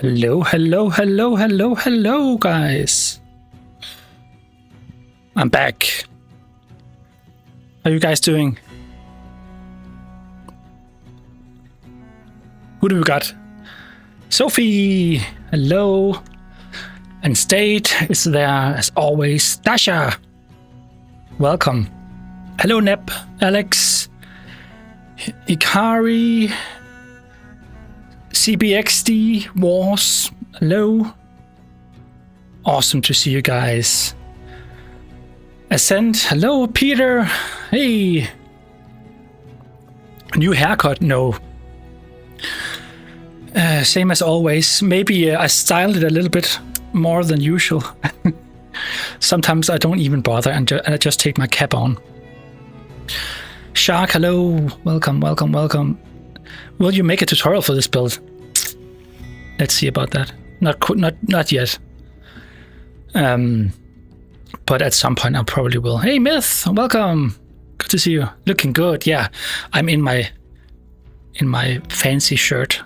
Hello, hello, hello, hello, hello, guys. I'm back. How are you guys doing? Who do we got? Sophie, hello. And State is there as always. Dasha, welcome. Hello, Nep, Alex, Ikari, CBXD, Wars, hello. Awesome to see you guys. Ascent, hello, Peter, hey. New haircut, no. Same as always. Maybe I styled it a little bit more than usual. Sometimes I don't even bother and I just take my cap on. Shark, hello, welcome, welcome, welcome. Will you make a tutorial for this build? Let's see about that. Not yet. But at some point I probably will. Hey Myth, welcome. Good to see you. Looking good. Yeah, I'm in my fancy shirt,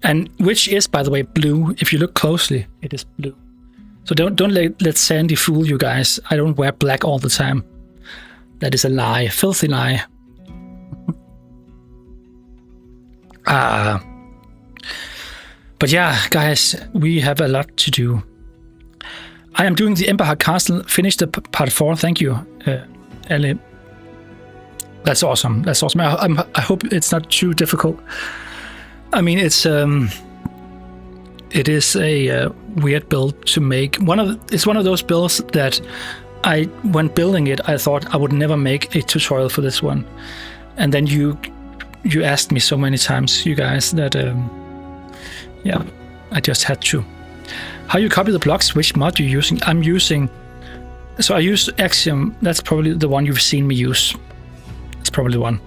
and which is, by the way, blue. If you look closely, it is blue. So don't let Sandy fool you guys. I don't wear black all the time. That is a lie, filthy lie. But yeah, guys, we have a lot to do. I am doing the Empire Castle. Finished the part 4. Thank you, Ellie. That's awesome. That's awesome. I hope it's not too difficult. I mean, it is a weird build to make. It's one of those builds that when building it, I thought I would never make a tutorial for this one, and then you asked me so many times, you guys, that yeah, I just had to. How you copy the blocks? Which mod are you using? I use Axiom. That's probably the one you've seen me use. It's probably the one.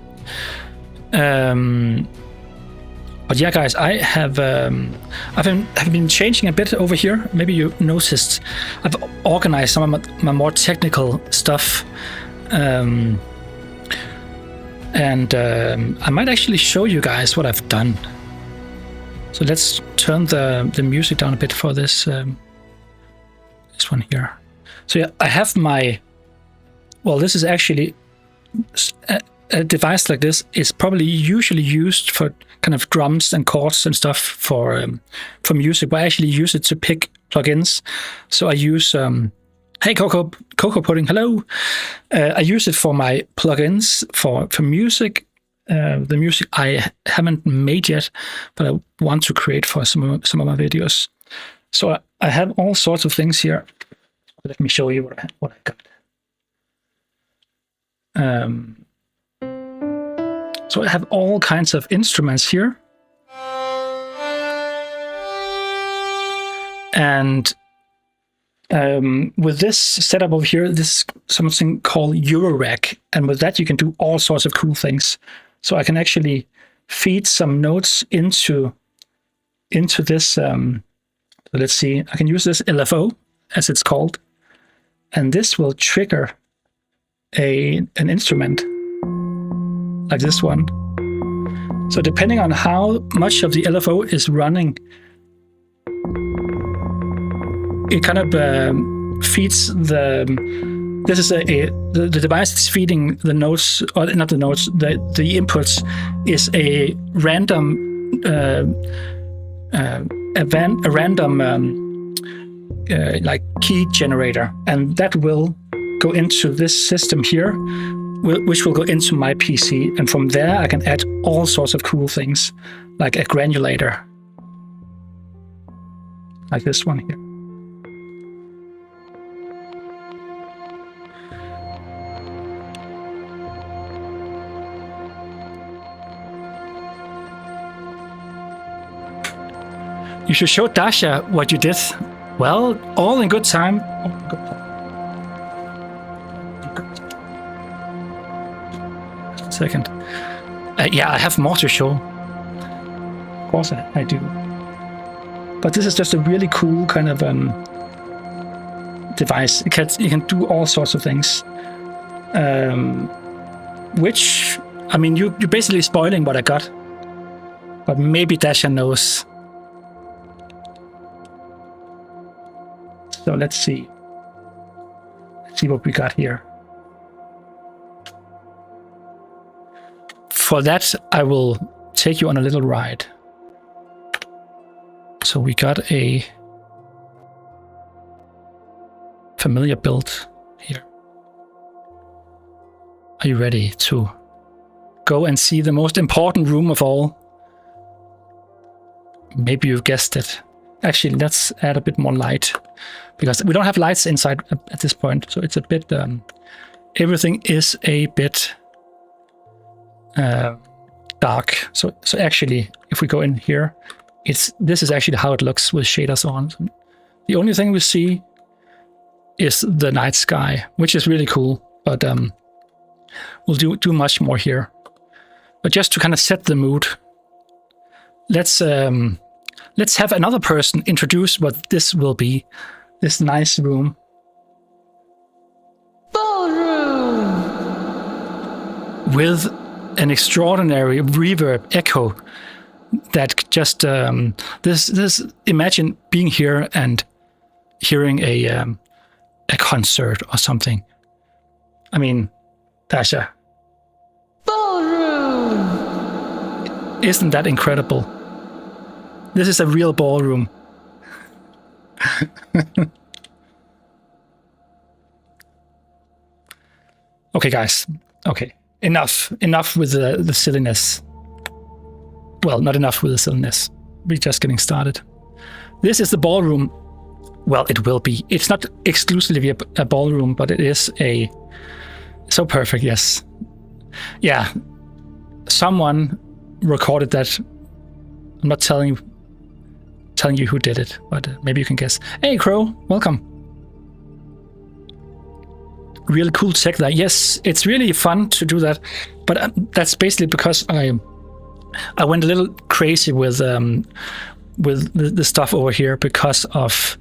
But yeah, guys, I've been changing a bit over here. Maybe you noticed. I've organized some of my more technical stuff, and I might actually show you guys what I've done. So let's turn the music down a bit for this one here. So yeah, I have my. Well, this is actually. A device like this is probably usually used for kind of drums and chords and stuff for music, but I actually use it to pick plugins. So I use hey Cocoa Pudding, hello. I use it for my plugins for music. The music I haven't made yet, but I want to create for some of my videos. So I have all sorts of things here. Let me show you what I got. So I have all kinds of instruments here. And with this setup over here, this is something called Eurorack. And with that, you can do all sorts of cool things. So I can actually feed some notes into this. So let's see, I can use this LFO, as it's called. And this will trigger an instrument. Like this one. So depending on how much of the LFO is running, it kind of feeds the. This is the device that's feeding the notes, or not the notes. The inputs is a random like key generator, and that will go into this system here, which will go into my PC, and from there I can add all sorts of cool things, like a granulator, like this one here. You should show Dasha what you did. Well, all in good time. Second. Yeah, I have more to show. Of course I do. But this is just a really cool kind of device. You can do all sorts of things. Which, I mean, you're basically spoiling what I got. But maybe Dasha knows So let's see. Let's see what we got here. For that, I will take you on a little ride. So we got a familiar build here. Are you ready to go and see the most important room of all? Maybe you've guessed it. Actually, let's add a bit more light, because we don't have lights inside at this point, so it's a bit everything is a bit dark. So actually, if we go in here, this is actually how it looks with shaders on. The only thing we see is the night sky, which is really cool, but we'll do much more here. But just to kind of set the mood, let's have another person introduce what this will be, this nice room. Ballroom! With an extraordinary reverb echo that just this imagine being here and hearing a concert or something. I mean, Tasha. Ballroom! Isn't that incredible? This is a real ballroom. Okay, guys. Okay, enough with the silliness. Well, not enough with the silliness. We're just getting started. This is the ballroom. Well, it will be. It's not exclusively a ballroom, but it is a... So perfect, yes. Yeah. Someone recorded that. I'm not telling you who did it, but maybe you can guess. Hey, Crow, welcome. Really cool tech there. Yes, it's really fun to do that, but that's basically because I went a little crazy with the stuff over here because of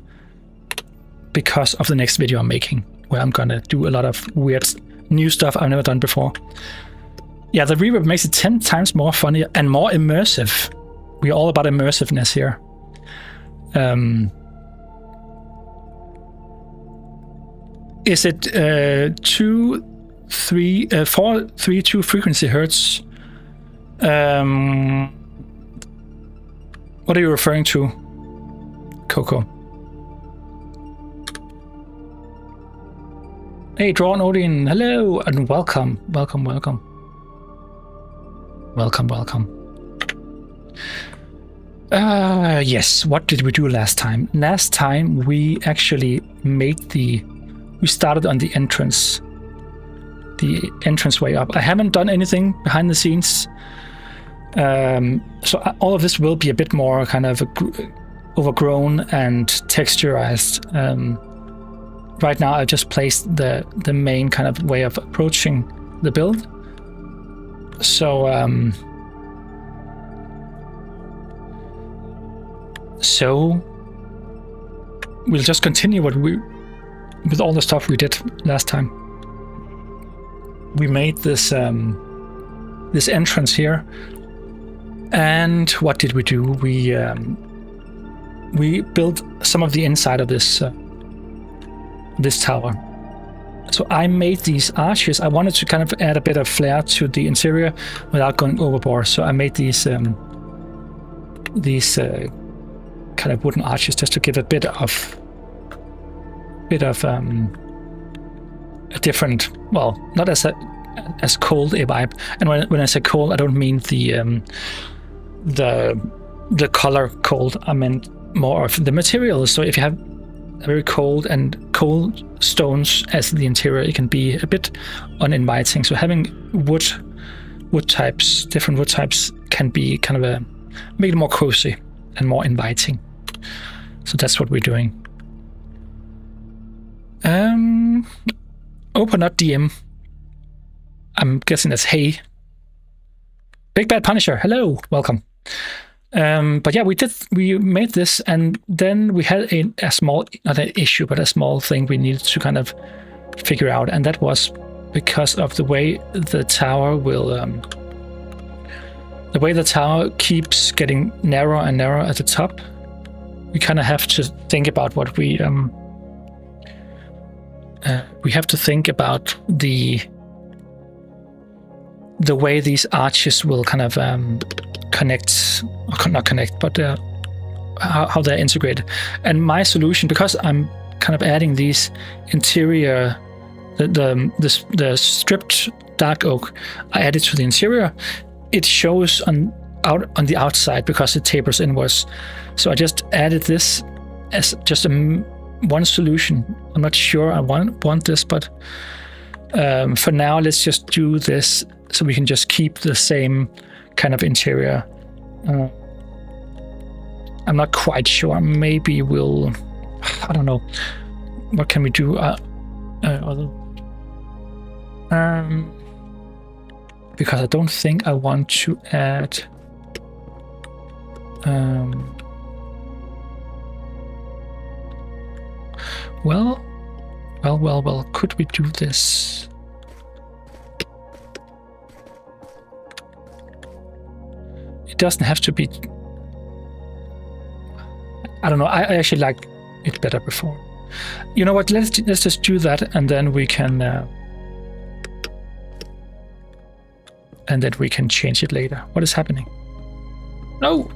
the next video I'm making, where I'm gonna do a lot of weird new stuff I've never done before. Yeah, the reverb makes it 10 times more funny and more immersive. We're all about immersiveness here. 432 frequency hertz? What are you referring to, Coco? Hey, Drawn Odin, hello and welcome. Yes, what did we do last time? Last time we actually we started on the entrance way up. I haven't done anything behind the scenes. So all of this will be a bit more kind of overgrown and texturized. Right now I just placed the main kind of way of approaching the build. So we'll just continue with all the stuff we did last time. We made this this entrance here, and what did we do? We built some of the inside of this this tower. So I made these arches. I wanted to kind of add a bit of flair to the interior without going overboard. So I made these kind of wooden arches just to give a bit of a different, well, not as cold a vibe. And when I say cold, I don't mean the color cold. I meant more of the materials. So if you have very cold stones as the interior, it can be a bit uninviting. So having different wood types can be kind of make it more cozy and more inviting. So that's what we're doing. Open up DM. I'm guessing that's hey. Big Bad Punisher, hello, welcome. But yeah, we made this, and then we had a small, not an issue, but a small thing we needed to kind of figure out, and that was because of the way the tower will, the way the tower keeps getting narrower and narrower at the top. We kind of have to think about what we we have to think about the way these arches will kind of connect, or not connect, but how they're integrated. And my solution, because I'm kind of adding these interior, the stripped dark oak, I added to the interior. It shows on the outside because it tapers inwards. So I just added this as just one solution. I'm not sure I want this, but for now, let's just do this so we can just keep the same kind of interior. I'm not quite sure. Maybe we'll, I don't know. What can we do? Because I don't think I want to add well, could we do this? It doesn't have to be, I don't know, I actually like it better before. You know what, let's just do that, and then we can change it later. What is happening? No!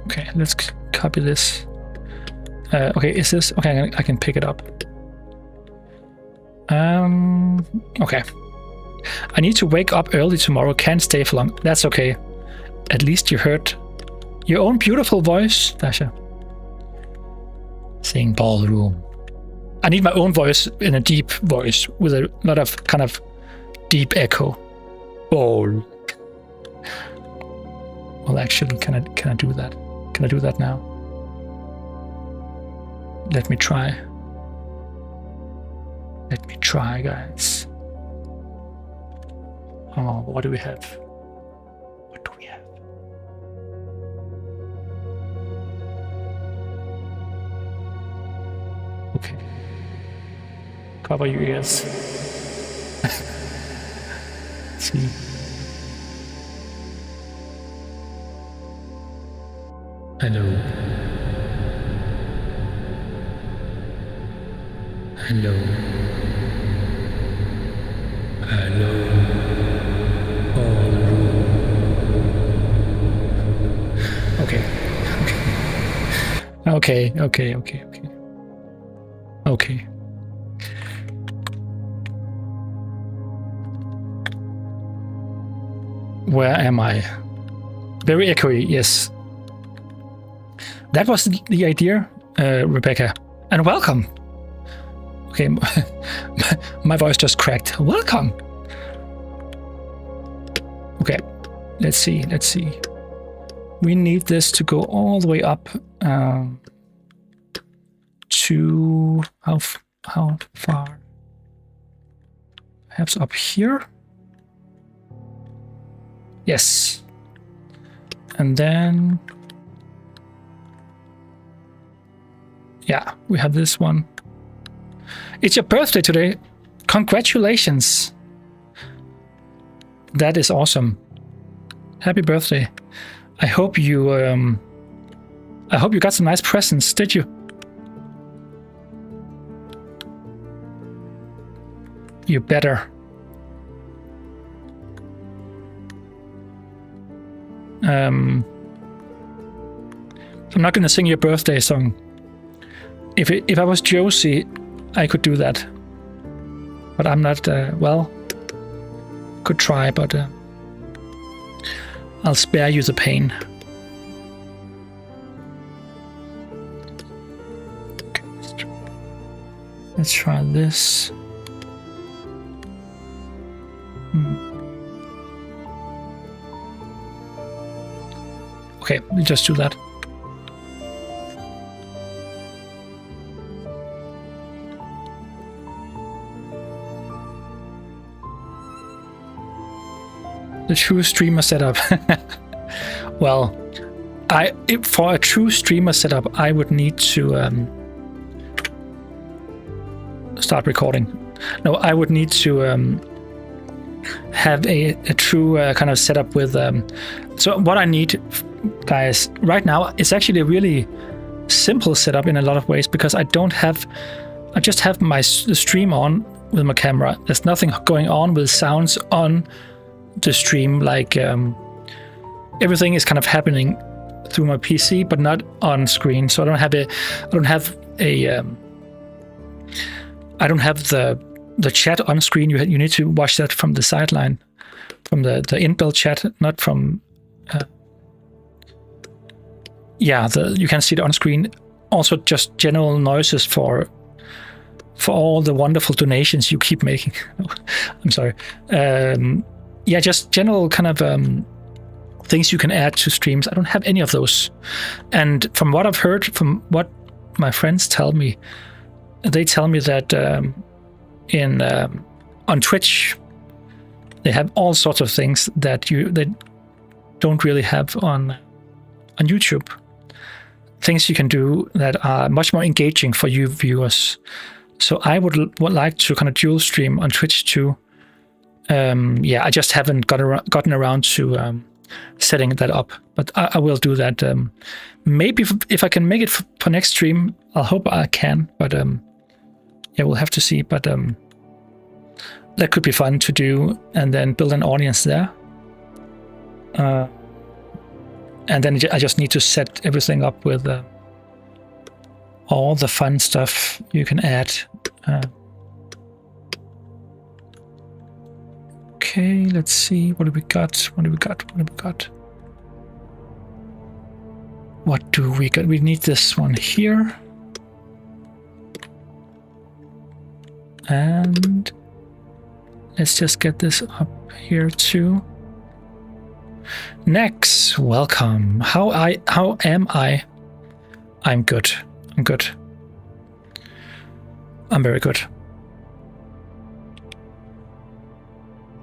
Okay, let's copy this. Okay, is this, okay, I can pick it up. Okay. I need to wake up early tomorrow, can't stay for long. That's okay. At least you heard your own beautiful voice, Dasha. Saying ballroom. I need my own voice in a deep voice with a lot of kind of deep echo. Ball. Well, actually, can I do that? Can I do that now? Let me try. Let me try, guys. Oh, what do we have? What do we have? Okay. Cover your ears. Let's see. Hello. Hello. Hello. Okay. Okay. Where am I? Very echoey, yes. That was the idea, Rebecca. And welcome. Okay, my voice just cracked. Welcome. Okay, let's see. We need this to go all the way up to how far? Perhaps up here? Yes. And then, yeah, we have this one. It's your birthday today. Congratulations. That is awesome. Happy birthday. I hope you got some nice presents, did you? You better. I'm not gonna sing your birthday song. If I was Josie, I could do that. But I'm not, well, could try, but I'll spare you the pain. Okay, let's try this. Okay, we'll just do that. The true streamer setup. Well, for a true streamer setup, I would need to start recording. No, I would need to have a true kind of setup with. So what I need, guys, right now, it's actually a really simple setup in a lot of ways because I just have my stream on with my camera. There's nothing going on with sounds on the stream. Like everything is kind of happening through my PC, but not on screen. So I don't have the chat on screen. You need to watch that from the sideline, from the inbuilt chat, not from. You can see it on screen. Also, just general noises for all the wonderful donations you keep making. I'm sorry. Just general kind of things you can add to streams. I don't have any of those. And from what I've heard, from what my friends tell me, they tell me that on Twitch they have all sorts of things that they don't really have on YouTube. Things you can do that are much more engaging for you viewers. So I would like to kind of dual stream on Twitch too. I just haven't gotten around to setting that up, but I will do that. Maybe if I can make it for next stream, I hope I can. But we'll have to see. But that could be fun to do, and then build an audience there. And then I just need to set everything up with all the fun stuff you can add. Okay, let's see. What do we got? What do we got? We need this one here. And let's just get this up here too. Next, welcome. How am I? I'm good. I'm very good.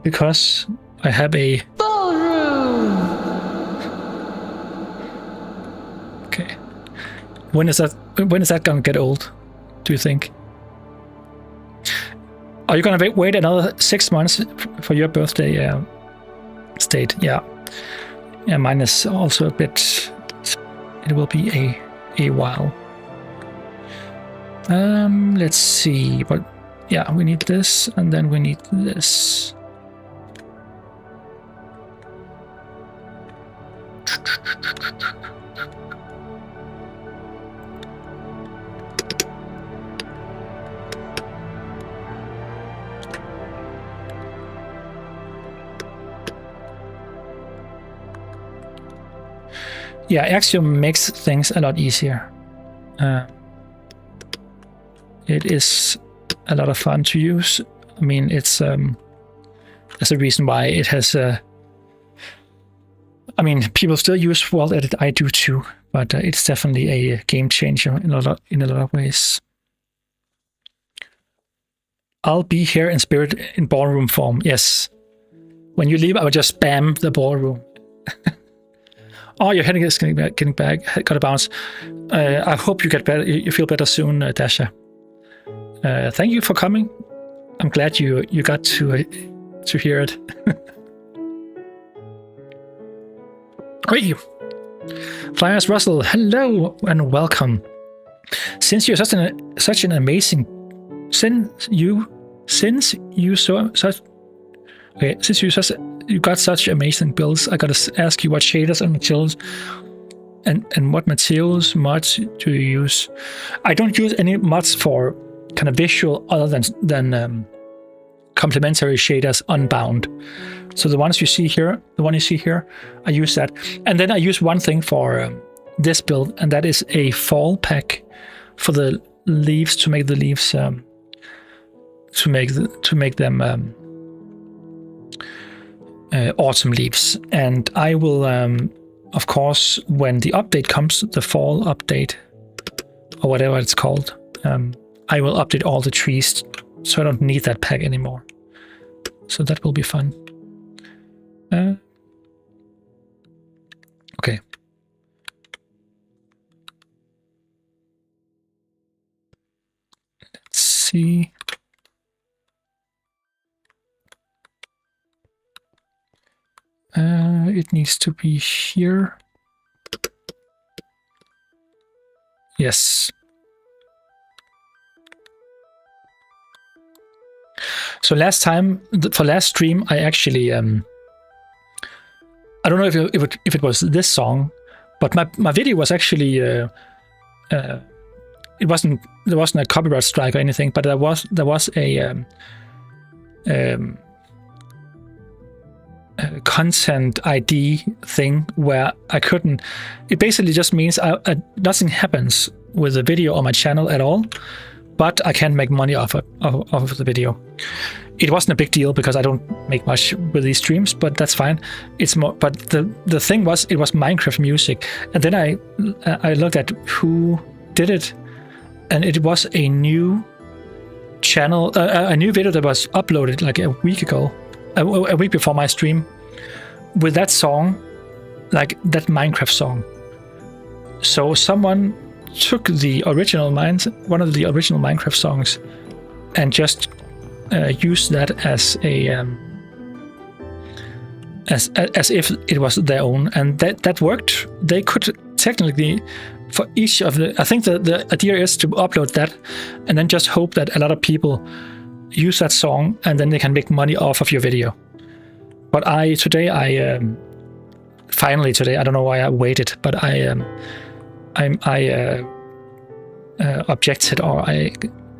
Because I have a Ballroom. Okay. When is that gonna get old, do you think? Are you gonna wait another 6 months for your birthday state? Yeah, mine is also a bit. It will be a while. Let's see. But yeah, we need this, and then we need this. Yeah, Axiom makes things a lot easier. It is a lot of fun to use. I mean, it's there's a reason why it has. I mean, people still use World Edit. I do too, but it's definitely a game changer in a lot of ways. I'll be here in spirit in ballroom form. Yes. When you leave, I will just spam the ballroom. Oh, your head is getting back. Got a bounce. I hope you get better. You feel better soon, Dasha. Thank you for coming. I'm glad you got to hear it. Hey, Flyers Russell, hello and welcome. Since you're such an amazing, since you got such amazing builds, I gotta ask you what shaders and materials and what materials mods do you use? I don't use any mods for kind of visual other than complementary shaders unbound. So the one you see here, I use that, and then I use one thing for this build, and that is a fall pack for the leaves to make the leaves to make them autumn leaves. And I will, of course, when the update comes, the fall update or whatever it's called, I will update all the trees so I don't need that pack anymore. So that will be fun. Okay. Let's see. It needs to be here. Yes. So last time, for last stream, I actually I don't know if it was this song, but my video was actually there wasn't a copyright strike or anything, but there was a content ID thing where I couldn't. It basically just means nothing happens with the video on my channel at all, but I can make money off of the video. It wasn't a big deal because I don't make much with these streams, but that's fine. It's more. But the thing was, it was Minecraft music, and then I looked at who did it, and it was a new channel, a new video that was uploaded like a week ago, a week before my stream, with that song, like that Minecraft song. So someone took the original one of the original Minecraft songs and just used that as a as if it was their own, and that worked. They could technically, for each of the, I think the idea is to upload that and then just hope that a lot of people use that song and then they can make money off of your video. But finally today, I don't know why I waited, but I objected, or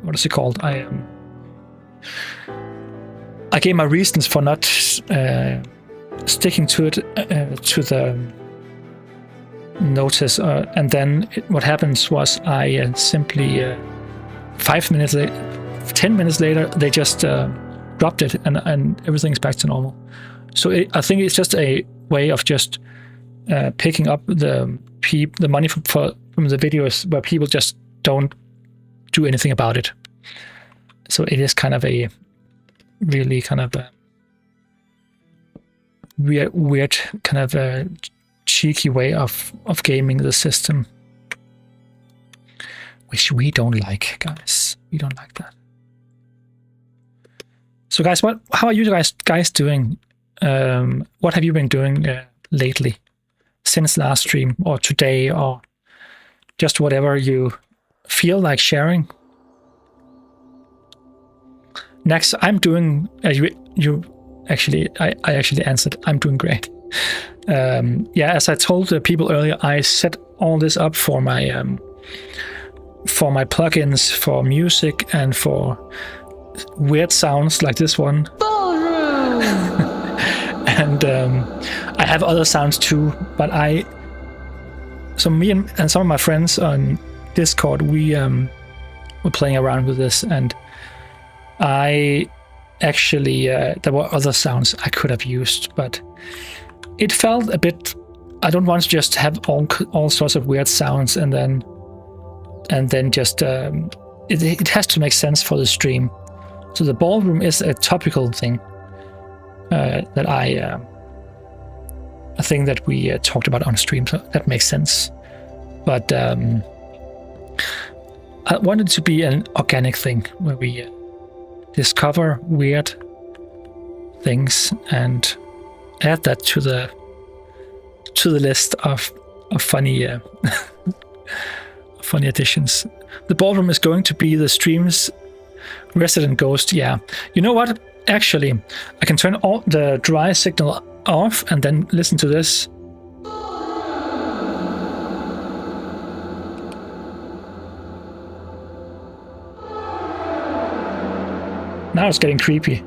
what is it called? I gave my reasons for not sticking to it, to the notice, and then what happens was I simply 10 minutes later they just dropped it, and everything's back to normal. So I think it's just a way of just picking up the money from the videos where people just don't do anything about it. So it is kind of a really kind of a weird kind of a cheeky way of gaming the system, which we don't like, guys. We don't like that. So guys, how are you guys doing? What have you been doing lately, since last stream, or today, or just whatever you feel like sharing? Next, I'm doing, you actually, I actually answered, I'm doing great. Yeah, as I told the people earlier, I set all this up for my plugins for music and for weird sounds like this one. And I have other sounds too, but so me and some of my friends on Discord, we were playing around with this, and I actually there were other sounds I could have used, but it felt a bit. I don't want to just have all sorts of weird sounds and then just it has to make sense for the stream. So the ballroom is a topical thing that I think that we talked about on stream, so that makes sense. But I wanted it to be an organic thing where we discover weird things and add that to the list of funny funny additions. The ballroom is going to be the stream's resident ghost. Yeah, you know what? Actually, I can turn all the dry signal off and then listen to this. Now it's getting creepy.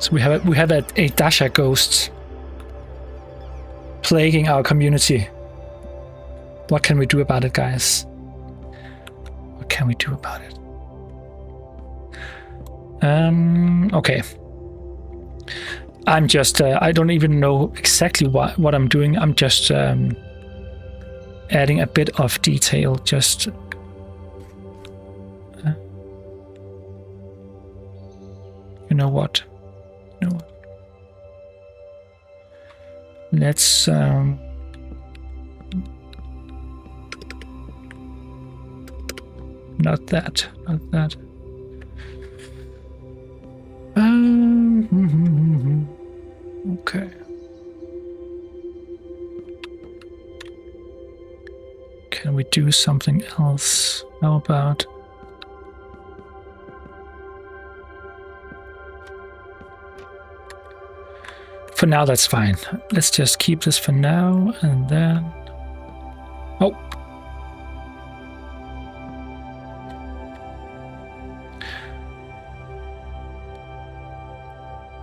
So we have a Dasha ghost plaguing our community. What can we do about it, guys? What can we do about it? Okay. I'm just, I don't even know exactly what I'm doing. I'm just adding a bit of detail, just... You know what? Let's not that. Okay. Can we do something else? How about... For now, that's fine. Let's just keep this for now, and then... Oh!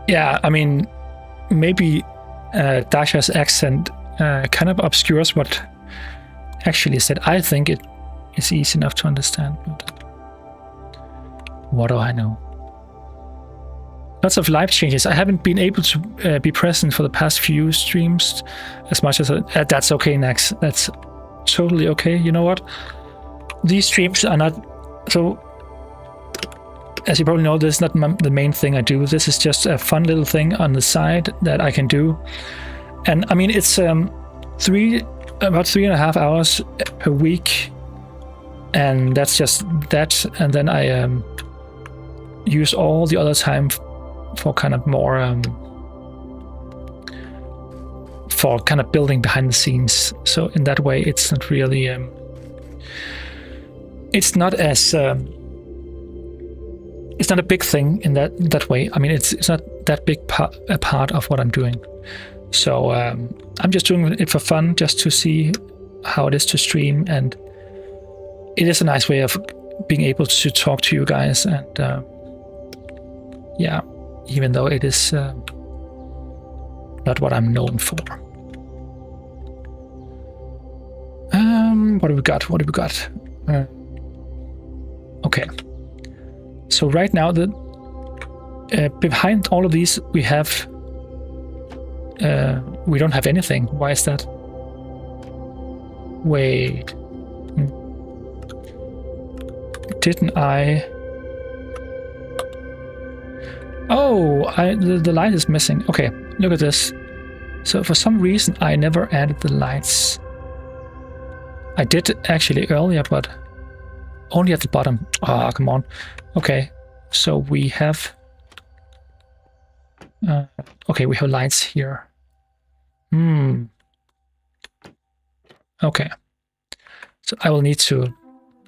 Yeah, I mean, maybe Dasha's accent kind of obscures what actually said. I think it is easy enough to understand, but what do I know? Lots of life changes. I haven't been able to be present for the past few streams as much as that's okay, Nax. That's totally okay. You know what? These streams are not so. As you probably know, this is not the main thing I do. This is just a fun little thing on the side that I can do, and I mean it's about 3.5 hours per week, and that's just that. And then I use all the other time for kind of more for kind of building behind the scenes. So in that way, it's not really it's not as it's not a big thing in that way. I mean, it's not that big a part of what I'm doing. So I'm just doing it for fun, just to see how it is to stream, and it is a nice way of being able to talk to you guys. And yeah, even though it is not what I'm known for. What do we got? Okay. So right now, behind all of these, we have we don't have anything. Why is that? Wait, didn't I? Oh, the light is missing. Okay, look at this. So for some reason, I never added the lights. I did actually earlier, but only at the bottom. Ah, come on. Okay, so we have... okay, we have lights here. Okay. So I will need to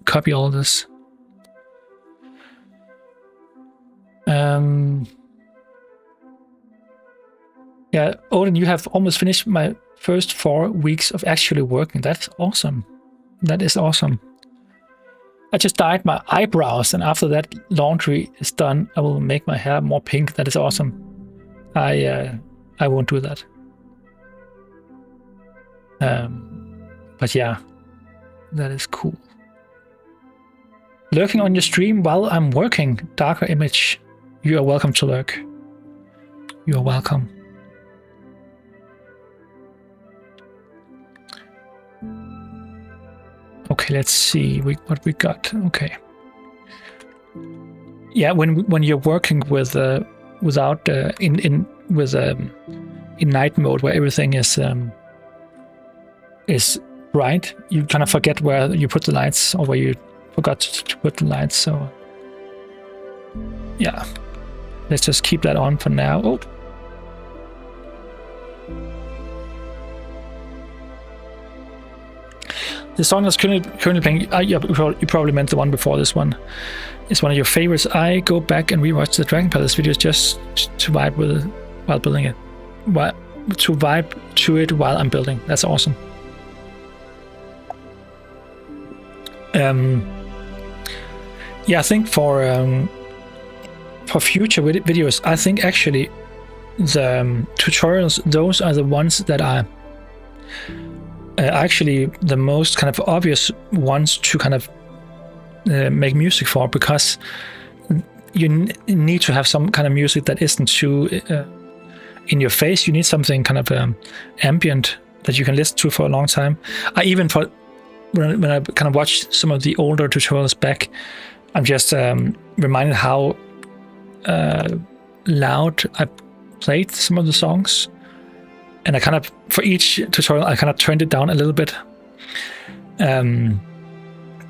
copy all this. Yeah, Odin, you have almost finished my first 4 weeks of actually working. That's awesome. That is awesome. I just dyed my eyebrows, and after that laundry is done, I will make my hair more pink. That is awesome. I won't do that. But yeah, that is cool. Lurking on your stream while I'm working. Darker Image. You are welcome to lurk. You are welcome. Okay, let's see what we got. Okay. Yeah, when you're working with without in night mode where everything is bright, you kind of forget where you put the lights or where you forgot to put the lights. So yeah, let's just keep that on for now. Oh. The song that's currently playing, you probably meant the one before this one. It's one of your favorites. I go back and rewatch the Dragon Palace videos just to vibe with it while building it. To vibe to it while I'm building. That's awesome. Yeah, I think for future videos, I think actually the tutorials, those are the ones that are actually the most kind of obvious ones to kind of make music for, because you need to have some kind of music that isn't too in your face. You need something kind of ambient that you can listen to for a long time. I even when I kind of watch some of the older tutorials back, I'm just reminded how loud I played some of the songs. And I kind of, for each tutorial, I kind of turned it down a little bit.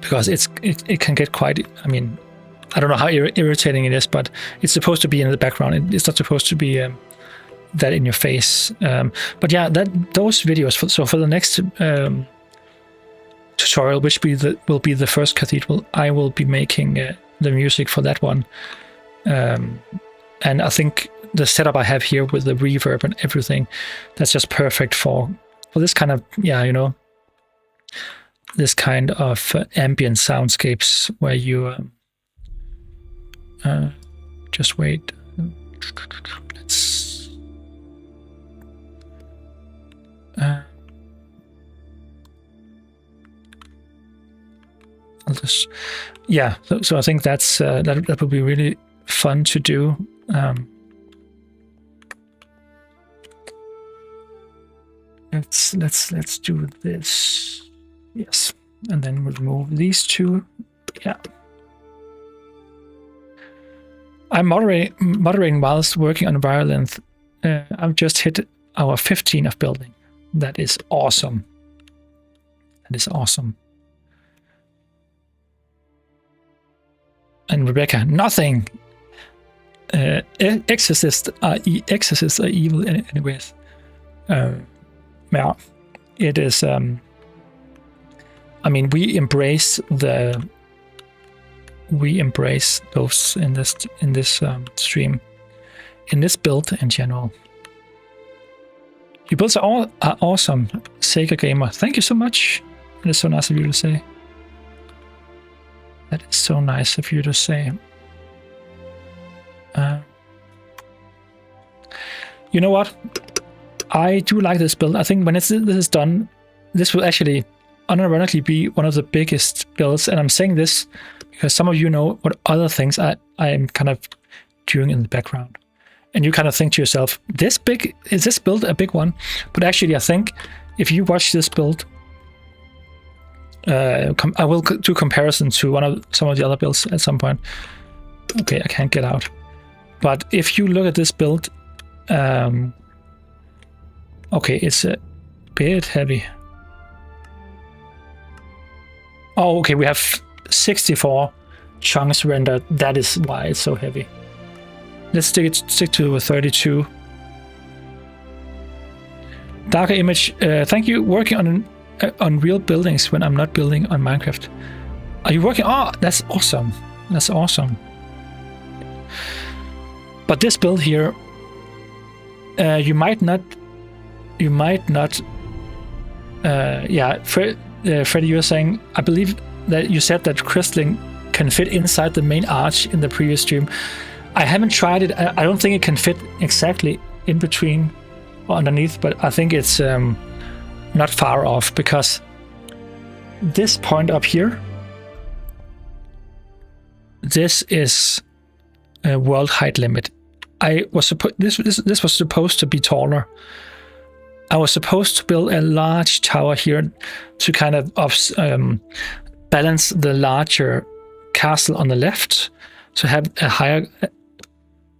because it can get quite. I mean, I don't know how irritating it is, but it's supposed to be in the background. It's not supposed to be that in your face. But yeah, those videos. So for the next tutorial, which will be the first cathedral, I will be making the music for that one. And I think the setup I have here with the reverb and everything, that's just perfect for this kind of, this kind of ambient soundscapes where you just wait. Let's I'll just so I think that's that will be really fun to do. Let's do this. Yes, and then we'll move these two. Yeah, I'm moderating whilst working on wire length. I've just hit our 15 of building. That is awesome. That is awesome. And Rebecca, nothing. Exorcists are evil anyways. Yeah, it is. I mean, we embrace those in this stream, in this build in general. Your builds are awesome, Sega Gamer. Thank you so much. It is so nice of you to say. That is so nice of you to say. You know what? I do like this build. I think when this is done, this will actually unironically be one of the biggest builds. And I'm saying this because some of you know what other things I am kind of doing in the background. And you kind of think to yourself, is this build a big one? But actually, I think if you watch this build, I will do comparison to some of the other builds at some point. Okay, I can't get out. But if you look at this build, okay, it's a bit heavy. Oh, okay, we have 64 chunks rendered. That is why it's so heavy. Let's stick to 32. Darker image. Thank you. Working on real buildings when I'm not building on Minecraft. Are you working? Oh, that's awesome. That's awesome. But this build here, you might not. Yeah, Freddy, you were saying. I believe that you said that crystalline can fit inside the main arch in the previous stream. I haven't tried it. I don't think it can fit exactly in between or underneath, but I think it's not far off, because this point up here, this is a world height limit. This was supposed to be taller. I was supposed to build a large tower here to kind of balance the larger castle on the left, to have a higher.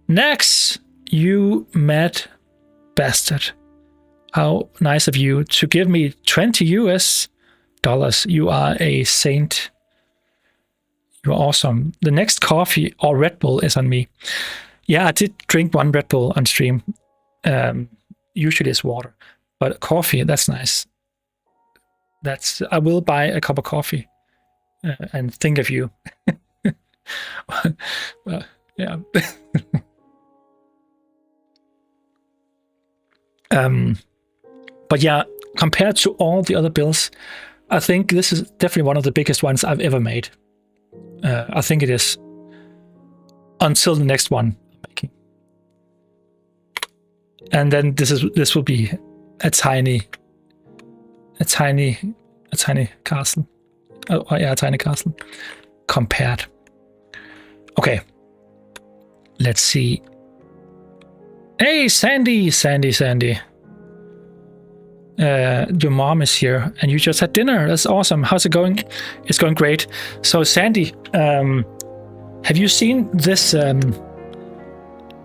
Next, you mad bastard. How nice of you to give me $20 US. You are a saint. You're awesome. The next coffee or Red Bull is on me. Yeah, I did drink one Red Bull on stream. Usually it's water, but coffee, that's nice. I will buy a cup of coffee and think of you. Well, yeah. But yeah, compared to all the other builds, I think this is definitely one of the biggest ones I've ever made. I think it is, until the next one I'm making. And then this will be a tiny castle. Oh yeah, a tiny castle compared. Okay, let's see. Hey, Sandy. Your mom is here, and you just had dinner. That's awesome. How's it going? It's going great. So, Sandy, have you seen this?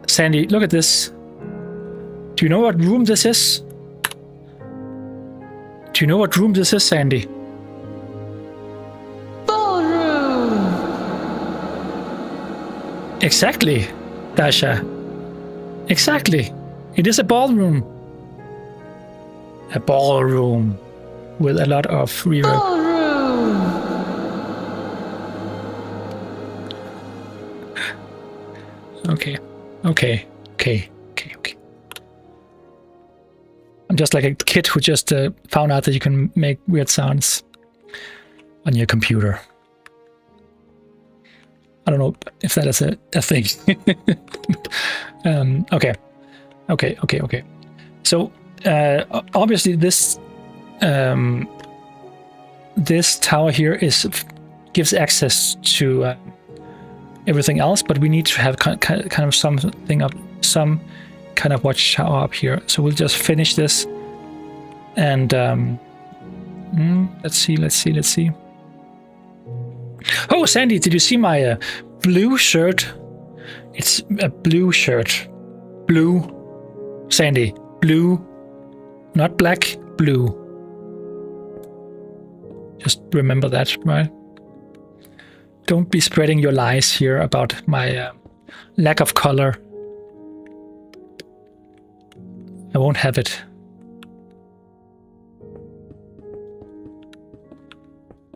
Sandy, look at this. Do you know what room this is? Do you know what room this is, Sandy? Exactly, Dasha. Exactly. It is a ballroom. A ballroom with a lot of reverb. Ballroom. Okay. I'm just like a kid who just found out that you can make weird sounds on your computer. I don't know if that is a thing. Okay. So obviously this this tower here gives access to everything else, but we need to have kind of something up, some kind of watchtower up here. So we'll just finish this, and let's see. Oh, Sandy, did you see my blue shirt? It's a blue shirt. Blue, Sandy, blue, not black, blue. Just remember that, right? Don't be spreading your lies here about my lack of color. I won't have it.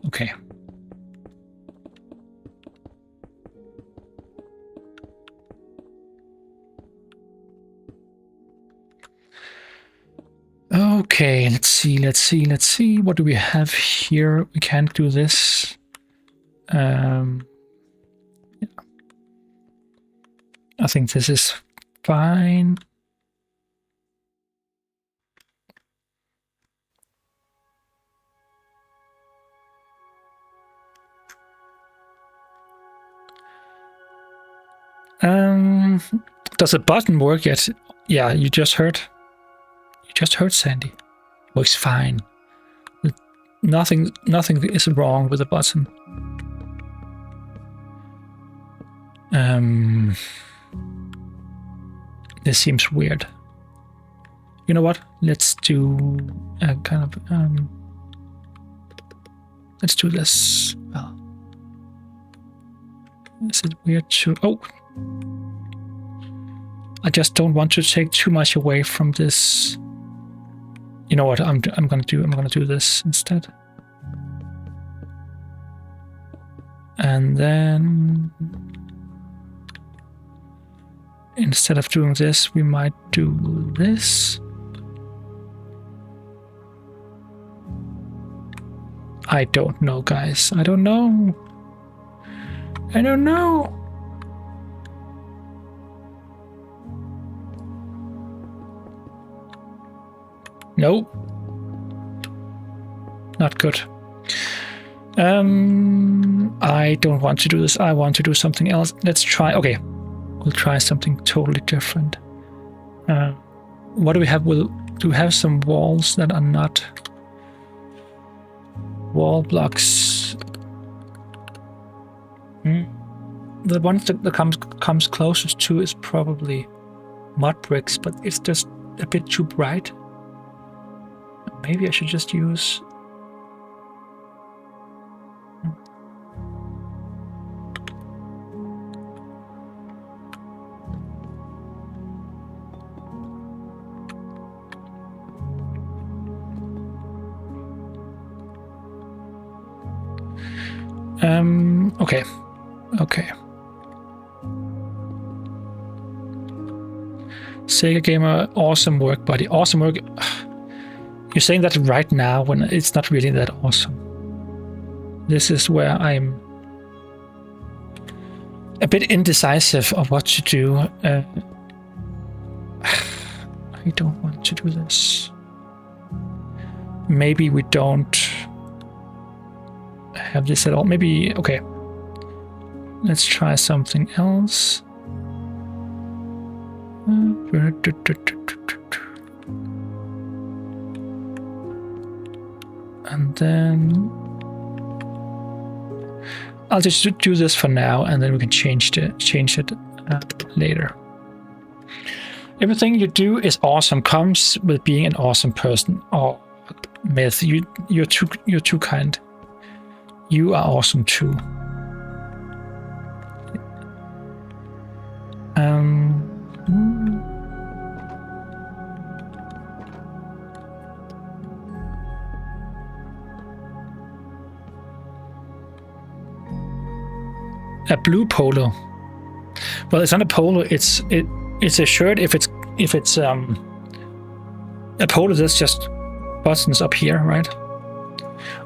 Okay. Okay, let's see. What do we have here? We can't do this. Yeah. I think this is fine. Does the button work yet? Yeah, you just heard. You just heard, Sandy. Works fine. Nothing is wrong with the button. This seems weird. You know what? Let's do a kind of let's do this. Well, is it weird to? Oh, I just don't want to take too much away from this. You know what? I'm gonna do this instead. And then instead of doing this, we might do this. I don't know, guys. I don't know. Nope. Not good. I don't want to do this. I want to do something else. Let's try. Okay. We'll try something totally different. What do we have? Do we have some walls that are not wall blocks? The one that comes closest to is probably mud bricks, but it's just a bit too bright. Maybe I should just use... Okay. Sega Gamer, awesome work, buddy. Awesome work. You're saying that right now when it's not really that awesome. This is where I'm a bit indecisive of what to do. I don't want to do this. Maybe we don't have this at all. Maybe, okay. Let's try something else. And then I'll just do this for now, and then we can change it later. Everything you do is awesome. Comes with being an awesome person. Oh, Myth, you're too kind. You are awesome too. A blue polo. Well, it's not a polo. It's a shirt. If it's a polo, that's just buttons up here, right?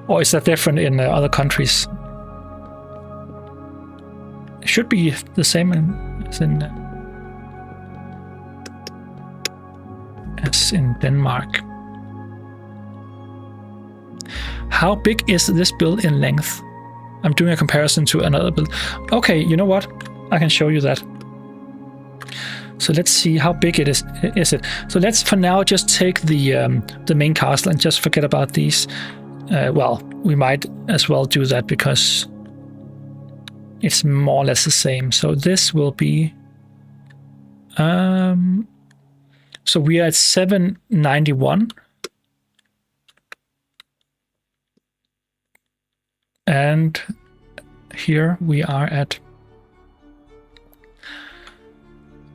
Or is that different in other countries? It should be the same as in Denmark. How big is this build in length? I'm doing a comparison to another build. Okay, you know what? I can show you that. So let's see how big it is. So let's for now just take the main castle and just forget about these. Well, we might as well do that because it's more or less the same. So this will be. So we are at 791. And here we are at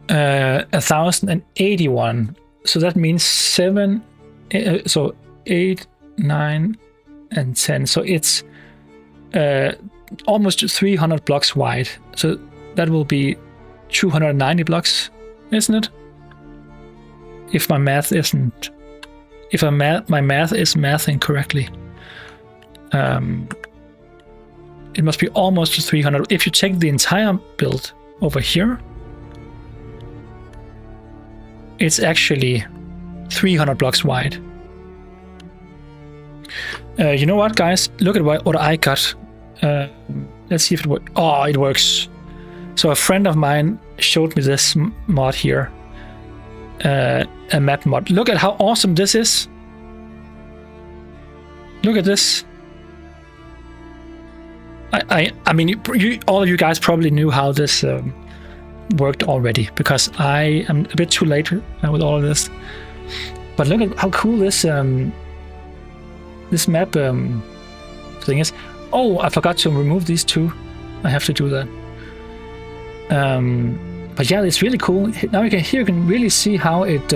1081. So that means 7, so 8, 9, and 10. So it's almost 300 blocks wide. So that will be 290 blocks, isn't it? If my math isn't, if my math is mathing correctly. It must be almost 300. If you take the entire build over here, it's actually 300 blocks wide. You know what, guys? Look at what I got. Let's see if it works. Oh, it works. So a friend of mine showed me this mod here. A map mod. Look at how awesome this is. Look at this. I mean, all of you guys probably knew how this worked already because I am a bit too late with all of this. But look at how cool this this map thing is. Oh, I forgot to remove these two. I have to do that. But yeah, it's really cool. Now you can really see how it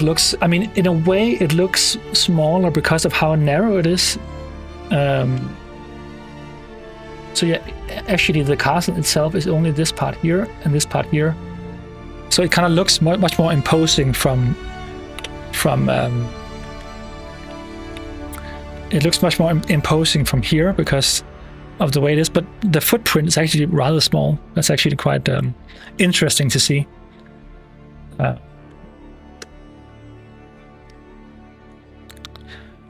looks. I mean, in a way, it looks smaller because of how narrow it is. So yeah, actually the castle itself is only this part here and this part here. So it kind of looks much more imposing from it looks much more imposing from here because of the way it is, but the footprint is actually rather small. That's actually quite interesting to see.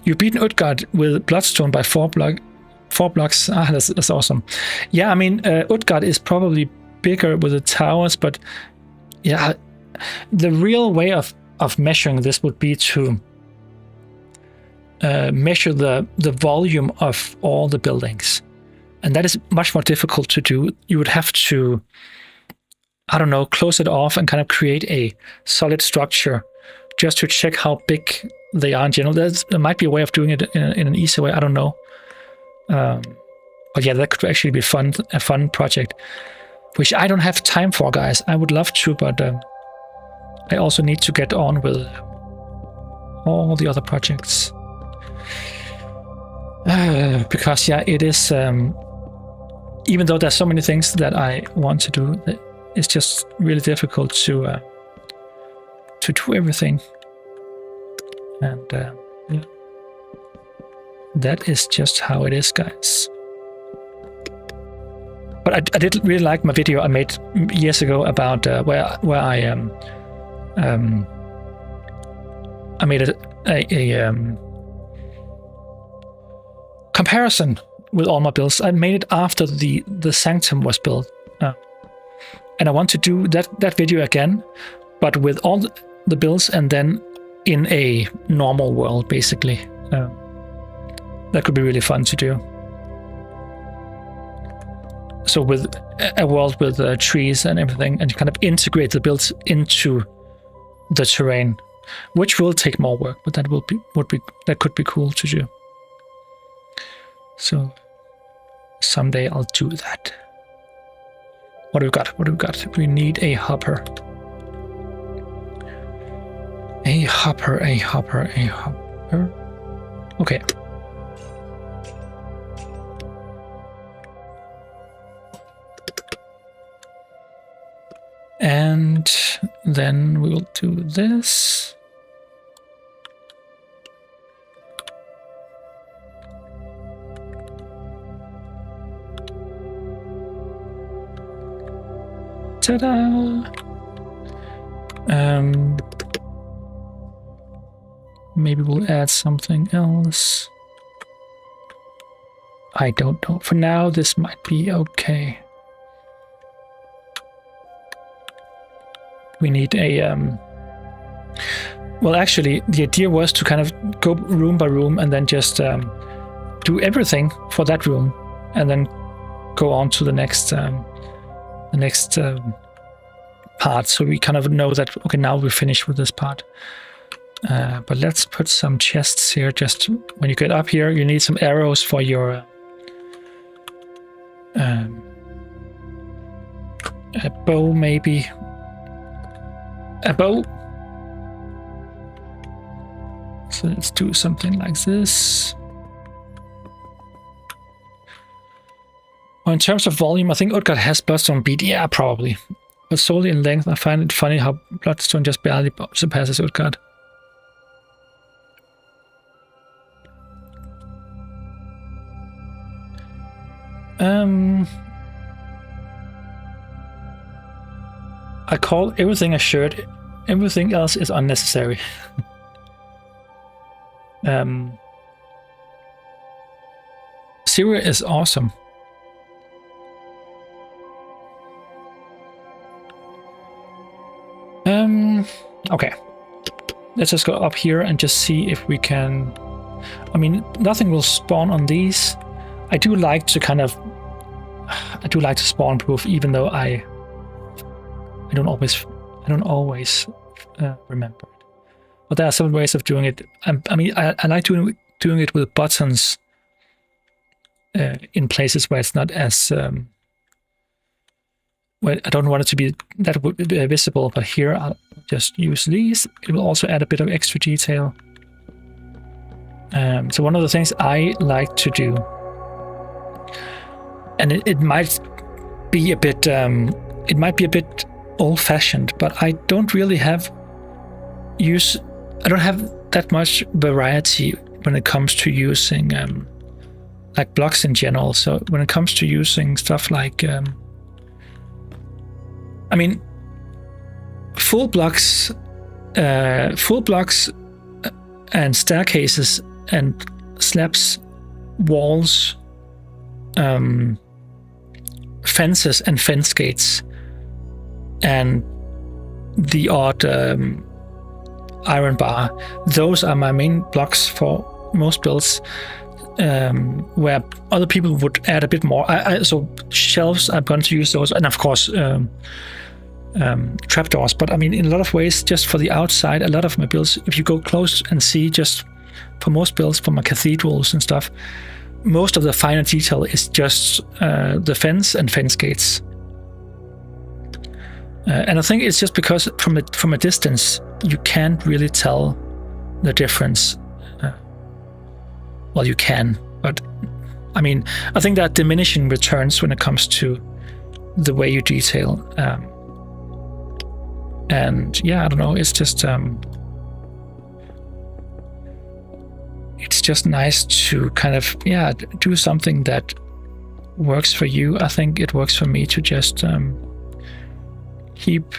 You've beaten Utgard with Bloodstone by 4 blocks. That's awesome. Yeah, I mean, Utgard is probably bigger with the towers, but yeah, the real way of measuring this would be to measure the volume of all the buildings. And that is much more difficult to do. You would have to, I don't know, close it off and kind of create a solid structure just to check how big they are in general. There might be a way of doing it in an easy way. I don't know. But yeah, that could actually be a fun project, which I don't have time for, guys. I would love to, but I also need to get on with all the other projects. Because yeah, it is, even though there's so many things that I want to do, it's just really difficult to do everything. And yeah. That is just how it is, guys. But I did really like my video I made years ago about where I made a comparison with all my builds. I made it after the Sanctum was built, and I want to do that video again, but with all the builds and then in a normal world, basically. That could be really fun to do. So with a world with trees and everything, and you kind of integrate the builds into the terrain, which will take more work, but that could be cool to do. So someday I'll do that. What do we got? What do we got? We need a hopper. A hopper. Okay. And then we will do this. Ta-da! Maybe we'll add something else. I don't know. For now, this might be okay. We need a... Well, actually, the idea was to kind of go room by room and then just do everything for that room, and then go on to the next part. So we kind of know that, okay, now we're finished with this part. But let's put some chests here. Just when you get up here, you need some arrows for your a bow, maybe. A bow. So let's do something like this. Well, in terms of volume, I think Utgard has Bloodstone beat. Yeah, probably. But solely in length, I find it funny how Bloodstone just barely surpasses Utgard. I call everything a shirt. Everything else is unnecessary. Syria is awesome. Okay. Let's just go up here and just see if we can... I mean, nothing will spawn on these. I do like to kind of... I do like to spawn proof, even though I don't always remember it. But there are several ways of doing it. I mean, I like doing it with buttons in places where it's not as... well, I don't want it to be that visible, but here I'll just use these. It will also add a bit of extra detail. So one of the things I like to do, and it might be a bit old-fashioned, but I don't really have I don't have that much variety when it comes to using like blocks in general. So when it comes to using stuff like I mean, full blocks and staircases and slabs, walls, fences and fence gates, and the odd iron bar. Those are my main blocks for most builds, where other people would add a bit more. So shelves, I'm going to use those, and of course trapdoors. But I mean, in a lot of ways, just for the outside, a lot of my builds, if you go close and see, just for most builds, for my cathedrals and stuff, most of the finer detail is just the fence and fence gates. And I think it's just because from a distance, you can't really tell the difference. Well, you can, but I mean, I think that diminishing returns when it comes to the way you detail. And yeah, I don't know, it's just nice to kind of, yeah, do something that works for you. I think it works for me to just keep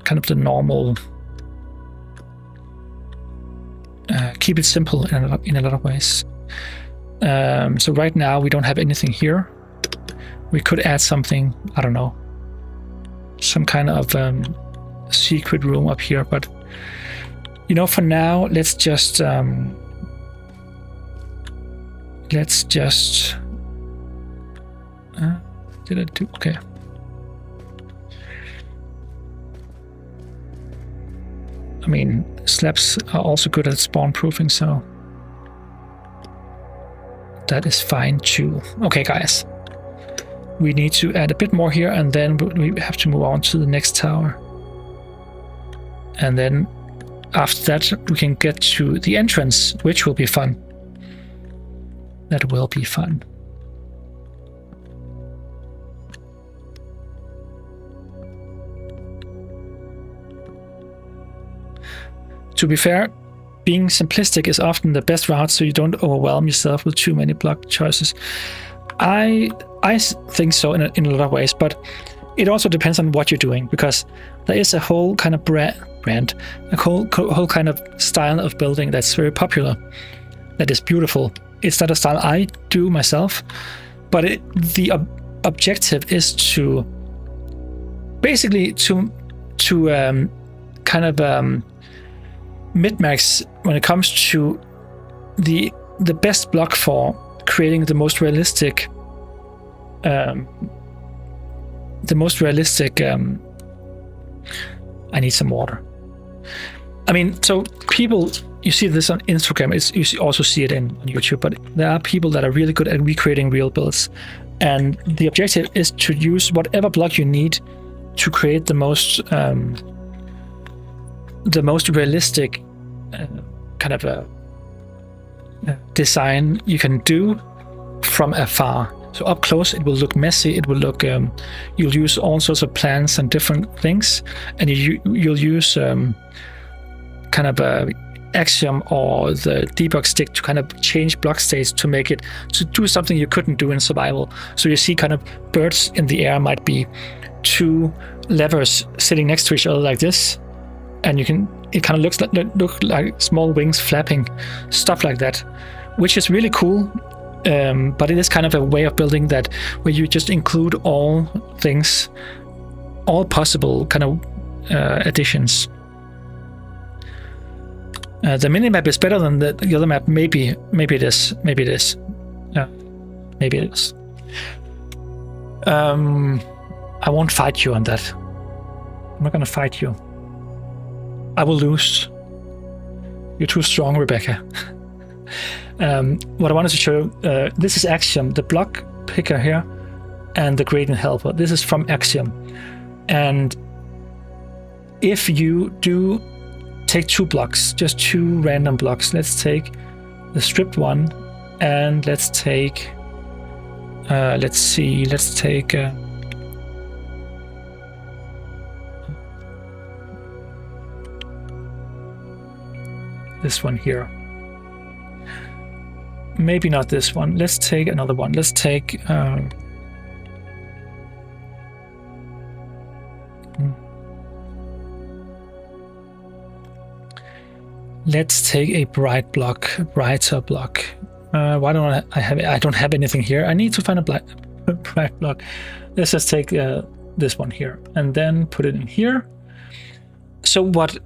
kind of the normal, keep it simple in a lot of ways. So right now we don't have anything here. We could add something, I don't know, some kind of secret room up here, but you know, for now, let's just did I do okay? I mean, slabs are also good at spawn proofing, so that is fine too. Okay, guys, we need to add a bit more here, and then we have to move on to the next tower. And then after that, we can get to the entrance, which will be fun. That will be fun. to be fair, being simplistic is often the best route, so you don't overwhelm yourself with too many block choices. I think so in a lot of ways, but it also depends on what you're doing, because there is a whole kind of brand, a whole kind of style of building that's very popular, that is beautiful. It's not a style I do myself, but the objective is to basically to kind of min-max when it comes to the best block for creating the most realistic I need some water. I mean, so people, you see this on Instagram, you also see it on YouTube, but there are people that are really good at recreating real builds. And the objective is to use whatever block you need to create the most realistic kind of a design you can do from afar. So up close, it will look messy. It will look. You'll use all sorts of plans and different things, and you'll use kind of a axiom or the debug stick to kind of change block states to make it to do something you couldn't do in survival. So you see kind of birds in the air might be two levers sitting next to each other like this, and it kind of look like small wings flapping, stuff like that, which is really cool. But it is kind of a way of building that where you just include all things, all possible kind of additions. The minimap is better than the other map. Maybe it is. Maybe it is. Yeah, maybe it is. I won't fight you on that. I'm not gonna fight you. I will lose. You're too strong, Rebecca. What I wanted to show, this is Axiom, the block picker here, and the gradient helper. This is from Axiom. And if you do take two blocks, just two random blocks, let's take the stripped one, and let's take, let's take this one here. Maybe not this one. Let's take another one. Let's take let's take a brighter block. Why don't I have? I don't have anything here. I need to find a bright block. Let's just take this one here and then put it in here. So what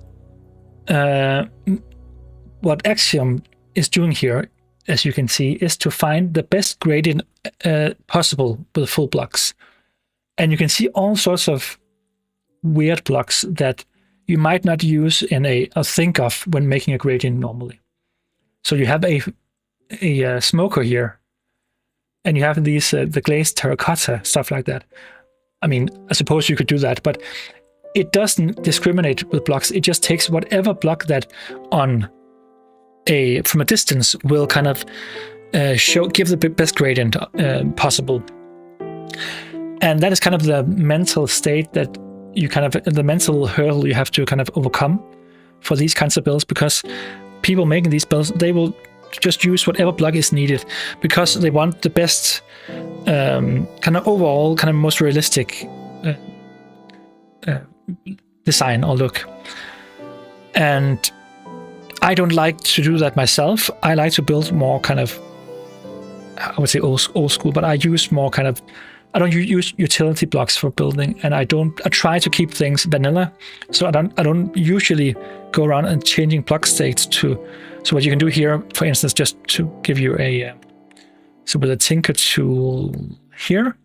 Axiom is doing here, as you can see, is to find the best gradient possible with full blocks. And you can see all sorts of weird blocks that you might not use or think of when making a gradient normally. So you have a smoker here, and you have these the glazed terracotta, stuff like that. I mean, I suppose you could do that, but it doesn't discriminate with blocks. It just takes whatever block that from a distance will kind of give the best gradient possible. And that is kind of the mental state that the mental hurdle you have to kind of overcome for these kinds of builds, because people making these builds, they will just use whatever block is needed because they want the best kind of overall, kind of most realistic design or look. And I don't like to do that myself. I like to build more kind of, I would say old school, but I use more kind of, I don't use utility blocks for building, and I try to keep things vanilla. So I don't usually go around and changing block states so what you can do here, for instance, just to give you so with a tinker tool here,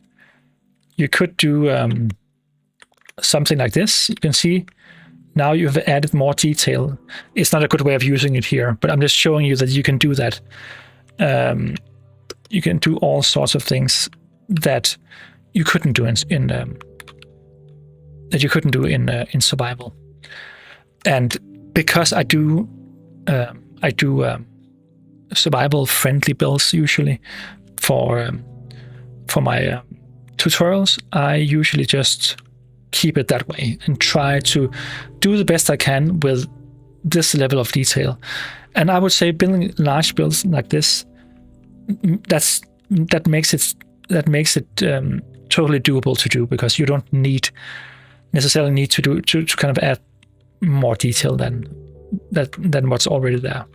you could do something like this. You can see now you've added more detail. It's not a good way of using it here, but I'm just showing you that you can do that. You can do all sorts of things that you couldn't do in survival. And because I do survival friendly builds usually for my tutorials, I usually just keep it that way and try to do the best I can with this level of detail. And I would say building large builds like this, that makes it totally doable to do, because you don't necessarily need to kind of add more detail than what's already there.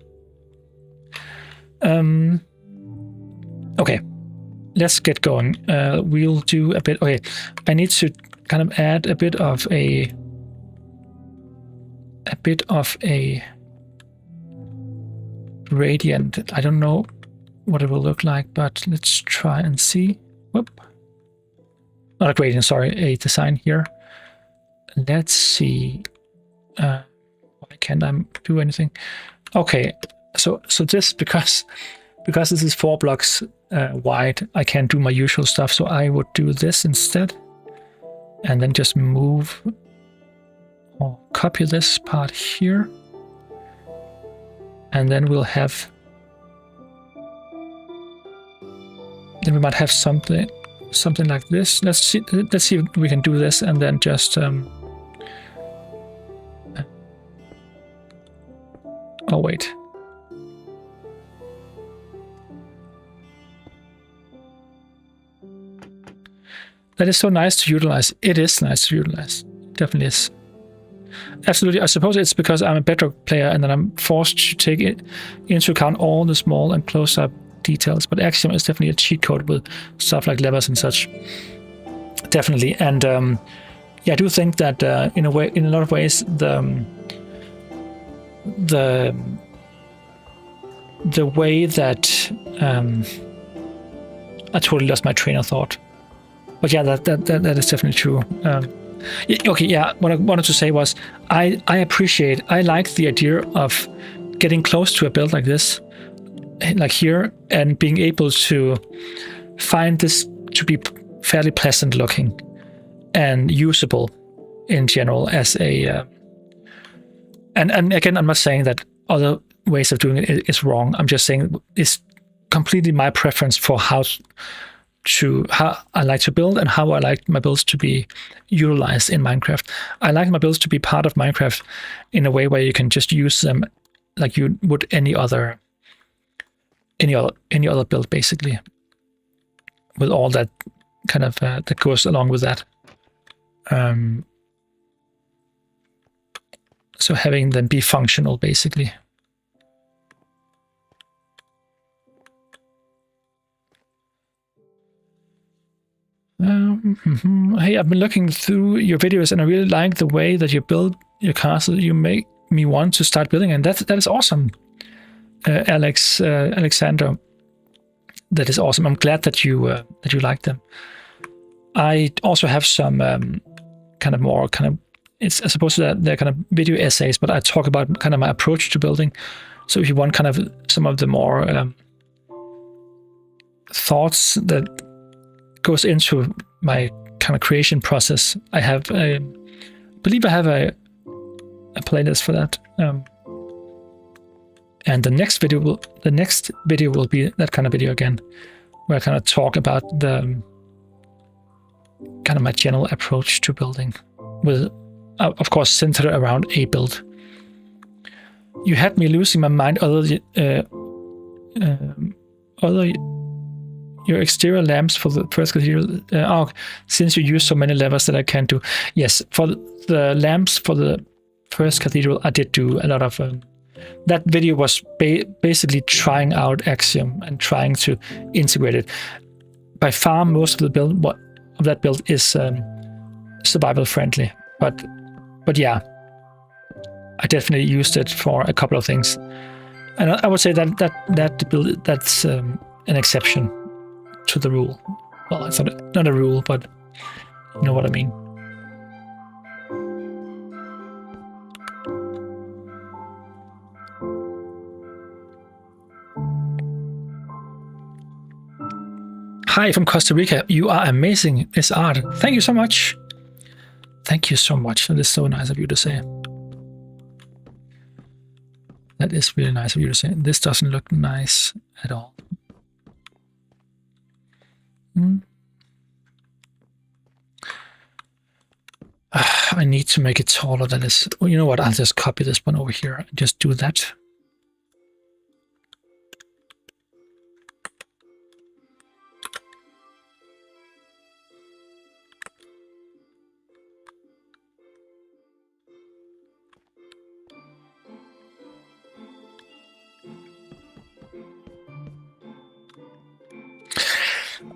Okay, let's get going. We'll do a bit. Okay, I need to kind of add a bit of a gradient. I don't know what it will look like, but let's try and see. Whoop. Not a gradient, sorry, a design here. Let's see. Why can't I do anything? Okay, so this, because this is 4 blocks wide, I can't do my usual stuff, so I would do this instead, and then just move or copy this part here, and then we'll have. Then we might have something like this. Let's see if we can do this, and then just oh wait. That is so nice to utilize. It is nice to utilize. It definitely is. Absolutely. I suppose it's because I'm a Bedrock player and then I'm forced to take it into account all the small and close-up details. But Axiom is definitely a cheat code with stuff like levers and such. Definitely. And yeah, I do think that in a lot of ways, the way that I totally lost my train of thought. But yeah, that is definitely true. Okay, yeah, what I wanted to say was I like the idea of getting close to a build like this, like here, and being able to find this to be fairly pleasant looking and usable in general as a and again, I'm not saying that other ways of doing it is wrong. I'm just saying it's completely my preference for how I like to build and how I like my builds to be utilized in Minecraft. I like my builds to be part of Minecraft in a way where you can just use them like you would any other build, basically, with all that kind of that goes along with that. So having them be functional, basically. Hey, I've been looking through your videos and I really like the way that you build your castle. You make me want to start building, and that is awesome, Alexander. That is awesome. I'm glad that you like them. I also have some kind of more it's I suppose that they're kind of video essays, but I talk about kind of my approach to building. So if you want kind of some of the more thoughts that goes into my kind of creation process, I believe I have a playlist for that. And the next video will be that kind of video again, where I kind of talk about the kind of my general approach to building, with of course centered around a build. You had me losing my mind. Your exterior lamps for the first cathedral. Since you use so many levers that I can't do. Yes, for the lamps for the first cathedral, I did do a lot of. That video was basically trying out Axiom and trying to integrate it. By far, most of the build of that build is survival friendly, but yeah, I definitely used it for a couple of things, and I would say that build that's an exception to the rule. Well, it's not a rule, but you know what I mean. Hi from Costa Rica. You are amazing, Miss Art. Thank you so much. Thank you so much. That is so nice of you to say. That is really nice of you to say. This doesn't look nice at all. I need to make it taller than this. Well, you know what? I'll just copy this one over here and just do that.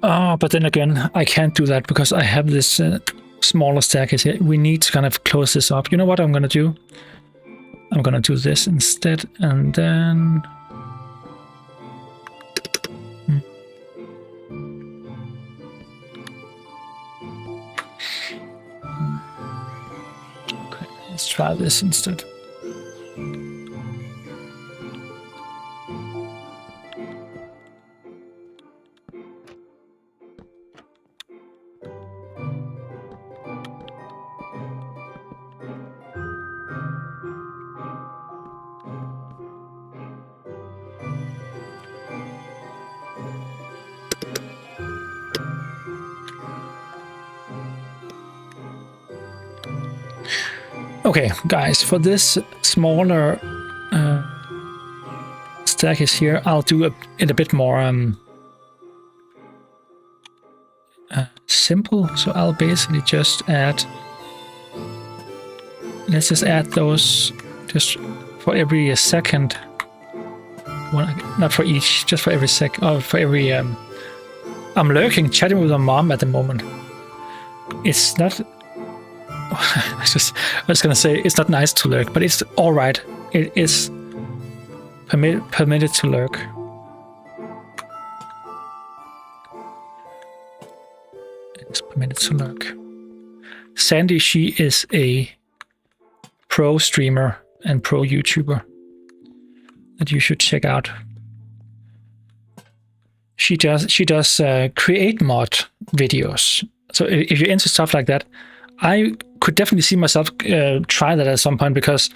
Oh, but then again, I can't do that because I have this smaller staircase here. We need to kind of close this up. You know what I'm going to do? I'm going to do this instead, and then... Okay, let's try this instead. Okay, guys, for this smaller staircase here, I'll do it a bit more simple. So I'll basically just add, let's just add those just for every second. One, not for each, just for every second, or for every... I'm lurking, chatting with my mom at the moment. It's not... I was gonna say it's not nice to lurk, but it's all right. It is permitted to lurk. It's permitted to lurk. Sandy, she is a pro streamer and pro YouTuber that you should check out. She does create mod videos. So if you're into stuff like that, I could definitely see myself try that at some point, because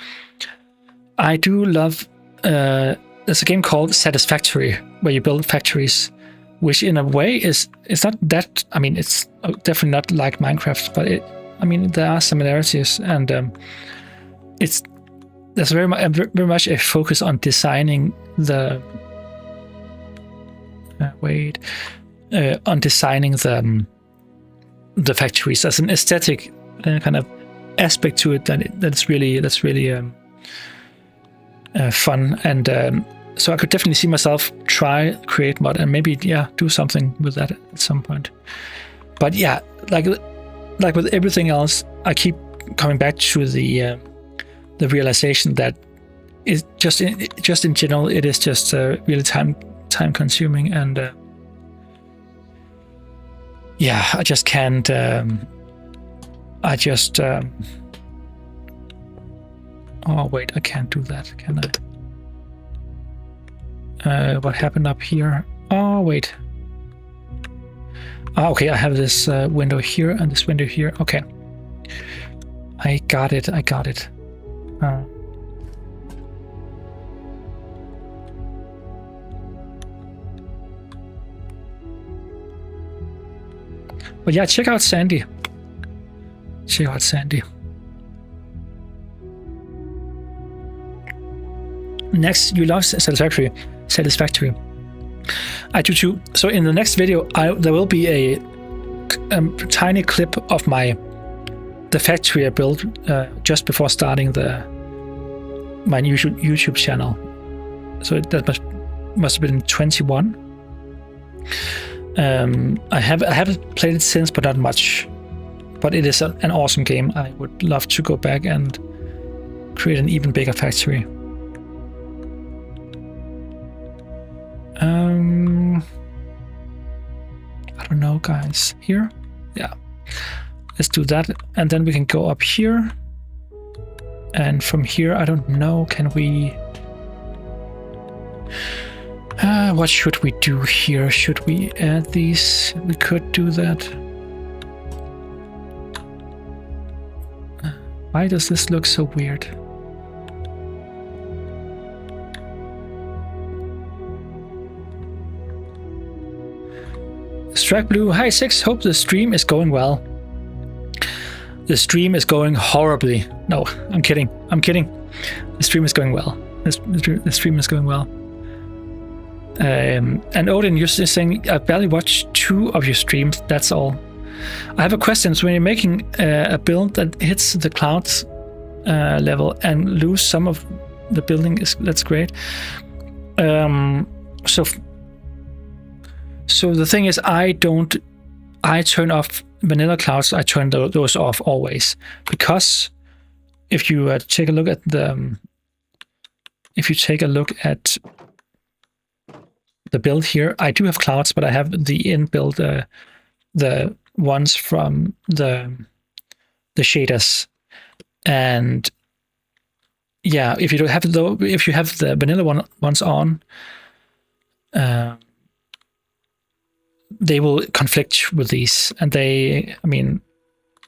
I do love... there's a game called Satisfactory where you build factories, which in a way it's not that... I mean, it's definitely not like Minecraft, but there are similarities, and there's very much a focus on designing the... on designing the factories as an aesthetic kind of aspect to it that's really fun, and so I could definitely see myself create mod and maybe do something with that at some point. But yeah, like with everything else, I keep coming back to the realization that it's just in general it is just really time consuming, and I just can't. Oh wait, I can't do that, can I? What happened up here? Oh wait. Okay, I have this window here and this window here. Okay, I got it. But yeah, check out Sandy. Next, you love Satisfactory. I do too. So in the next video, there will be a tiny clip of the factory I built just before starting my YouTube channel. So that must have been 21. I haven't played it since, but not much. But it is an awesome game. I would love to go back and create an even bigger factory. I don't know, guys. Here? Yeah. Let's do that. And then we can go up here. And from here, I don't know, can we... what should we do here? Should we add these? We could do that. Why does this look so weird? Strike Blue, hi Six, hope the stream is going well. The stream is going horribly. No, I'm kidding. The stream is going well. The stream is going well. And Odin, you're saying I barely watched 2 of your streams. That's all. I have a question. So when you're making a build that hits the clouds level and lose some of the building, that's great. So the thing is, I turn off vanilla clouds. I turn those off always, because if you take a look at the build here, I do have clouds, but I have the inbuilt the ones from the shaders, and yeah, if you have the vanilla ones on, they will conflict with these, and I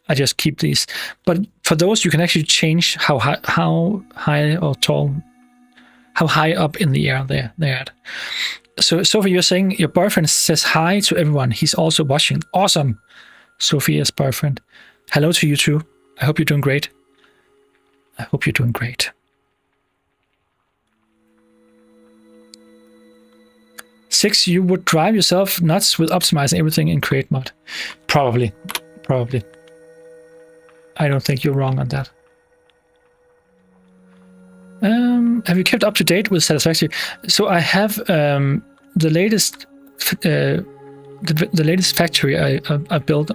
I just keep these. But for those, you can actually change how high or tall, how high up in the air they're at. So Sophie, you're saying your boyfriend says hi to everyone. He's also watching. Awesome, Sophia's boyfriend. Hello to you too. I hope you're doing great. Six, you would drive yourself nuts with optimizing everything in Create Mod. Probably. I don't think you're wrong on that. Have you kept up to date with Satisfactory? So I have the latest factory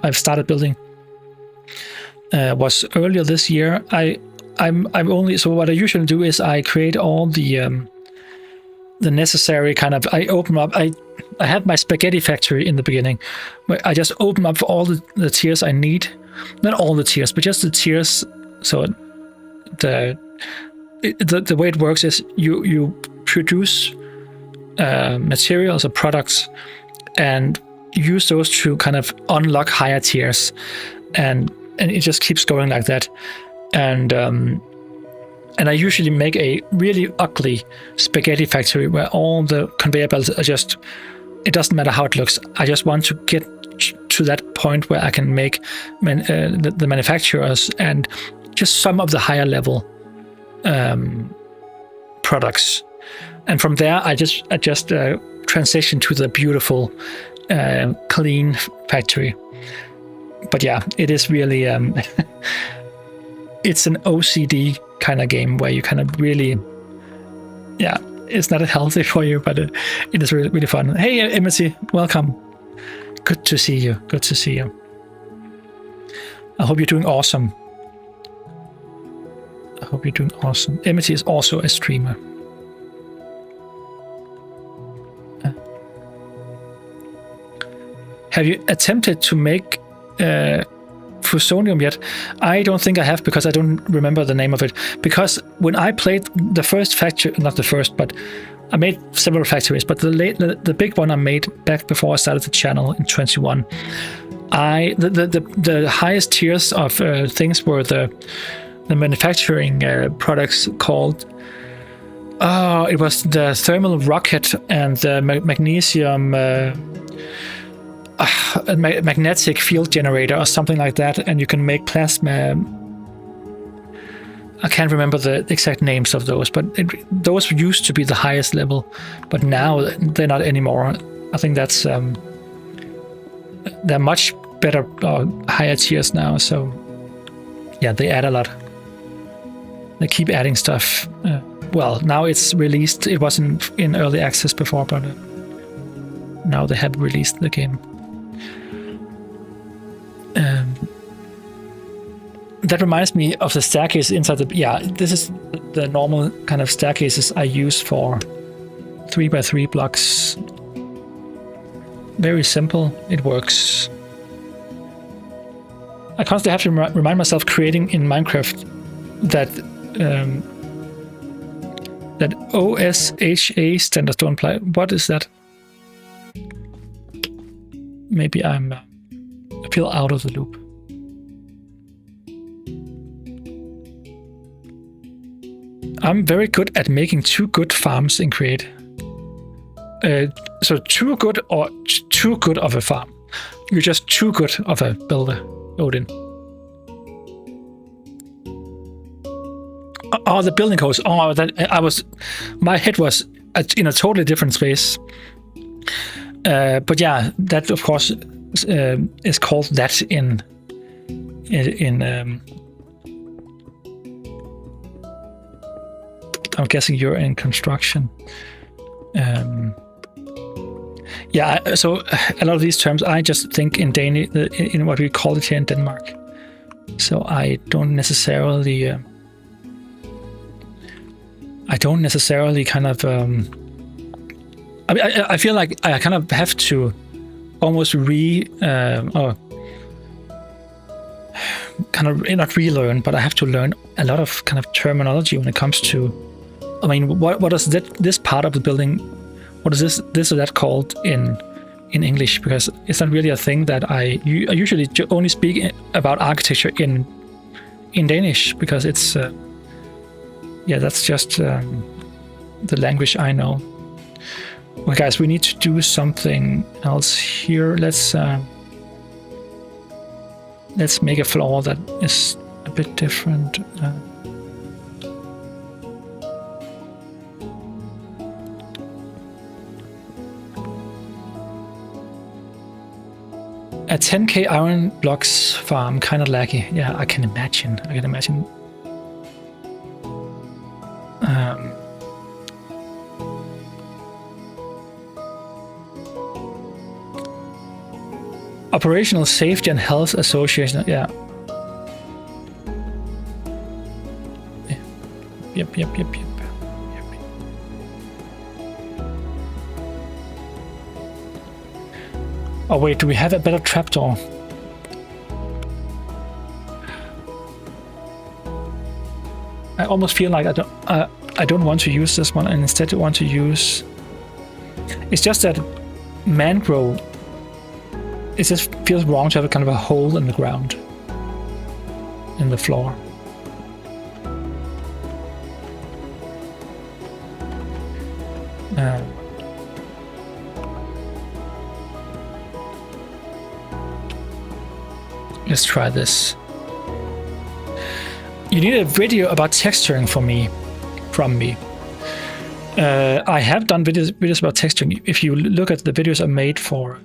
I've started building was earlier this year. So what I usually do is I create all the necessary kind of, I open up, I had my spaghetti factory in the beginning, where I just open up for all the tiers I need. Not all the tiers, but just the tiers. So the way it works is you produce materials or products and use those to kind of unlock higher tiers, and it just keeps going like that. And I usually make a really ugly spaghetti factory where all the conveyor belts are just, it doesn't matter how it looks. I just want to get to that point where I can make the manufacturers and just some of the higher level products. And from there, I just transition to the beautiful, clean factory. But yeah, it is really, it's an OCD kind of game where you kind of really, yeah, it's not healthy for you, but it is really, really fun. Hey, Emily, welcome. Good to see you. I hope you're doing awesome. Emily is also a streamer. Have you attempted to make Fusonium yet? I don't think I have, because I don't remember the name of it. Because when I played the first factory, not the first, but I made several factories, but the big one I made back before I started the channel in 21, the highest tiers of things were the manufacturing products called, it was the thermal rocket and the magnesium a magnetic field generator or something like that, and you can make plasma. I can't remember the exact names of those, but those used to be the highest level, but now they're not anymore. I think that's they're much better, higher tiers now. So yeah, they add a lot. They keep adding stuff. Well, now it's released. It wasn't in early access before, but now they have released the game. That reminds me of the staircase inside the... Yeah, this is the normal kind of staircases I use for 3x3 blocks. Very simple. It works. I constantly have to remind myself creating in Minecraft that that OSHA standards don't apply. What is that? Maybe I feel out of the loop. I'm very good at making too good farms in Create. So too good or too good of a farm? You're just too good of a builder, Odin. Oh, the building codes. Oh, my head was in a totally different space. But yeah, that of course is called that in I'm guessing you're in construction. Yeah, so a lot of these terms I just think in Danish, in what we call it here in Denmark. So I don't necessarily kind of. I feel like I kind of have to almost not relearn, but I have to learn a lot of kind of terminology when it comes to. I mean, what is this part of the building? What is this or that called in English? Because it's not really a thing that I usually only speak about architecture in Danish, because it's that's just the language I know. Well, guys, we need to do something else here. Let's make a floor that is a bit different. A 10k iron blocks farm, kind of laggy. Yeah, I can imagine. Operational Safety and Health Association. Yeah. Yep. Oh wait, do we have a better trapdoor? I almost feel like I don't want to use this one, and instead I want to use. It's just that mangrove. It just feels wrong to have a kind of a hole in the ground, in the floor. Let's try this. You need a video about texturing from me. I have done videos about texturing. If you look at the videos I made for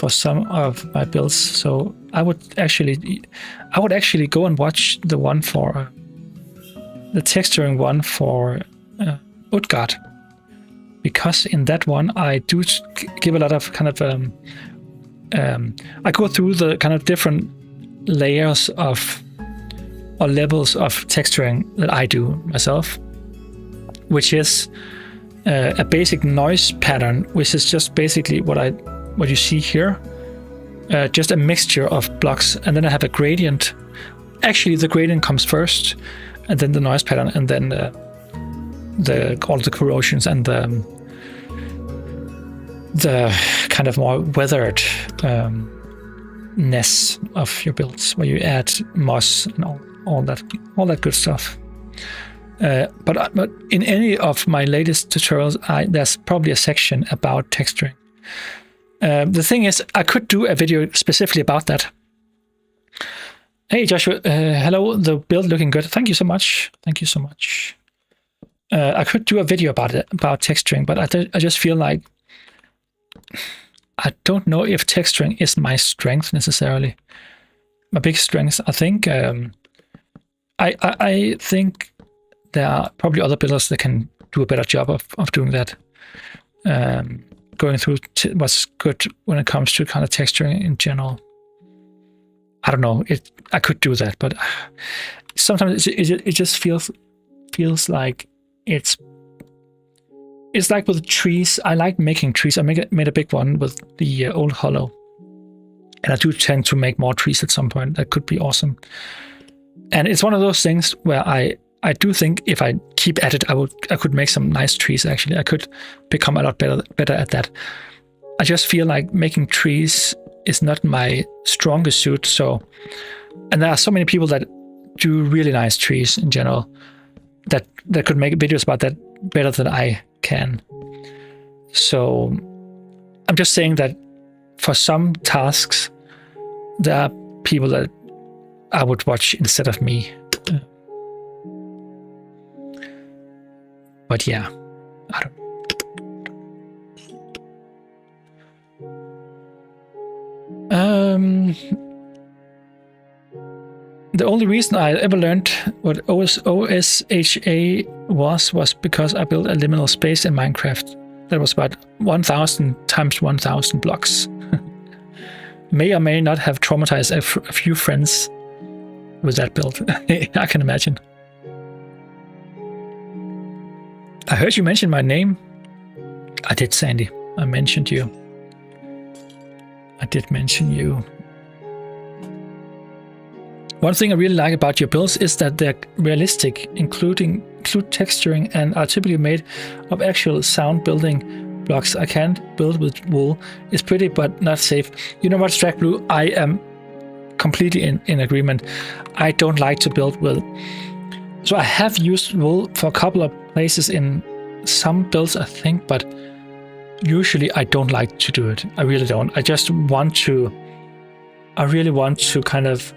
some of my builds, so I would actually go and watch the one for the texturing one for Utgard, because in that one I do give a lot of kind of I go through the kind of different layers of or levels of texturing that I do myself, which is a basic noise pattern, which is just basically what you see here, just a mixture of blocks, and then I have a gradient. Actually, the gradient comes first, and then the noise pattern, and then all the corrosions and the kind of more weathered ness of your builds, where you add moss and all that good stuff. But in any of my latest tutorials, there's probably a section about texturing. The thing is, I could do a video specifically about that. Hey Joshua, hello, the build looking good. Thank you so much. I could do a video about texturing, but I just feel like I don't know if texturing is my strength necessarily. My biggest strength, I think. I think there are probably other builders that can do a better job of doing that. Going through what's good when it comes to kind of texturing in general. I don't know. I could do that, but sometimes it just feels like it's like with trees. I like making trees. I made a big one with the old hollow, and I do tend to make more trees at some point. That could be awesome. And it's one of those things where I do think if I keep at it, I could make some nice trees. Actually, I could become a lot better at that. I just feel like making trees is not my strongest suit. So, and there are so many people that do really nice trees in general that could make videos about that better than I can. So, I'm just saying that for some tasks, there are people that I would watch instead of me. But yeah, I don't. The only reason I ever learned what OSHA was because I built a liminal space in Minecraft. That was about 1,000 times 1,000 blocks. May or may not have traumatized a few friends with that build. I can imagine. I heard you mention my name. I did, Sandy. I mentioned you. I did mention you. One thing I really like about your builds is that they're realistic, include texturing, and are typically made of actual sound building blocks. I can't build with wool. It's pretty but not safe. You know what, Strack Blue? I am completely in agreement. I don't like to build with. So I have used wool for a couple of places in some builds, I think, but usually I don't like to do it. I really don't. I just want to. I really want to kind of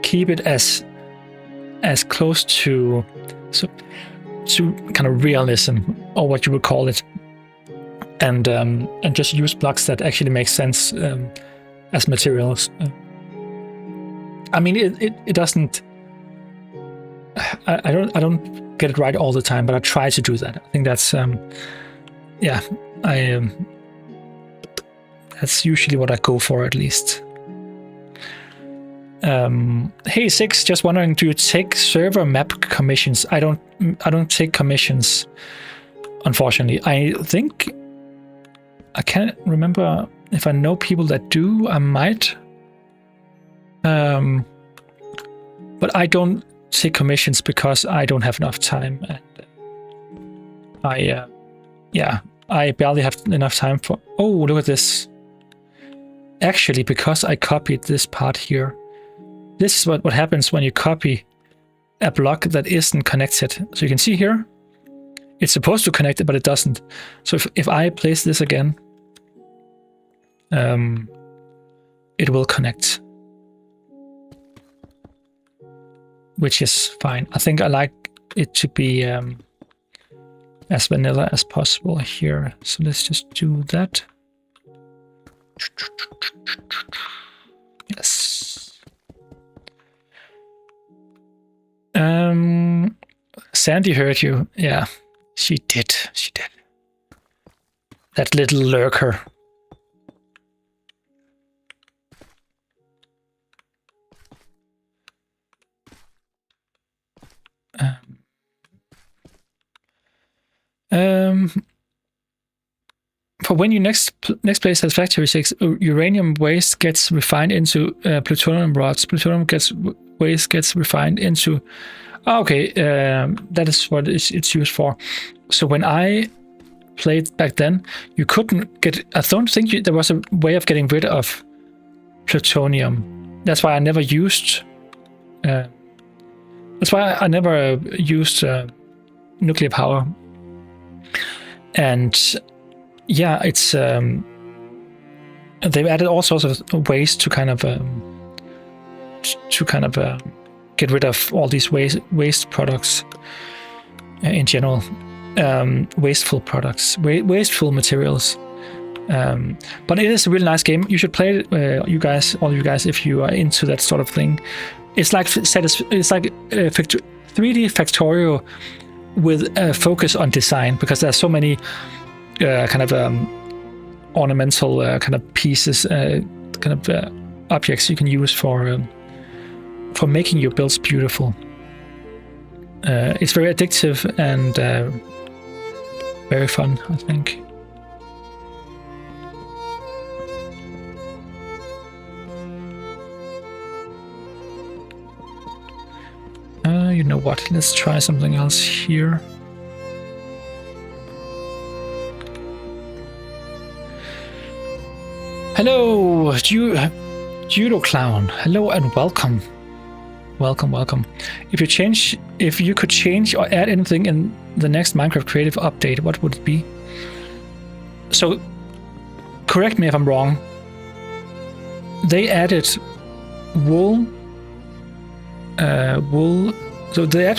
keep it as close to kind of realism, or what you would call it, and just use blocks that actually make sense as materials. I mean, it doesn't. I don't get it right all the time, but I try to do that. I think that's yeah. That's usually what I go for, at least. Hey Six, just wondering, do you take server map commissions? I don't take commissions, unfortunately. I think I can't remember if I know people that do. I might, but I don't take commissions because I don't have enough time, and I barely have enough time for. Oh, look at this! Actually, because I copied this part here. This is what happens when you copy a block that isn't connected. So you can see here, it's supposed to connect it, but it doesn't. So if I place this again, it will connect, which is fine. I think I like it to be as vanilla as possible here. So let's just do that. Yes. Sandy heard you. Yeah, she did. She did. That little lurker. For when your next place has Factory 6, uranium waste gets refined into plutonium rods. Plutonium waste gets refined into. Okay, that is what it's used for. So when I played back then, you couldn't get. I don't think there was a way of getting rid of plutonium. That's why I never used. That's why I never used nuclear power. And yeah, it's they've added all sorts of ways to kind of get rid of all these waste products in general, wasteful products, wasteful materials. But it is a really nice game. You should play it, all you guys, if you are into that sort of thing. It's like 3D Factorio with a focus on design, because there's so many kind of ornamental kind of pieces, objects you can use for making your builds beautiful. It's very addictive and very fun, I think. You know what? Let's try something else here. Hello, Judo Clown. Hello and welcome. Welcome. If you could change or add anything in the next Minecraft Creative update, what would it be? So, correct me if I'm wrong. They added wool. So they are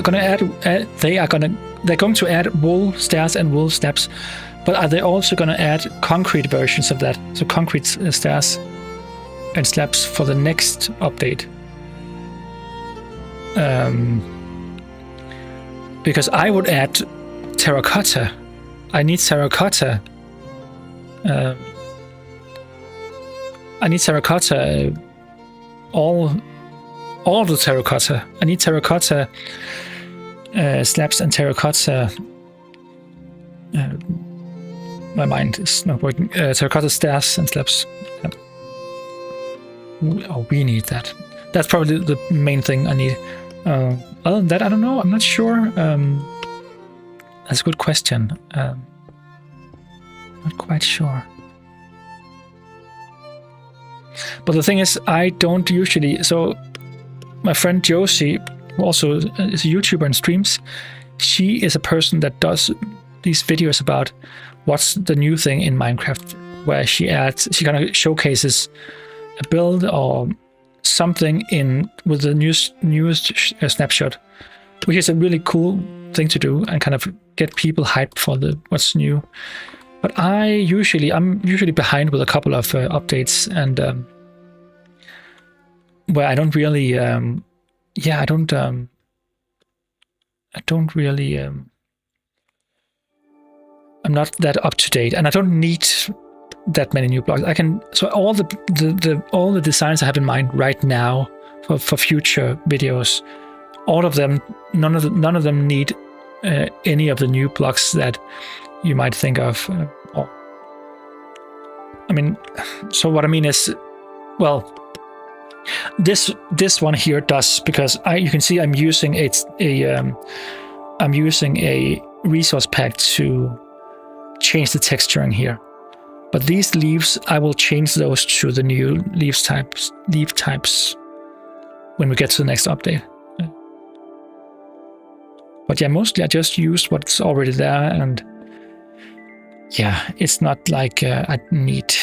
gonna they're going to add wool stairs and wool steps, but are they also going to add concrete versions of that? So concrete stairs and slabs for the next update. Because I would add terracotta. I need terracotta. I need terracotta. All the terracotta. I need terracotta slabs and terracotta. My mind is not working. Terracotta stairs and slabs. Yeah. Oh, we need that. That's probably the main thing I need. Other than that, I don't know. I'm not sure. That's a good question. Not quite sure. But the thing is, I don't usually. So, my friend Josie, who also is a YouTuber and streams, she is a person that does these videos about what's the new thing in Minecraft, where she kind of showcases a build or something with the newest snapshot, which is a really cool thing to do and kind of get people hyped for what's new. But I'm usually behind with a couple of updates, and where I don't really, I don't really, I'm not that up to date, and I don't need that many new blocks. So all the designs I have in mind right now for future videos, all of them, none of them need any of the new blocks that you might think of. So what I mean is, well, this one here does, because you can see I'm using a resource pack to change the texturing here. But these leaves, I will change those to the new leaf types when we get to the next update. But yeah, mostly I just used what's already there, and yeah, it's not like I need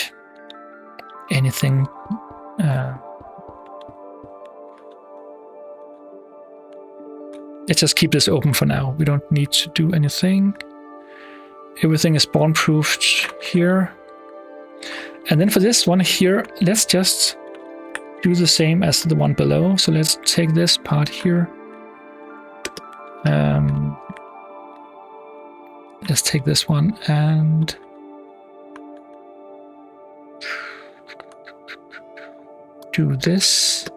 anything. Let's just keep this open for now. We don't need to do anything. Everything is spawn-proofed here. And then for this one here, let's just do the same as the one below. So let's take this part here. Let's take this one and do this.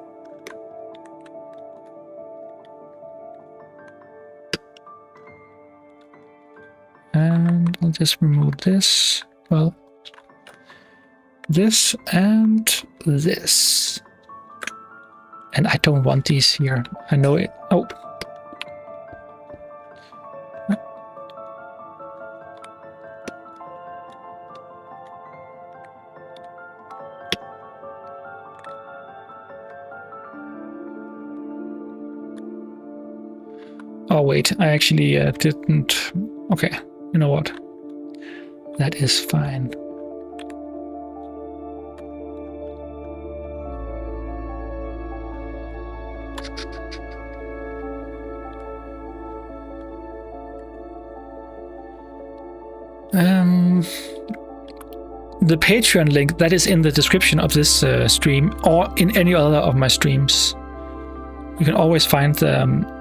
And I'll just remove this. Well, this and this. And I don't want these here. I know it. Oh. Oh wait, I actually didn't. Okay, you know what? That is fine. The Patreon link, that is in the description of this stream, or in any other of my streams. You can always find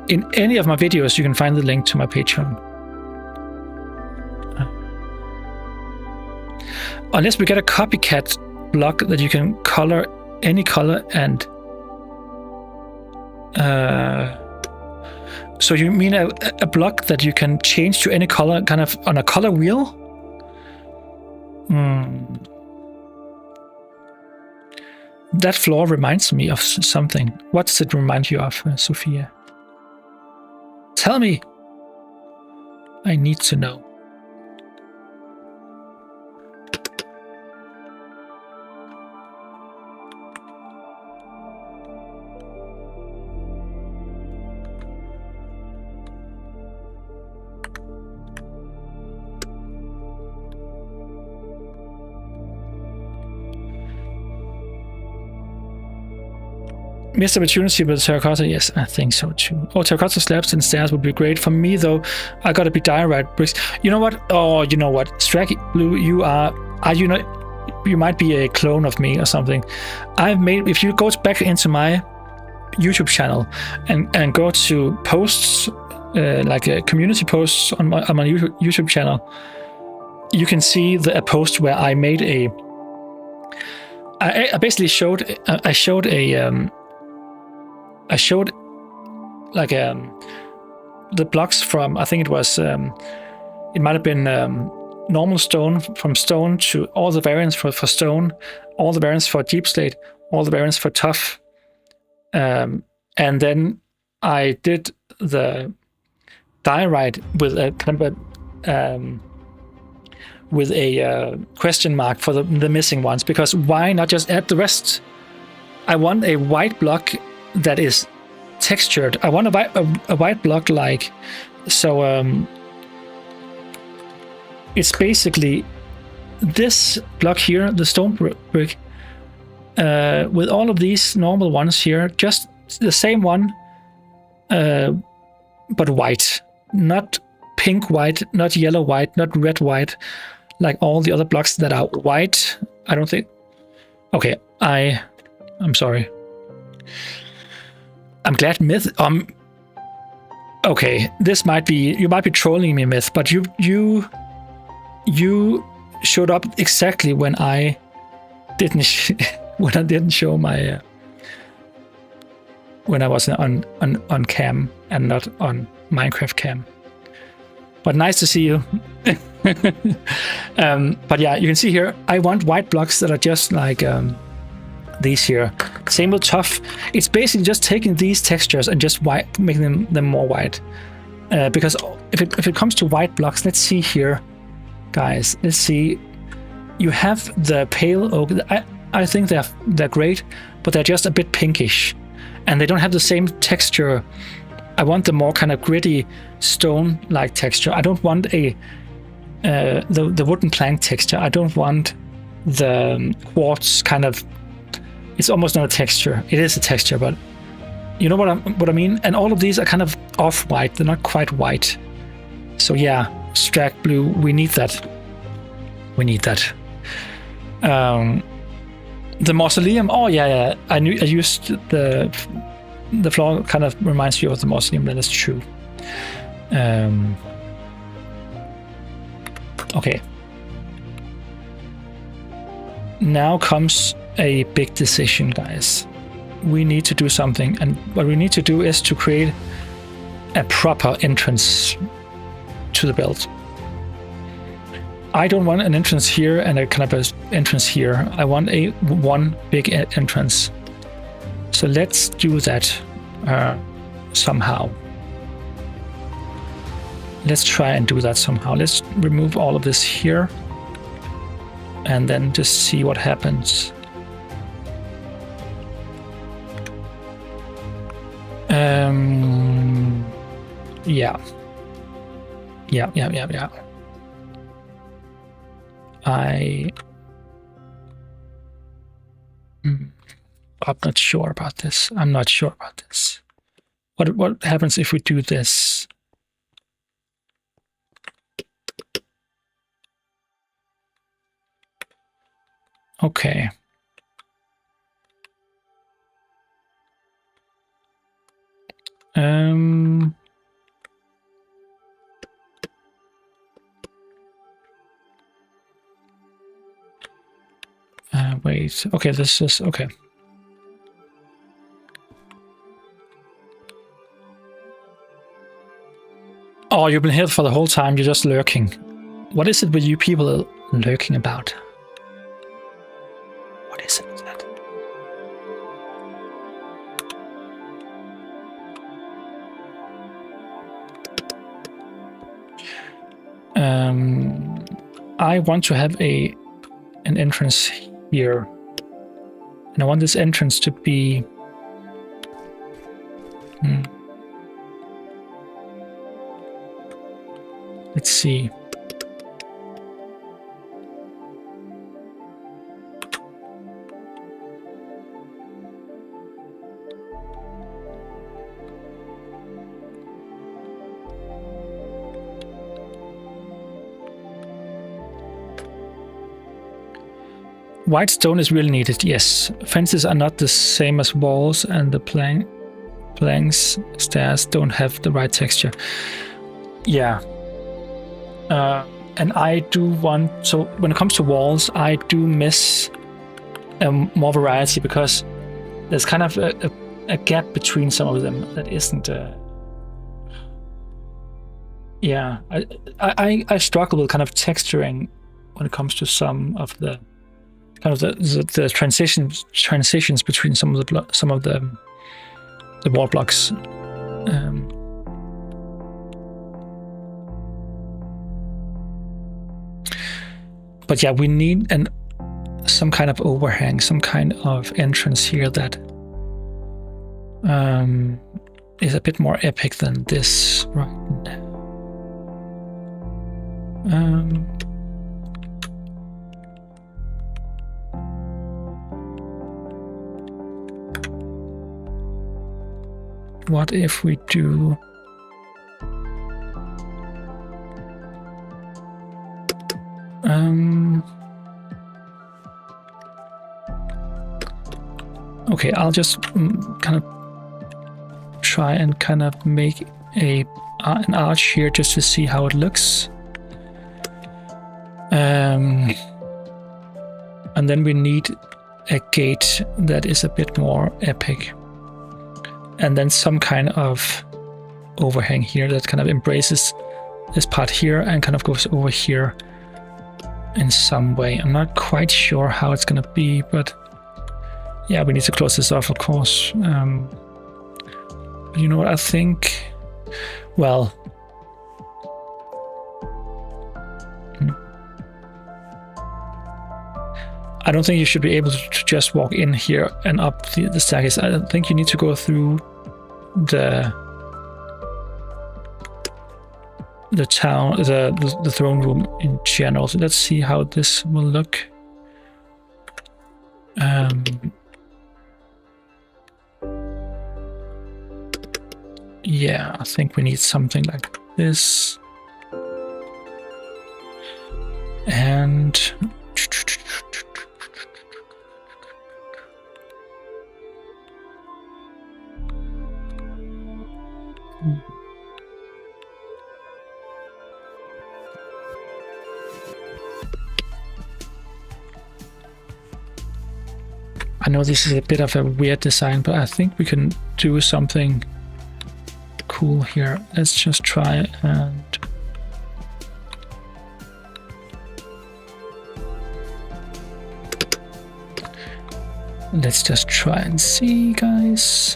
in any of my videos, you can find the link to my Patreon. Unless we get a copycat block that you can color any color and... so you mean a block that you can change to any color, kind of on a color wheel? That floor reminds me of something. What does it remind you of, Sophia? Tell me. I need to know. Missed opportunity with terracotta. Yes, I think so too. Oh, terracotta slabs and stairs would be great for me, though. I gotta be diorite bricks. You know what? Oh, you know what? Stracky Blue, you are you not? You might be a clone of me or something. I've made. If you go back into my YouTube channel and go to posts, like community posts on my YouTube channel, you can see a post where I made a. I basically showed. I showed like the blocks from, I think it was it might have been normal stone, from stone to all the variants for stone, all the variants for deep slate, all the variants for tough, and then I did the diorite with a kind of a question mark for the missing ones, because why not just add the rest? I want a white block that is textured. I want a white block like so. It's basically this block here, the stone brick, with all of these normal ones here, just the same one, but white, not pink white, not yellow white, not red white, like all the other blocks that are white. I don't think. Okay, I'm sorry. I'm glad Myth. Okay, this might be, you might be trolling me, Myth, but you showed up exactly when I didn't show my when I was on cam and not on Minecraft cam. But nice to see you. But yeah, you can see here, I want white blocks that are just like these here. Same with tough. It's basically just taking these textures and just making them more white. Because if it comes to white blocks, let's see here, guys. Let's see. You have the pale oak. I think they're great, but they're just a bit pinkish, and they don't have the same texture. I want the more kind of gritty stone-like texture. I don't want the wooden plank texture. I don't want the quartz kind of. It's almost not a texture. It is a texture, but you know what I mean. And all of these are kind of off-white. They're not quite white. So yeah, Strack Blue. We need that. We need that. The mausoleum. Oh yeah. I used the floor. Kind of reminds you of the mausoleum. That is true. Okay. Now comes a big decision, guys. We need to do something, and what we need to do is to create a proper entrance to the belt. I don't want an entrance here and a kind of an entrance here. I want one big entrance. So let's do that somehow. Let's try and do that somehow. Let's remove all of this here and then just see what happens. Yeah. I'm not sure about this. I'm not sure about this. What happens if we do this? Okay. Wait. Okay, this is okay. Oh, you've been here for the whole time. You're just lurking. What is it with you people lurking about? What is it with that? I want to have an entrance here, and I want this entrance to be. Let's see. white stone is really needed, yes. Fences are not the same as walls, and the planks, stairs don't have the right texture. Yeah. And I do want, so when it comes to walls, I do miss more variety, because there's kind of a gap between some of them that isn't. Yeah, I struggle with kind of texturing when it comes to some of the kind of the transitions between some of the wall blocks. But yeah, we need some kind of overhang, some kind of entrance here that is a bit more epic than this right now. What if we do okay, I'll just kind of try and kind of make an arch here just to see how it looks. And then we need a gate that is a bit more epic. And then some kind of overhang here that kind of embraces this part here and kind of goes over here in some way. I'm not quite sure how it's going to be, but yeah, we need to close this off, of course. But you know what I think? Well, I don't think you should be able to just walk in here and up the staircase. I think you need to go through the town, the throne room in general. So let's see how this will look. Yeah, I think we need something like this. And I know this is a bit of a weird design, but I think we can do something cool here. Let's just try and let's just try and see, guys.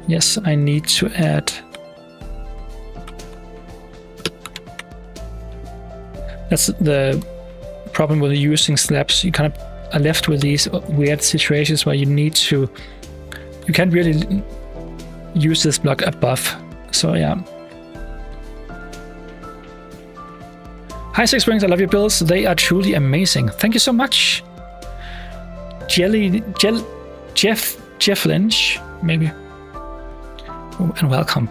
Yes, I need to add. That's the problem with using slabs. You kind of are left with these weird situations where you can't really use this block above. So yeah. Hi Six Rings, I love your builds. They are truly amazing. Thank you so much. Jeff Lynch, maybe. Oh, and welcome.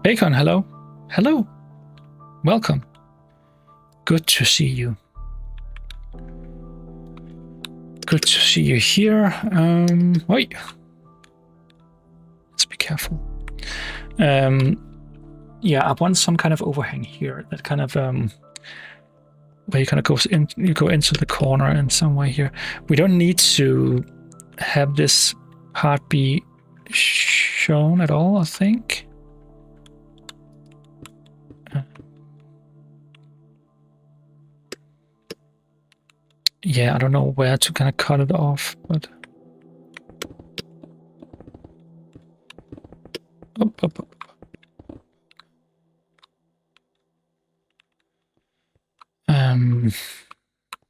Bacon, hello. Welcome. Good to see you. Good to see you here. Wait. Let's be careful. Yeah, I want some kind of overhang here. That kind of where you kind of go into the corner in some way here. We don't need to have this part be shown at all, I think. Yeah, I don't know where to kind of cut it off, but up.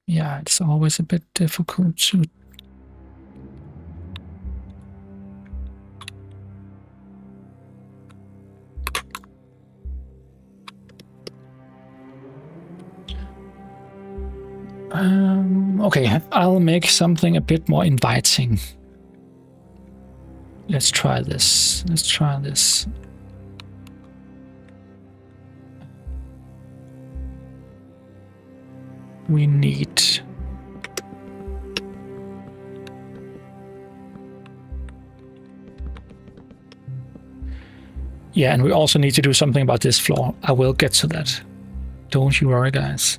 Yeah, it's always a bit difficult to okay, I'll make something a bit more inviting. let's try this. Let's try this. We need... Yeah, and we also need to do something about this floor. I will get to that. Don't you worry, guys.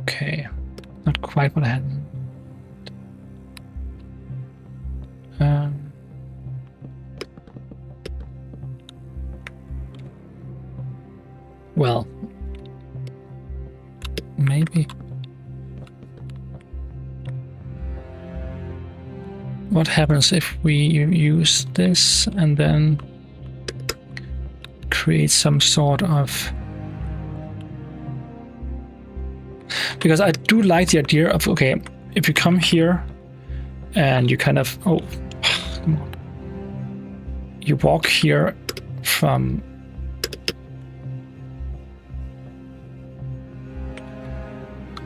Okay, not quite what I had. Well, maybe. What happens if we use this and then create some sort of... Because I do like the idea of, okay, if you come here and you kind of, oh, come on. You walk here from...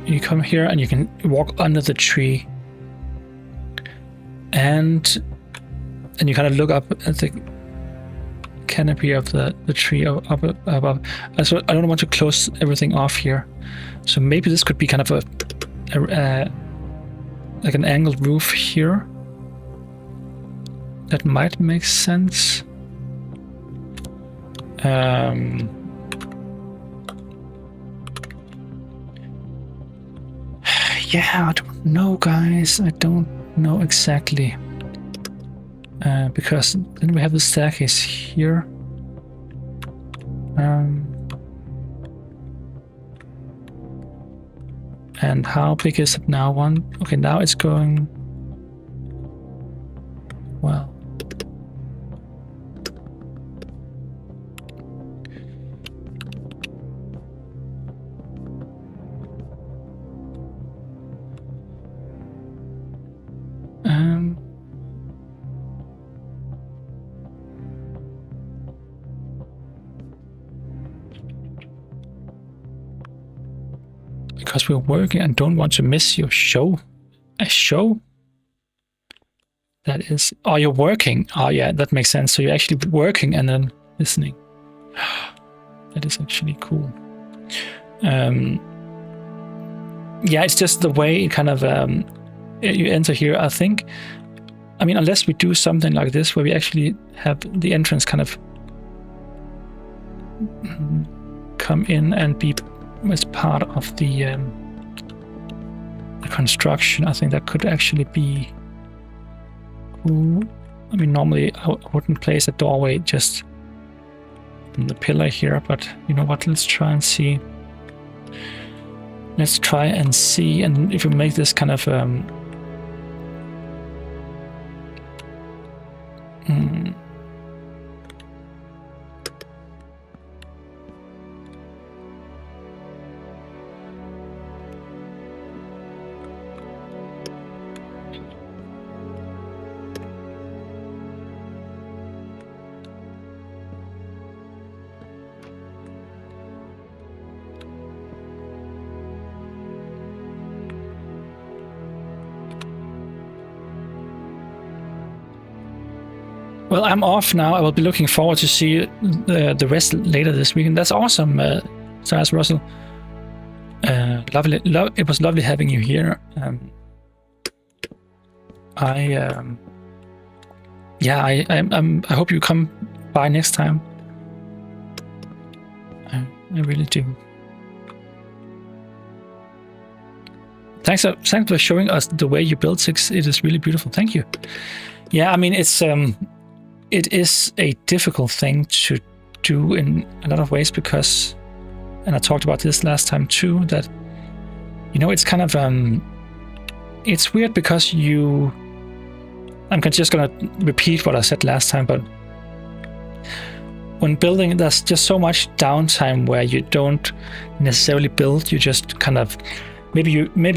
You come here and you can walk under the tree. And you kind of look up at the canopy of the tree up above. So I don't want to close everything off here. So maybe this could be kind of a like an angled roof here. That might make sense. Yeah, I don't know, guys. I don't know exactly. Because then we have the staircase here. And how big is it now? Okay, now it's going... Well... Because we're working and don't want to miss your show. A show? That is... Oh, you're working. Oh, yeah, that makes sense. So you're actually working and then listening. That is actually cool. Yeah, it's just the way it kind of... you enter here, I think. I mean, unless we do something like this, where we actually have the entrance kind of come in and be as part of the construction. I think that could actually be cool. I mean, normally I wouldn't place a doorway just on the pillar here, but you know what? Let's try and see. Let's try and see, and if we make this kind of well, I'm off now. I will be looking forward to see the rest later this weekend. That's awesome, Cyrus Russell. Lovely. It was lovely having you here. I hope you come by next time. I really do. Thanks for showing us the way you build Six. It is really beautiful. Thank you. Yeah, I mean, it is a difficult thing to do in a lot of ways because, and I talked about this last time too, that, you know, it's kind of, it's weird because I'm just gonna repeat what I said last time, but when building, there's just so much downtime where you don't necessarily build, you just kind of, maybe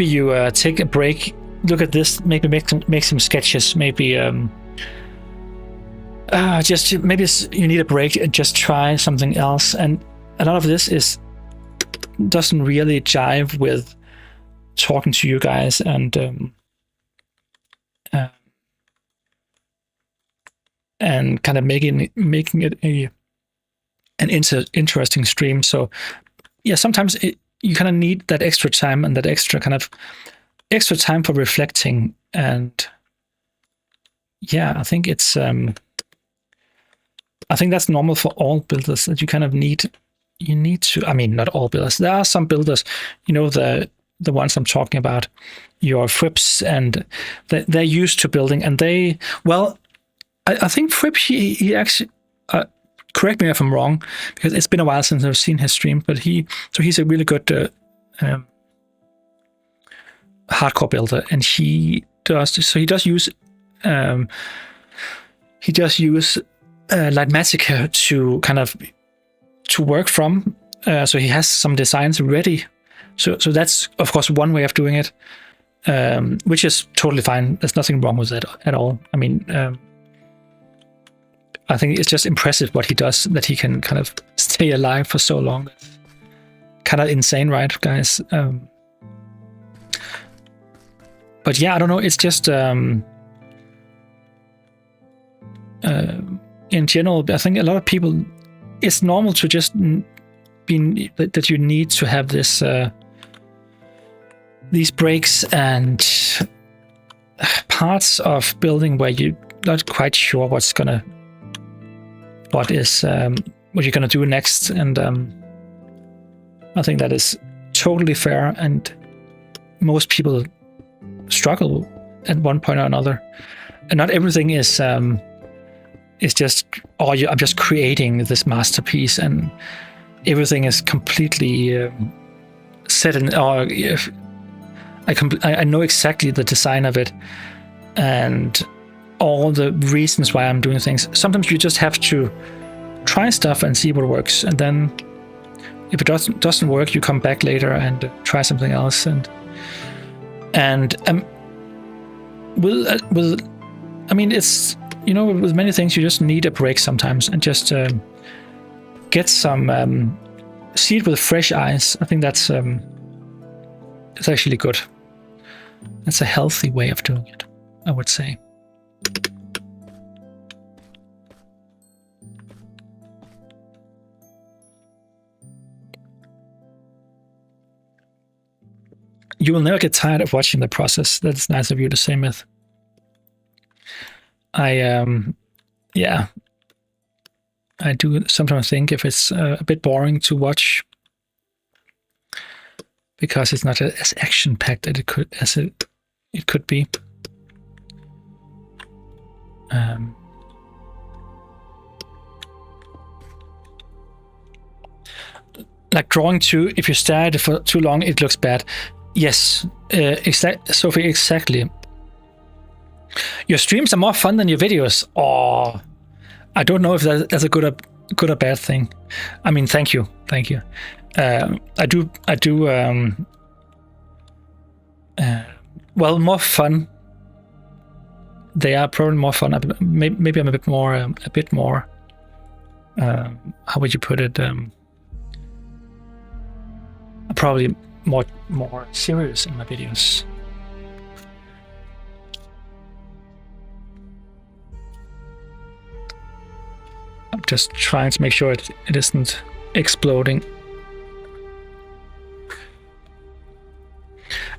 you take a break, look at this, maybe make some sketches, maybe, just maybe you need a break and just try something else. And a lot of this doesn't really jive with talking to you guys and kind of making it an interesting stream. So yeah, sometimes you kind of need that extra time and that extra time for reflecting. And yeah, I think it's I think that's normal for all builders, that you kind of need to, I mean, not all builders. There are some builders, the ones I'm talking about, your Frips, and they're used to building, and I think Fripp, he actually, correct me if I'm wrong, because it's been a while since I've seen his stream, but he's a really good hardcore builder, and he does use Lightmatica to work from. So he has some designs ready. So that's of course one way of doing it, which is totally fine. There's nothing wrong with that at all. I mean, I think it's just impressive what he does, that he can kind of stay alive for so long. Kind of insane, right, guys? But yeah, I don't know. It's just in general, I think a lot of people, it's normal to just be that you need to have this these breaks and parts of building where you're not quite sure what you're gonna do next, and I think that is totally fair, and most people struggle at one point or another, and not everything is just, I'm just creating this masterpiece and everything is completely set in, or I know exactly the design of it and all the reasons why I'm doing things. Sometimes you just have to try stuff and see what works, and then if it doesn't work, you come back later and try something else. And I mean, it's, with many things you just need a break sometimes, and just get some see it with fresh eyes. I think that's it's actually good. It's a healthy way of doing it, I would say. You will never get tired of watching the process. That's nice of you to say, Myth. I do sometimes think if it's a bit boring to watch, because it's not as action-packed as it could be. Like drawing too, if you stare at it for too long, it looks bad. Yes, Sophie, exactly. Your streams are more fun than your videos. Oh, I don't know if that's a good or bad thing. I mean, thank you. I do. Well, more fun. They are probably more fun. Maybe I'm a bit more. How would you put it? Probably more serious in my videos. I'm just trying to make sure it isn't exploding.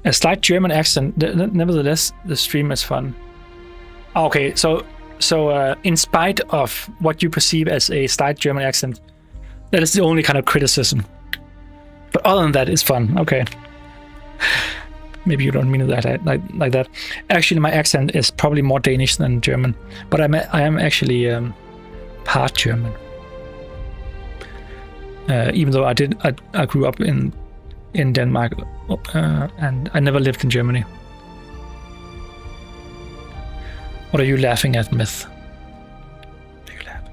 A slight German accent, nevertheless, the stream is fun. Okay, so in spite of what you perceive as a slight German accent, that is the only kind of criticism. But other than that, it's fun. Okay. Maybe you don't mean that like that. Actually, my accent is probably more Danish than German, but I am actually part German. Even though I grew up in Denmark, and I never lived in Germany. What are you laughing at, Myth? What are you laughing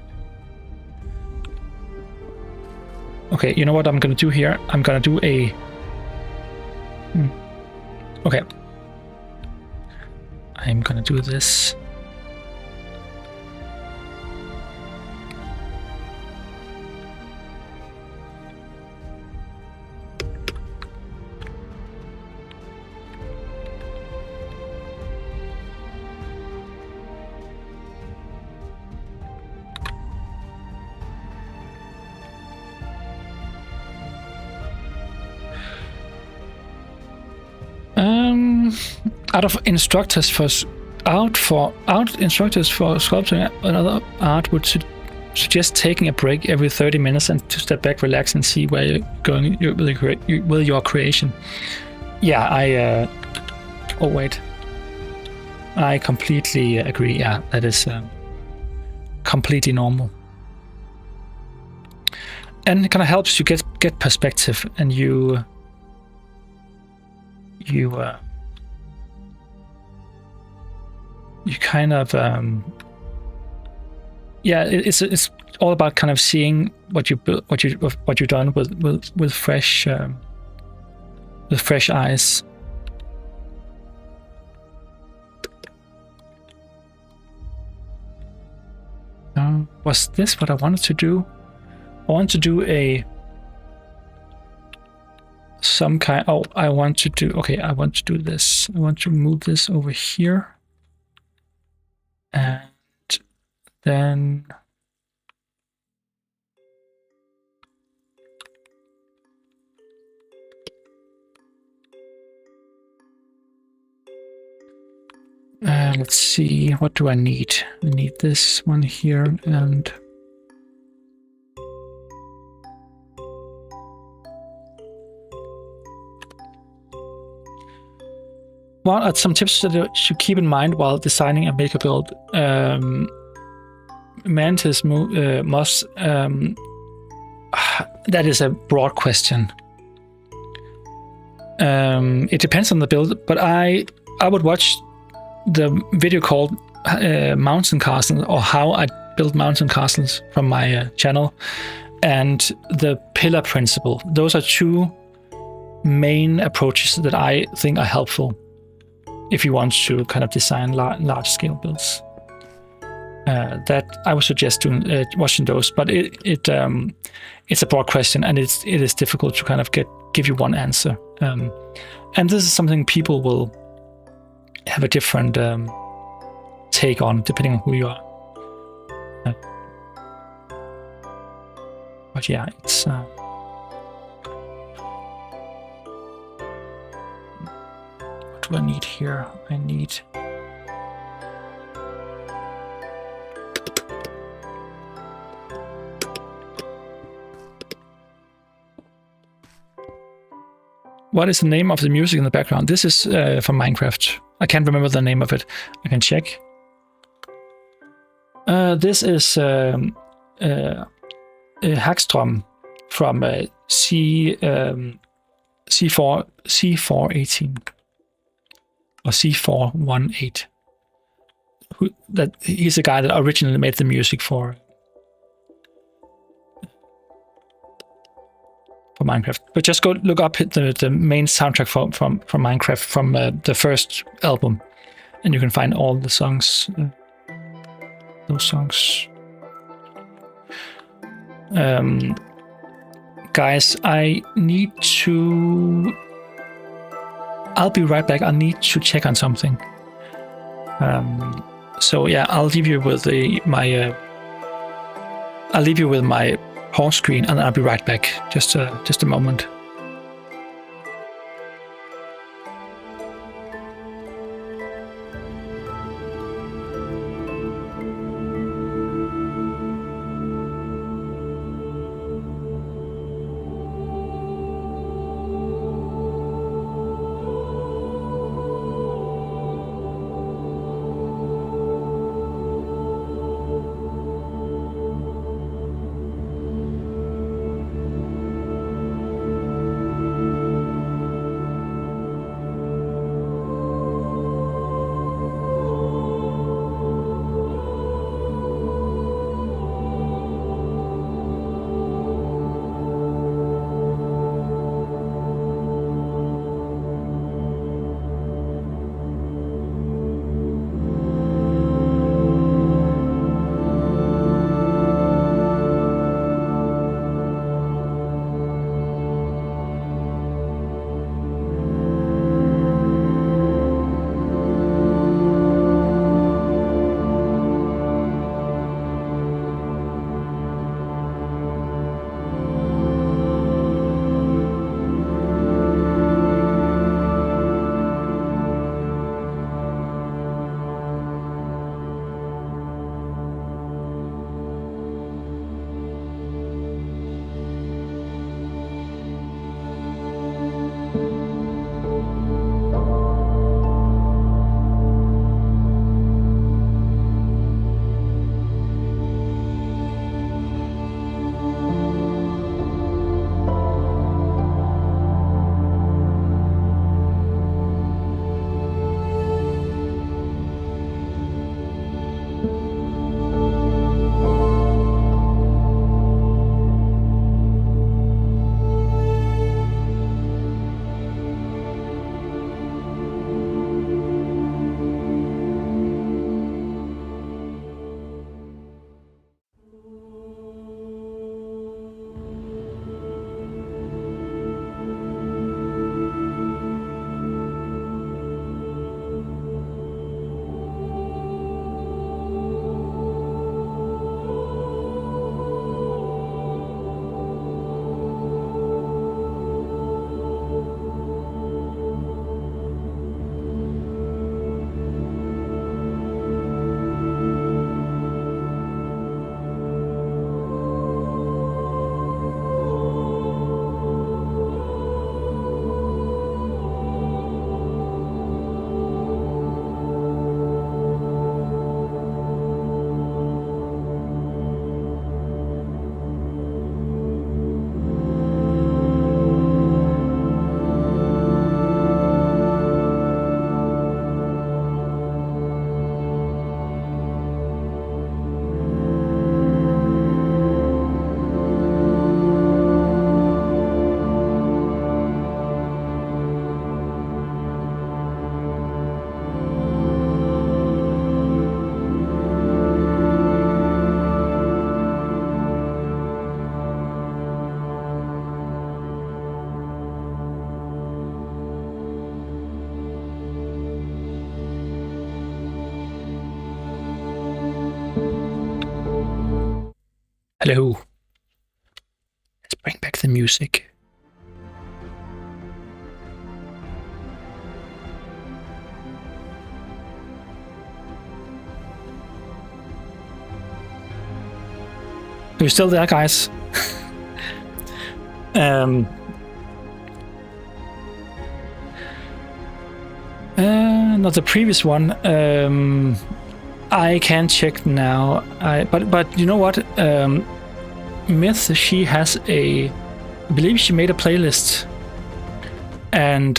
at? Okay, you know what I'm gonna do here? I'm gonna do a... Okay. I'm gonna do this. Out of instructors for instructors for sculpting and other art would suggest taking a break every 30 minutes and to step back, relax, and see where you're going with your creation. Yeah, I completely agree. Yeah, that is completely normal, and it kind of helps you get perspective, and you kind of it's all about kind of seeing what you've done with fresh eyes. Was this what I wanted to do? I want to do some kind. Oh, I want to do this. I want to move this over here. And then let's see, what do I need? I need this one here, and what are some tips that you should keep in mind while designing a maker build? Mantis must. That is a broad question. It depends on the build, but I would watch the video called Mountain Castles, or how I build mountain castles, from my channel, and the pillar principle. Those are two main approaches that I think are helpful if you want to kind of design large scale builds. That I would suggest doing watching those, but it's a broad question, and it is difficult to kind of give you one answer. And this is something people will have a different take on depending on who you are. But yeah, it's what do I need here? I need what is the name of the music in the background? This is from Minecraft. I can't remember the name of it. I can check. This is Hagström from C418 or C418. He's the guy that originally made the music for Minecraft. But just go look up the main soundtrack from Minecraft from the first album, and you can find all the songs. Those songs. Guys, I need to. I'll be right back. I need to check on something. So yeah, I'll leave you with my pause screen, and I'll be right back. Just a moment. Hello. Let's bring back the music. Are you still there, guys? Not the previous one. I can check now. But you know what? Myth, she has I believe she made a playlist, and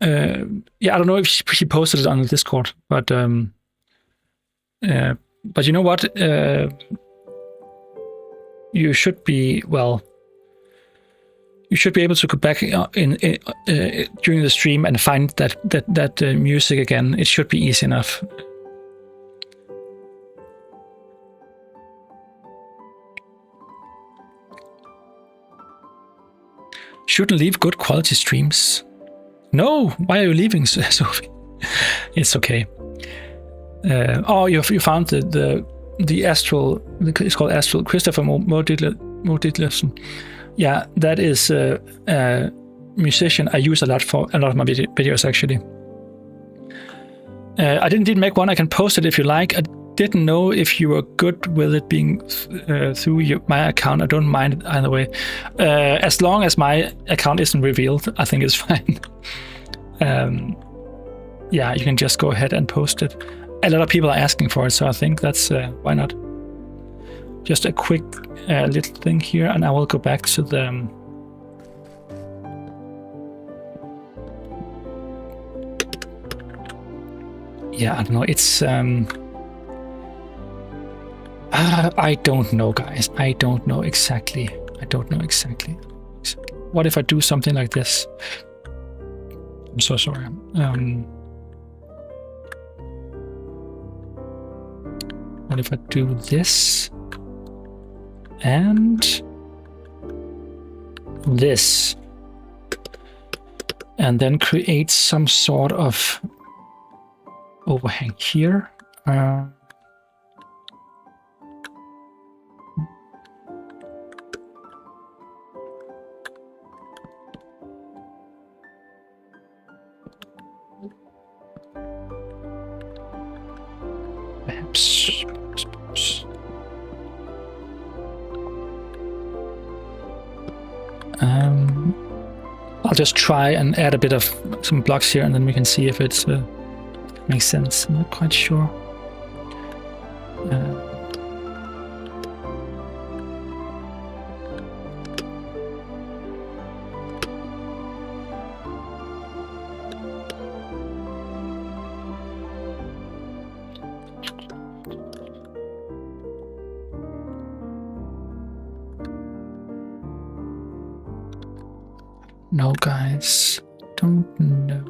yeah, I don't know if she posted it on the Discord, but you know what? You should be you should be able to go back in during the stream and find that music again. It should be easy enough. Shouldn't leave good quality streams. No, why are you leaving, Sophie? It's okay. Oh, you found the Astral. It's called Astral. Christopher Modidlefsen. Yeah, that is a musician I use a lot of my videos actually. I didn't make one. I can post it if you like. I didn't know if you were good with it being through my account. I don't mind it either way. As long as my account isn't revealed, I think it's fine. Yeah, you can just go ahead and post it. A lot of people are asking for it, so I think that's why not. Just a quick little thing here, and I will go back to the yeah, I don't know. It's I don't know, guys. I don't know exactly. What if I do something like this? I'm so sorry. What if I do this and this, and then create some sort of overhang here? Perhaps. I'll just try and add a bit of some blocks here, and then we can see if it makes sense. I'm not quite sure. No, guys, don't know.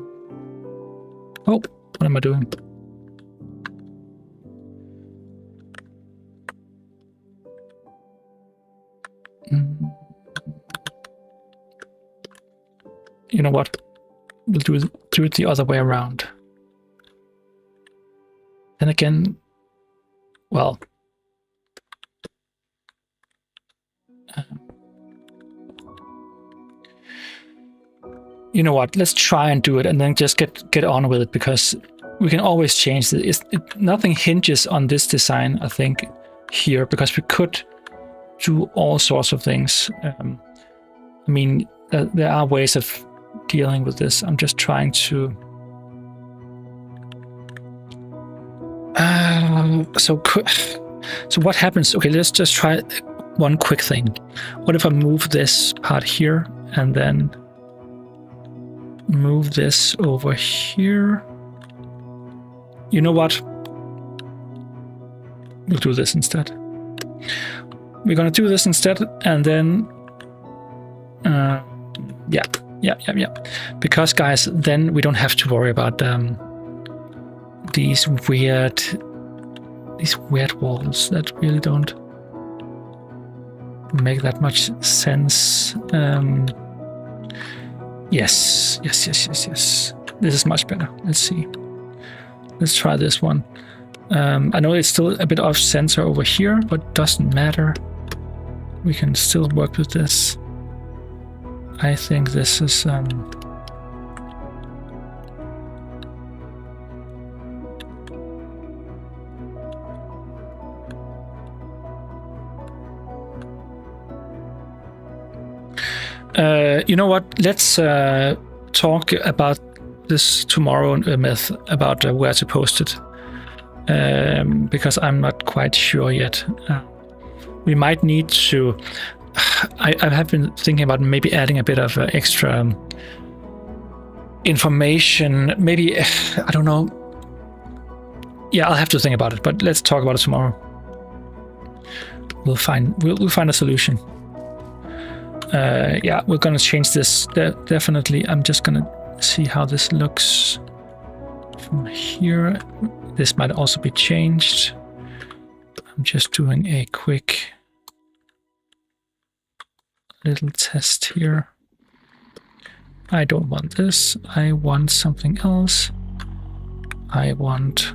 Oh, what am I doing? You know what? We'll do it the other way around. Then again, well, you know what? Let's try and do it, and then just get on with it, because we can always change it. Nothing hinges on this design, I think, here, because we could do all sorts of things. I mean, there are ways of dealing with this. I'm just trying to. So what happens? Okay, let's just try one quick thing. What if I move this part here and then move this over here? You know what? We'll do this instead. We're gonna do this instead, and then yeah. Because, guys, then we don't have to worry about these weird walls that really don't make that much sense. Yes. This is much better. Let's see. Let's try this one. I know it's still a bit off center over here, but doesn't matter. We can still work with this. I think this is you know what? Let's talk about this tomorrow, Myth, about where to post it. Because I'm not quite sure yet. We might need to... I have been thinking about maybe adding a bit of extra information. Maybe, I don't know. Yeah, I'll have to think about it, but let's talk about it tomorrow. We'll find a solution. Yeah, we're gonna change this definitely. I'm just gonna see how this looks from here. This might also be changed. I'm just doing a quick little test here. I don't want this. I want something else. I want...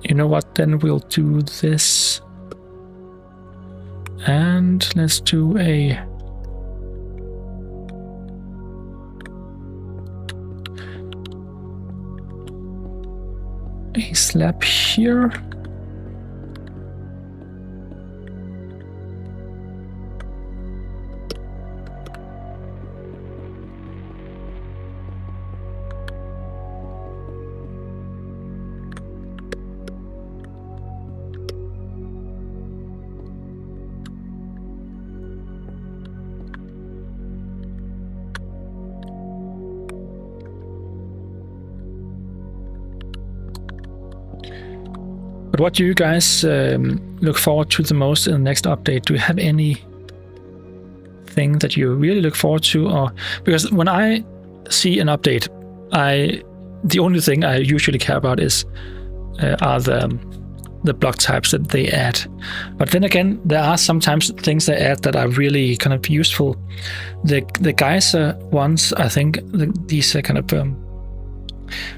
You know what, then we'll do this. And let's do a... slab here. But what do you guys look forward to the most in the next update? Do you have any thing that you really look forward to? Or because when I see an update, the only thing I usually care about are the block types that they add. But then again, there are sometimes things they add that are really kind of useful. The geyser ones, I think these are kind of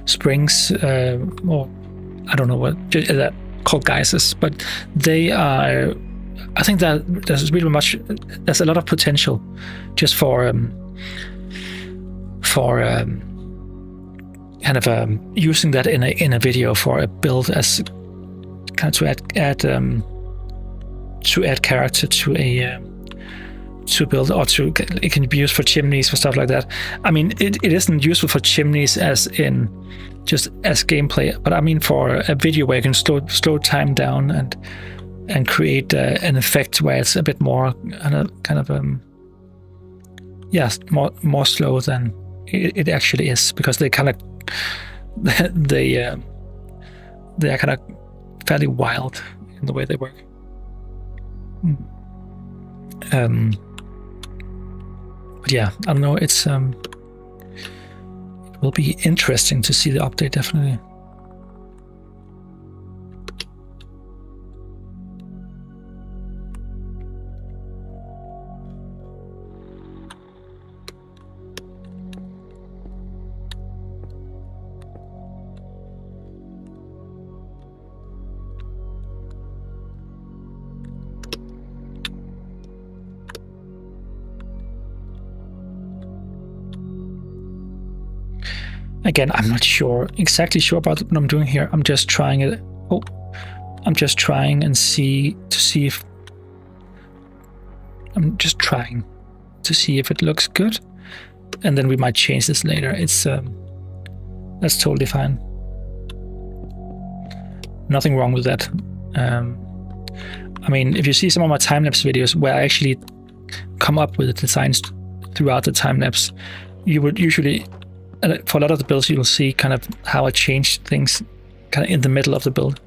springs, or I don't know what that called geysers, but they are. I think that there's really much. There's a lot of potential, just for kind of using that in a video for a build as kind of to add character to a to build, or it can be used for chimneys, for stuff like that. I mean, it isn't useful for chimneys as in just as gameplay, but I mean for a video where you can slow time down and create an effect where it's a bit more more slow than it actually is, because they kind of they are kind of fairly wild in the way they work. But yeah, I don't know. It will be interesting to see the update, definitely. Again, I'm not exactly sure about what I'm doing here. I'm just trying it. Oh, I'm just trying and see if it looks good, and then we might change this later. It's that's totally fine. Nothing wrong with that. I mean, if you see some of my time-lapse videos where I actually come up with the designs throughout the time-lapse, you would usually, for a lot of the builds, you'll see kind of how I changed things kind of in the middle of the build.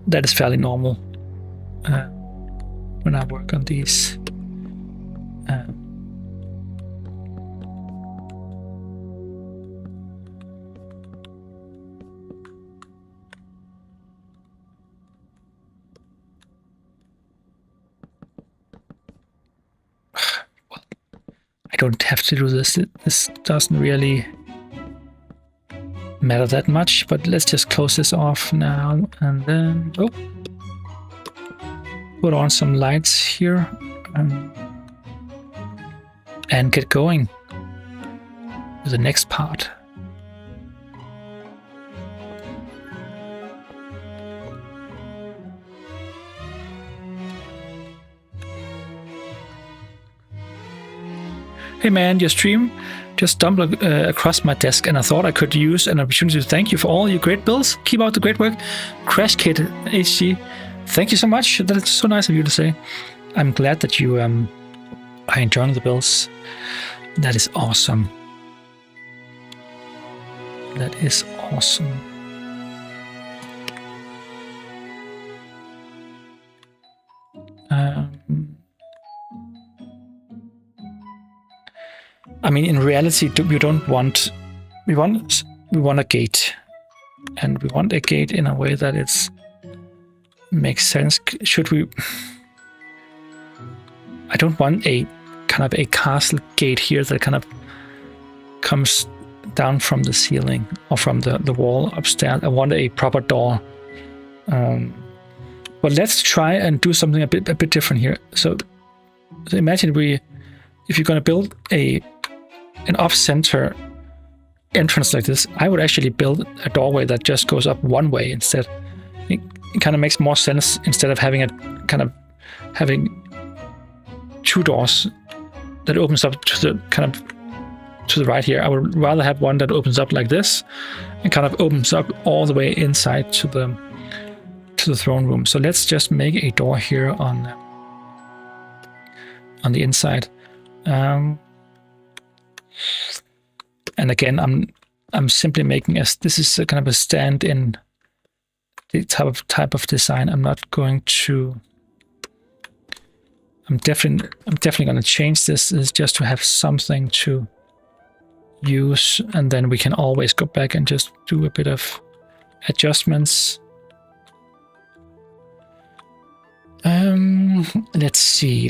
That is fairly normal when I work on these. I don't have to do this. This doesn't really matter that much, but let's just close this off now and then put on some lights here and get going with the next part. Hey man, your stream just stumbled across my desk and I thought I could use an opportunity to thank you for all your great builds. Keep out the great work. Crash Kid HG, thank you so much. That's so nice of you to say. I'm glad that you are enjoying the builds. That is awesome. That is awesome. I mean, in reality, we don't want. We want a gate, and we want a gate in a way that it's makes sense. Should we? I don't want a kind of a castle gate here that kind of comes down from the ceiling or from the wall upstairs. I want a proper door. But let's try and do something a bit different here. So imagine if you're going to build an off-center entrance like this, I would actually build a doorway that just goes up one way instead. It kind of makes more sense instead of having two doors that opens up to the right here. I would rather have one that opens up like this and kind of opens up all the way inside to the throne room. So let's just make a door here on the inside. And again, I'm simply making this is a kind of a stand-in the type of design. I'm not going to. I'm definitely going to change this. Is just to have something to use, and then we can always go back and just do a bit of adjustments. Let's see.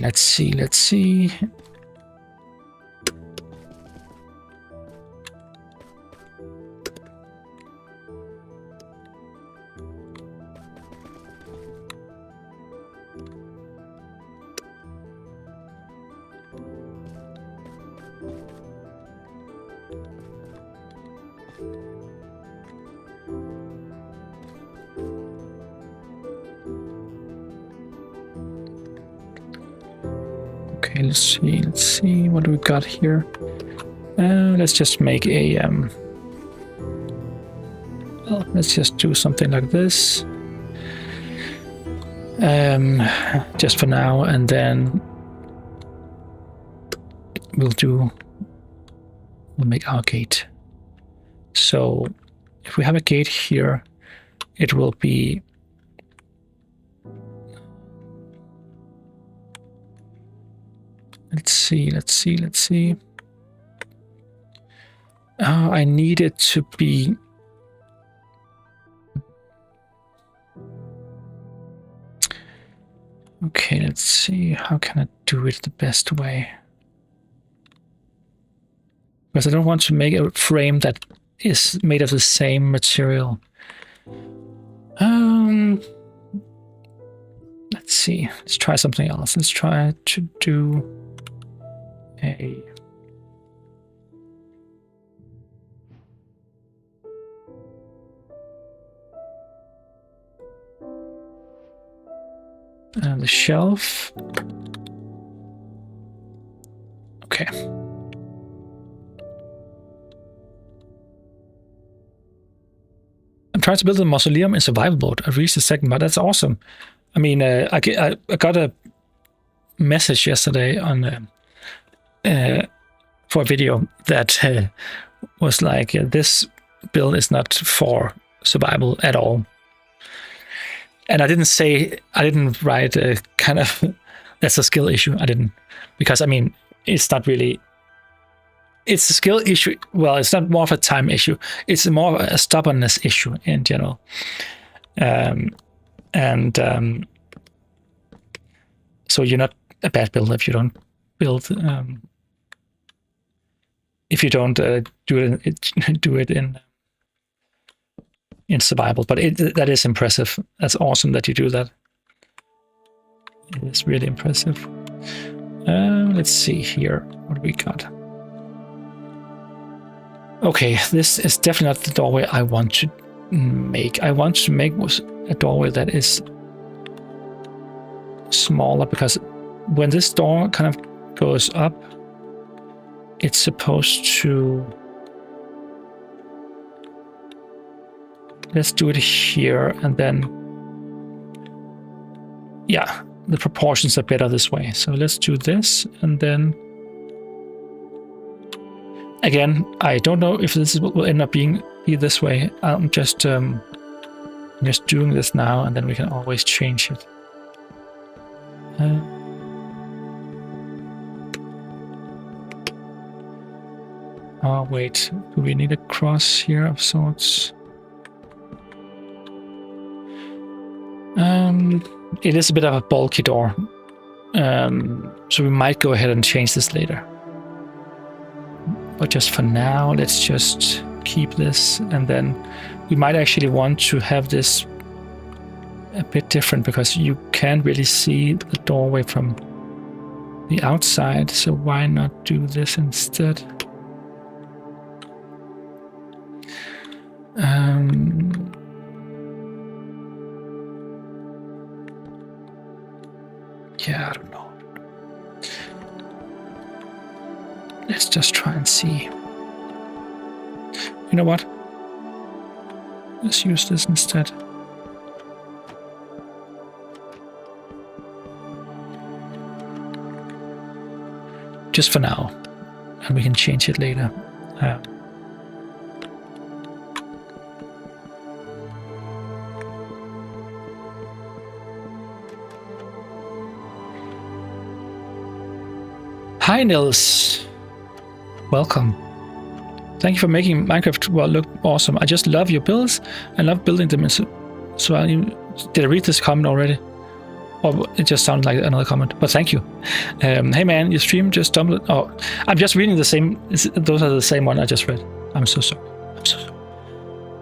Okay, let's see what we got here. Let's just make a well, let's just do something like this just for now, and then we'll make our gate. So if we have a gate here, it will be let's see. I need it to be okay. Let's see, how can I do it the best way? Because I don't want to make a frame that is made of the same material. Let's see. Let's try something else. Let's try to do the shelf. Okay. I'm trying to build a mausoleum in survival mode. I reached the second part. That's awesome. I mean, I got a message yesterday on for a video that was like, this build is not for survival at all. And I didn't write a kind of that's a skill issue. I didn't, because I mean, it's not really. It's a skill issue. Well, it's not more of a time issue. It's more of a stubbornness issue in general. So you're not a bad builder if you don't build. If you don't do it in survival, but that is impressive. That's awesome that you do that. It is really impressive. Let's see here what we got. Okay, this is definitely not the doorway I want to make. I want to make a doorway that is smaller, because when this door kind of goes up, it's supposed to... Let's do it here, and then... Yeah, the proportions are better this way. So let's do this, and then... Again, I don't know if this will end up be this way. I'm just doing this now, and then we can always change it. Oh wait, do we need a cross here of sorts? It is a bit of a bulky door, so we might go ahead and change this later. But just for now, let's just keep this, and then we might actually want to have this a bit different, because you can't really see the doorway from the outside, so why not do this instead? Yeah, I don't know. Let's just try and see. You know what? Let's use this instead. Just for now. And we can change it later. Hi Nils. Welcome. Thank you for making Minecraft world look awesome. I just love your builds. I love building them. So did I read this comment already? Or it just sounded like another comment, but thank you. Hey man, your stream just stumbled. Oh, I'm just reading the same. Those are the same one I just read. I'm so sorry. I'm so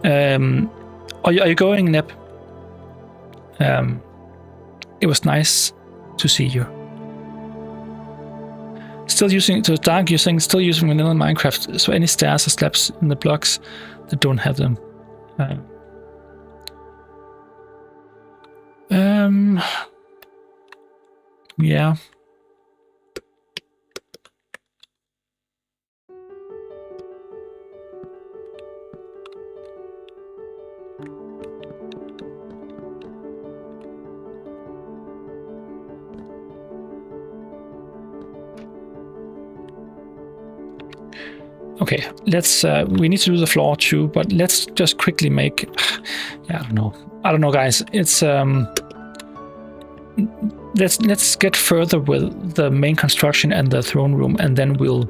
sorry. Are you going, Nep? It was nice to see you. Still using, so Dark, you're saying still using vanilla Minecraft, so any stairs or slabs in the blocks that don't have them. Yeah. Okay, let's we need to do the floor too, but let's just quickly make, yeah, I don't know guys, it's let's get further with the main construction and the throne room, and then we'll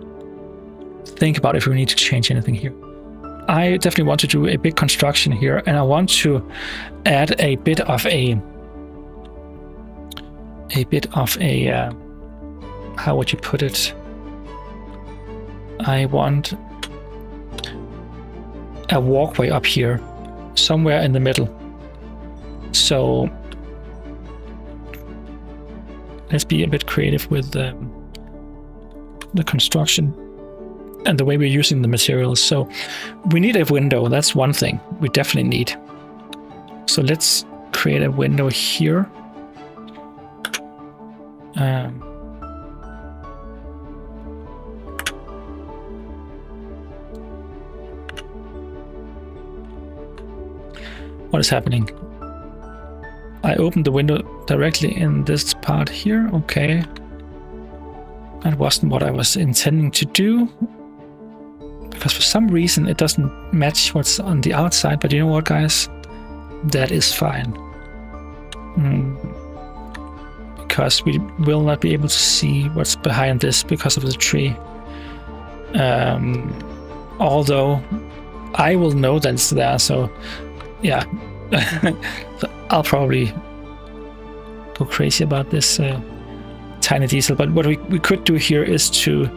think about if we need to change anything here. I definitely want to do a big construction here, and I want to add a bit of a how would you put it? I want a walkway up here, somewhere in the middle. So let's be a bit creative with the construction and the way we're using the materials. So we need a window. That's one thing we definitely need. So let's create a window here. What is happening? I opened the window directly in this part here. Okay. That wasn't what I was intending to do. because for some reason it doesn't match what's on the outside. But you know what, guys? That is fine. Because we will not be able to see what's behind this because of the tree. Although I will know that it's there, so yeah. So I'll probably go crazy about this tiny detail. But what we could do here is to,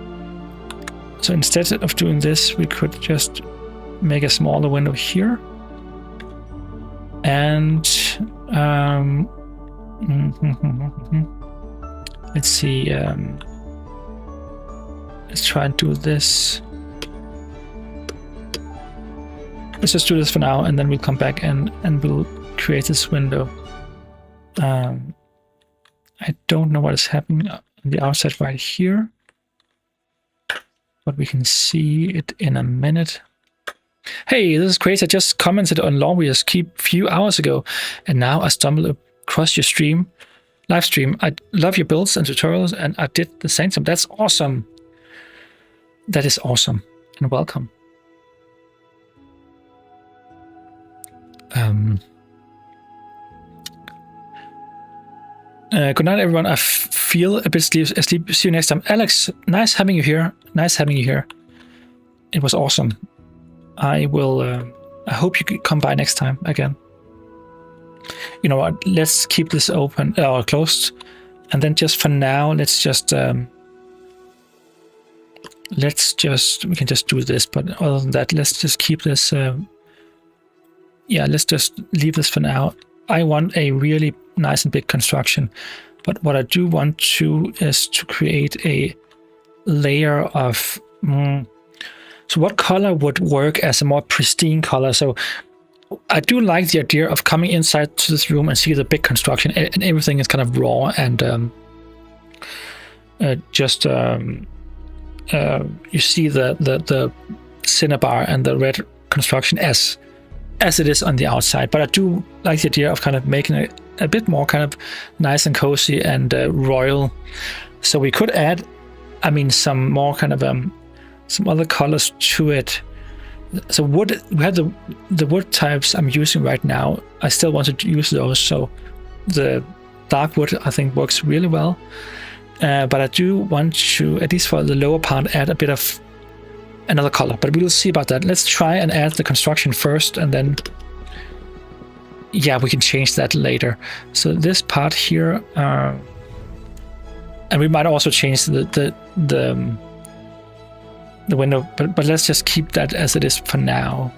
so instead of doing this, we could just make a smaller window here. And let's see, let's try and do this. Let's just do this for now, and then we'll come back and we'll create this window. I don't know what is happening on the outside right here, but we can see it in a minute. Hey, this is crazy. I just commented on Laurea's Keep a few hours ago, and now I stumbled across your live stream. I love your builds and tutorials, and I did the Sanctum. That's awesome. That is awesome, and welcome. Good night, everyone. I feel a bit asleep. See you next time. Alex, nice having you here. Nice having you here. It was awesome. I will. I hope you could come by next time again. You know what? Let's keep this open or closed, and then just for now, let's just we can just do this. But other than that, let's just keep this. Yeah, let's just leave this for now. I want a really nice and big construction, but what I do want to is to create a layer of. So what color would work as a more pristine color? So I do like the idea of coming inside to this room and see the big construction, and everything is kind of raw and you see the cinnabar and the red construction as it is on the outside. But I do like the idea of kind of making it a bit more kind of nice and cozy and royal. So we could add, I mean, some more kind of some other colors to it. So wood, we have the wood types I'm using right now. I still want to use those. So the dark wood I think works really well. But I do want to, at least for the lower part, add a bit of another color, but we'll see about that. Let's try and add the construction first, and then yeah, we can change that later. So this part here, and we might also change the window, but let's just keep that as it is for now.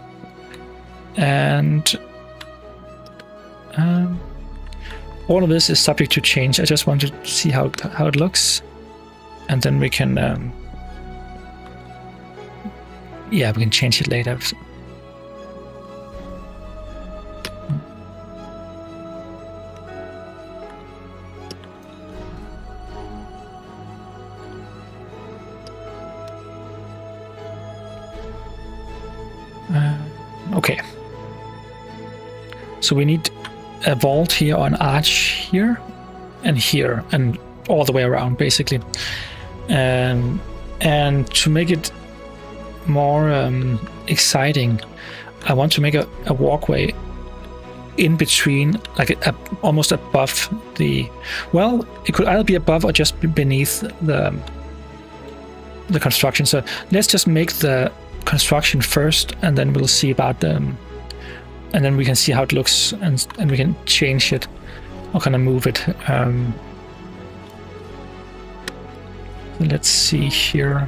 And all of this is subject to change. I just want to see how it looks, and then we can yeah, we can change it later. Okay. So we need a vault here, or an arch here, and all the way around, basically. And to make it more exciting, I want to make a walkway in between, like almost above the, well, it could either be above or just beneath the construction. So let's just make the construction first, and then we'll see about them, and then we can see how it looks, and we can change it or kind of move it. Let's see here.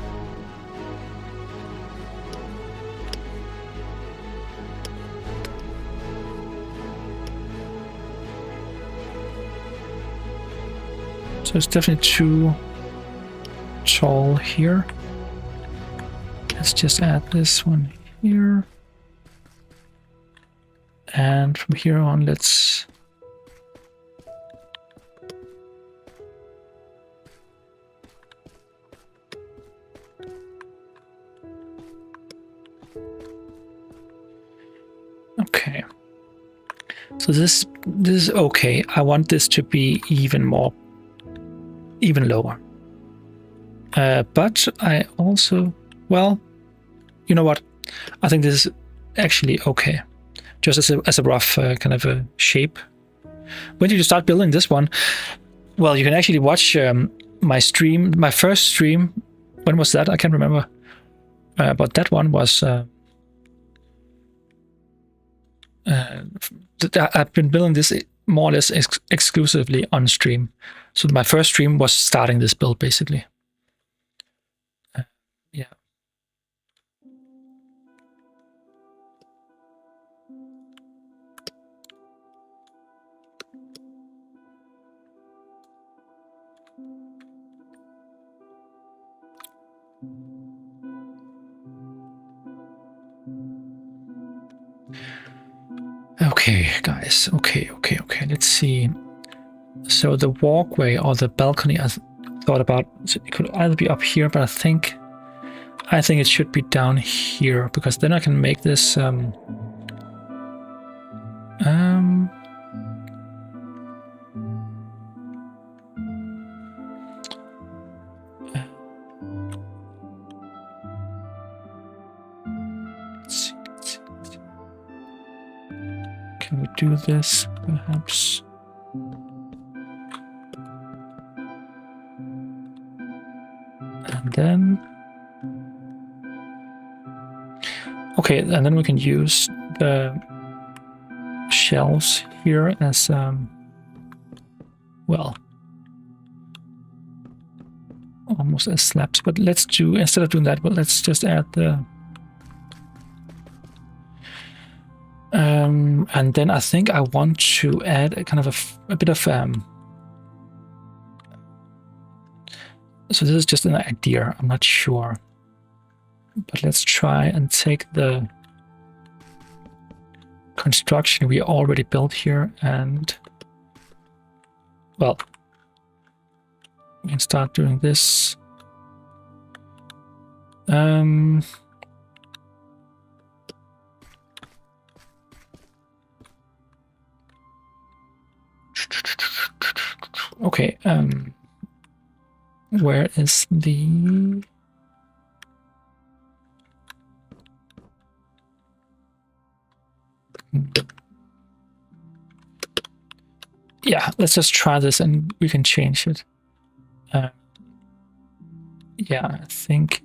So it's definitely too tall here. Let's just add this one here. And from here on, let's... Okay. So this is okay. I want this to be even lower. But I also, well, you know what? I think this is actually okay. Just as a rough kind of a shape. When did you start building this one? Well, you can actually watch my stream, my first stream. When was that? I can't remember. But that one was... I've been building this more or less exclusively on stream. So my first stream was starting this build, basically. Yeah. Okay, guys. Okay. Let's see. So the walkway or the balcony, I thought about, it could either be up here, but I think it should be down here, because then I can make this let's see. Can we do this perhaps? And then okay, and then we can use the shelves here as well, almost as slabs. But let's do, instead of doing that, but let's just add the and then I think I want to add a kind of a bit of so this is just an idea, I'm not sure, but let's try and take the construction we already built here, and well, we can start doing this. Okay, where is the... Yeah, let's just try this and we can change it. Yeah, I think...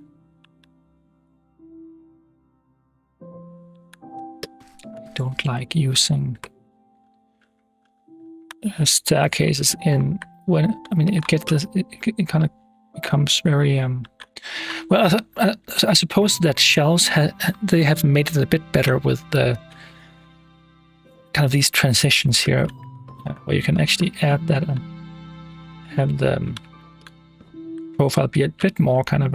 I don't like using staircases in when, I mean, it gets this, it kind of becomes very well, I suppose that shelves they have made it a bit better with the kind of these transitions here, where you can actually add that and have the profile be a bit more kind of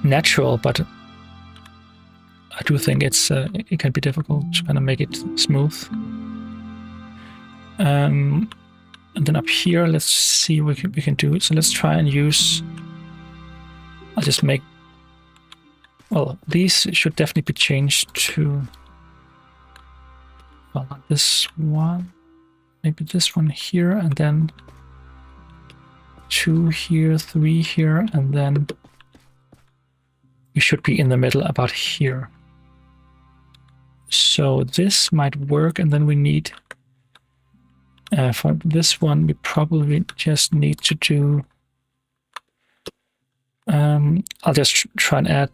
natural, but I do think it's it can be difficult to kind of make it smooth. And then up here, let's see what we can do. So let's try and use, I'll just make, well, these should definitely be changed to, well, not this one, maybe this one here, and then 2 here, 3 here, and then we should be in the middle about here. So this might work, and then we need, for this one, we probably just need to do, I'll just try and add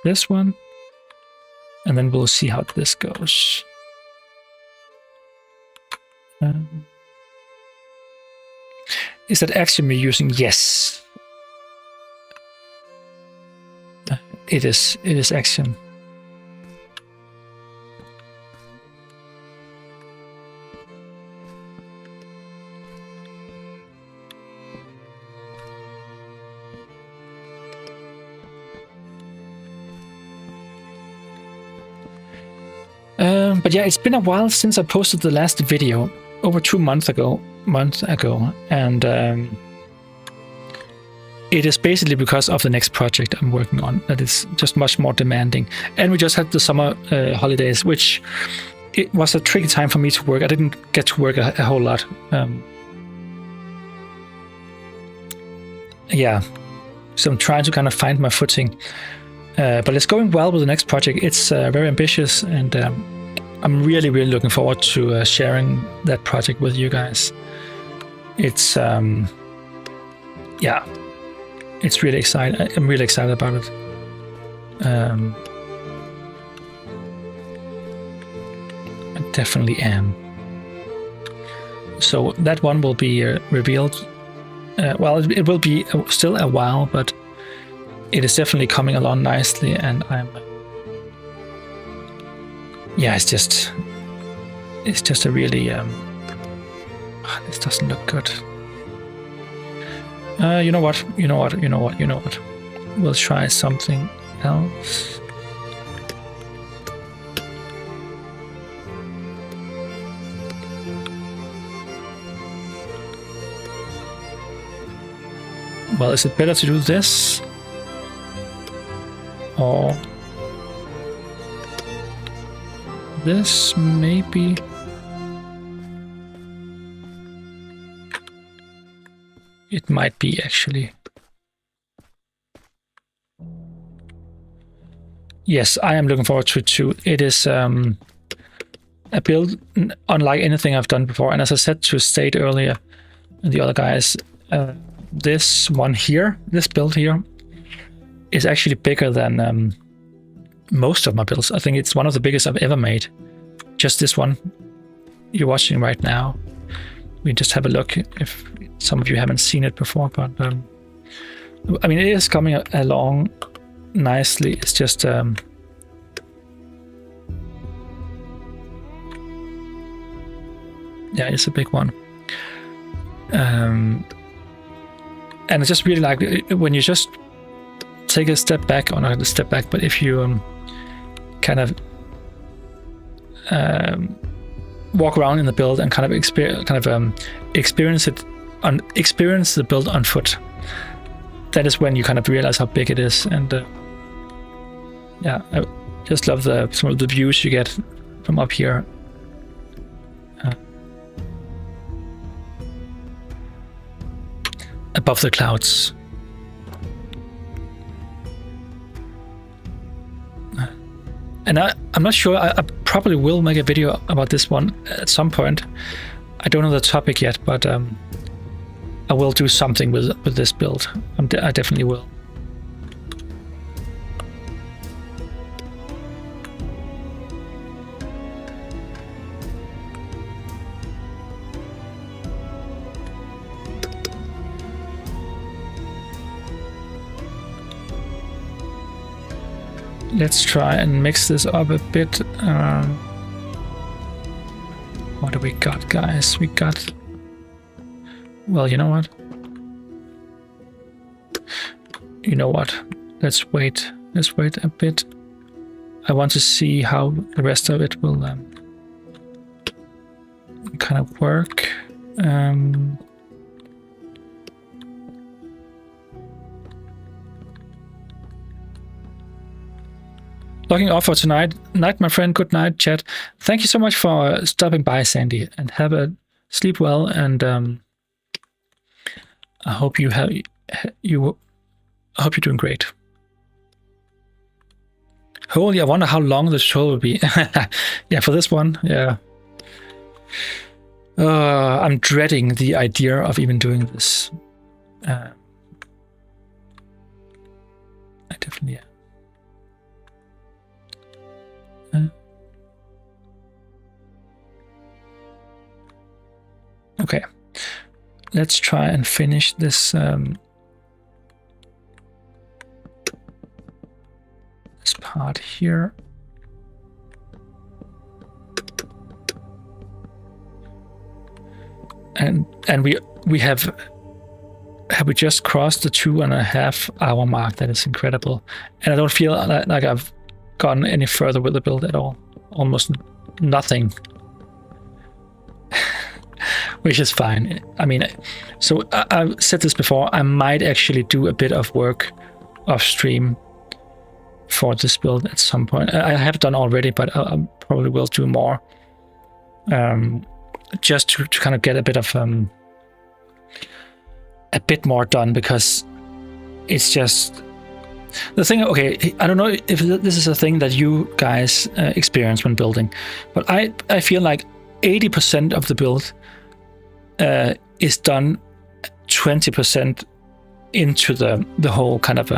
this one, and then we'll see how this goes. Is that axiom you're using? Yes. It is axiom. But yeah, it's been a while since I posted the last video, over 2 months ago, and it is basically because of the next project I'm working on that is just much more demanding. And we just had the summer holidays, which it was a tricky time for me to work. I didn't get to work a whole lot. Yeah, So I'm trying to kind of find my footing. But it's going well with the next project. It's very ambitious, and I'm really, really looking forward to sharing that project with you guys. It's yeah, it's really exciting. I'm really excited about it. I definitely am. So that one will be revealed. Well, it will be still a while, but it is definitely coming along nicely, and I'm. Yeah, it's just a really. This doesn't look good. You know what? We'll try something else. Well, is it better to do this? Or this, maybe? It might be, actually. Yes, I am looking forward to it too. It is a build unlike anything I've done before. And as I said to State earlier, and the other guys, this one here, this build here, is actually bigger than most of my builds. I think it's one of the biggest I've ever made. Just this one you're watching right now. We just have a look if some of you haven't seen it before, but I mean, it is coming along nicely. It's just yeah, it's a big one. And I just really like when you just take a step back, or not a step back, but if you kind of walk around in the build and kind of experience the build on foot. That is when you kind of realize how big it is, and yeah, I just love some of the views you get from up here. Above the clouds. And I'm not sure, I probably will make a video about this one at some point. I don't know the topic yet, but I will do something with this build. I definitely will. Let's try and mix this up a bit. What do we got, guys? We got... Well, you know what? You know what? Let's wait. Let's wait a bit. I want to see how the rest of it will kind of work. Logging off for tonight. Night, my friend. Good night, chat. Thank you so much for stopping by, Sandy, and have a sleep well. And I hope I hope you're doing great. Holy, I wonder how long the show will be. Yeah, for this one, yeah. I'm dreading the idea of even doing this. I definitely am. Okay, let's try and finish this this part here. And we have we just crossed the 2.5 hour mark. That is incredible, and I don't feel like I've gone any further with the build at all. Almost nothing. Which is fine. I mean, so I've said this before, I might actually do a bit of work off stream for this build at some point. I have done already, but I probably will do more. Just to kind of get a bit of a bit more done, because it's just the thing. Okay, I don't know if this is a thing that you guys experience when building, but I feel like 80% of the build is done 20% into the whole kind of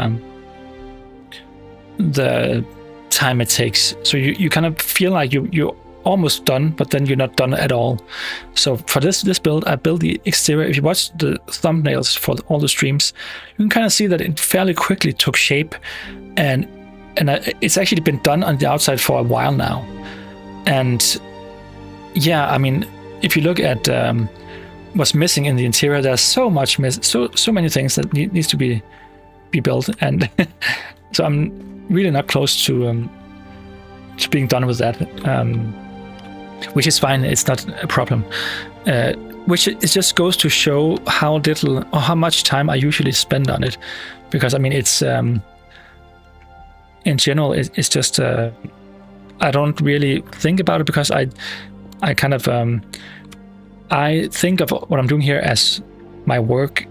the time it takes. So you kind of feel like you're almost done, but then you're not done at all. So for this build, I built the exterior. If you watch the thumbnails for all the streams, you can kind of see that it fairly quickly took shape, and it's actually been done on the outside for a while now. And yeah, I mean, if you look at what's missing in the interior, there's so much so many things that needs to be built, and so I'm really not close to being done with that, which is fine. It's not a problem. Which it just goes to show how little or how much time I usually spend on it, because I mean it's in general it's just I don't really think about it, because I kind of I think of what I'm doing here as my work,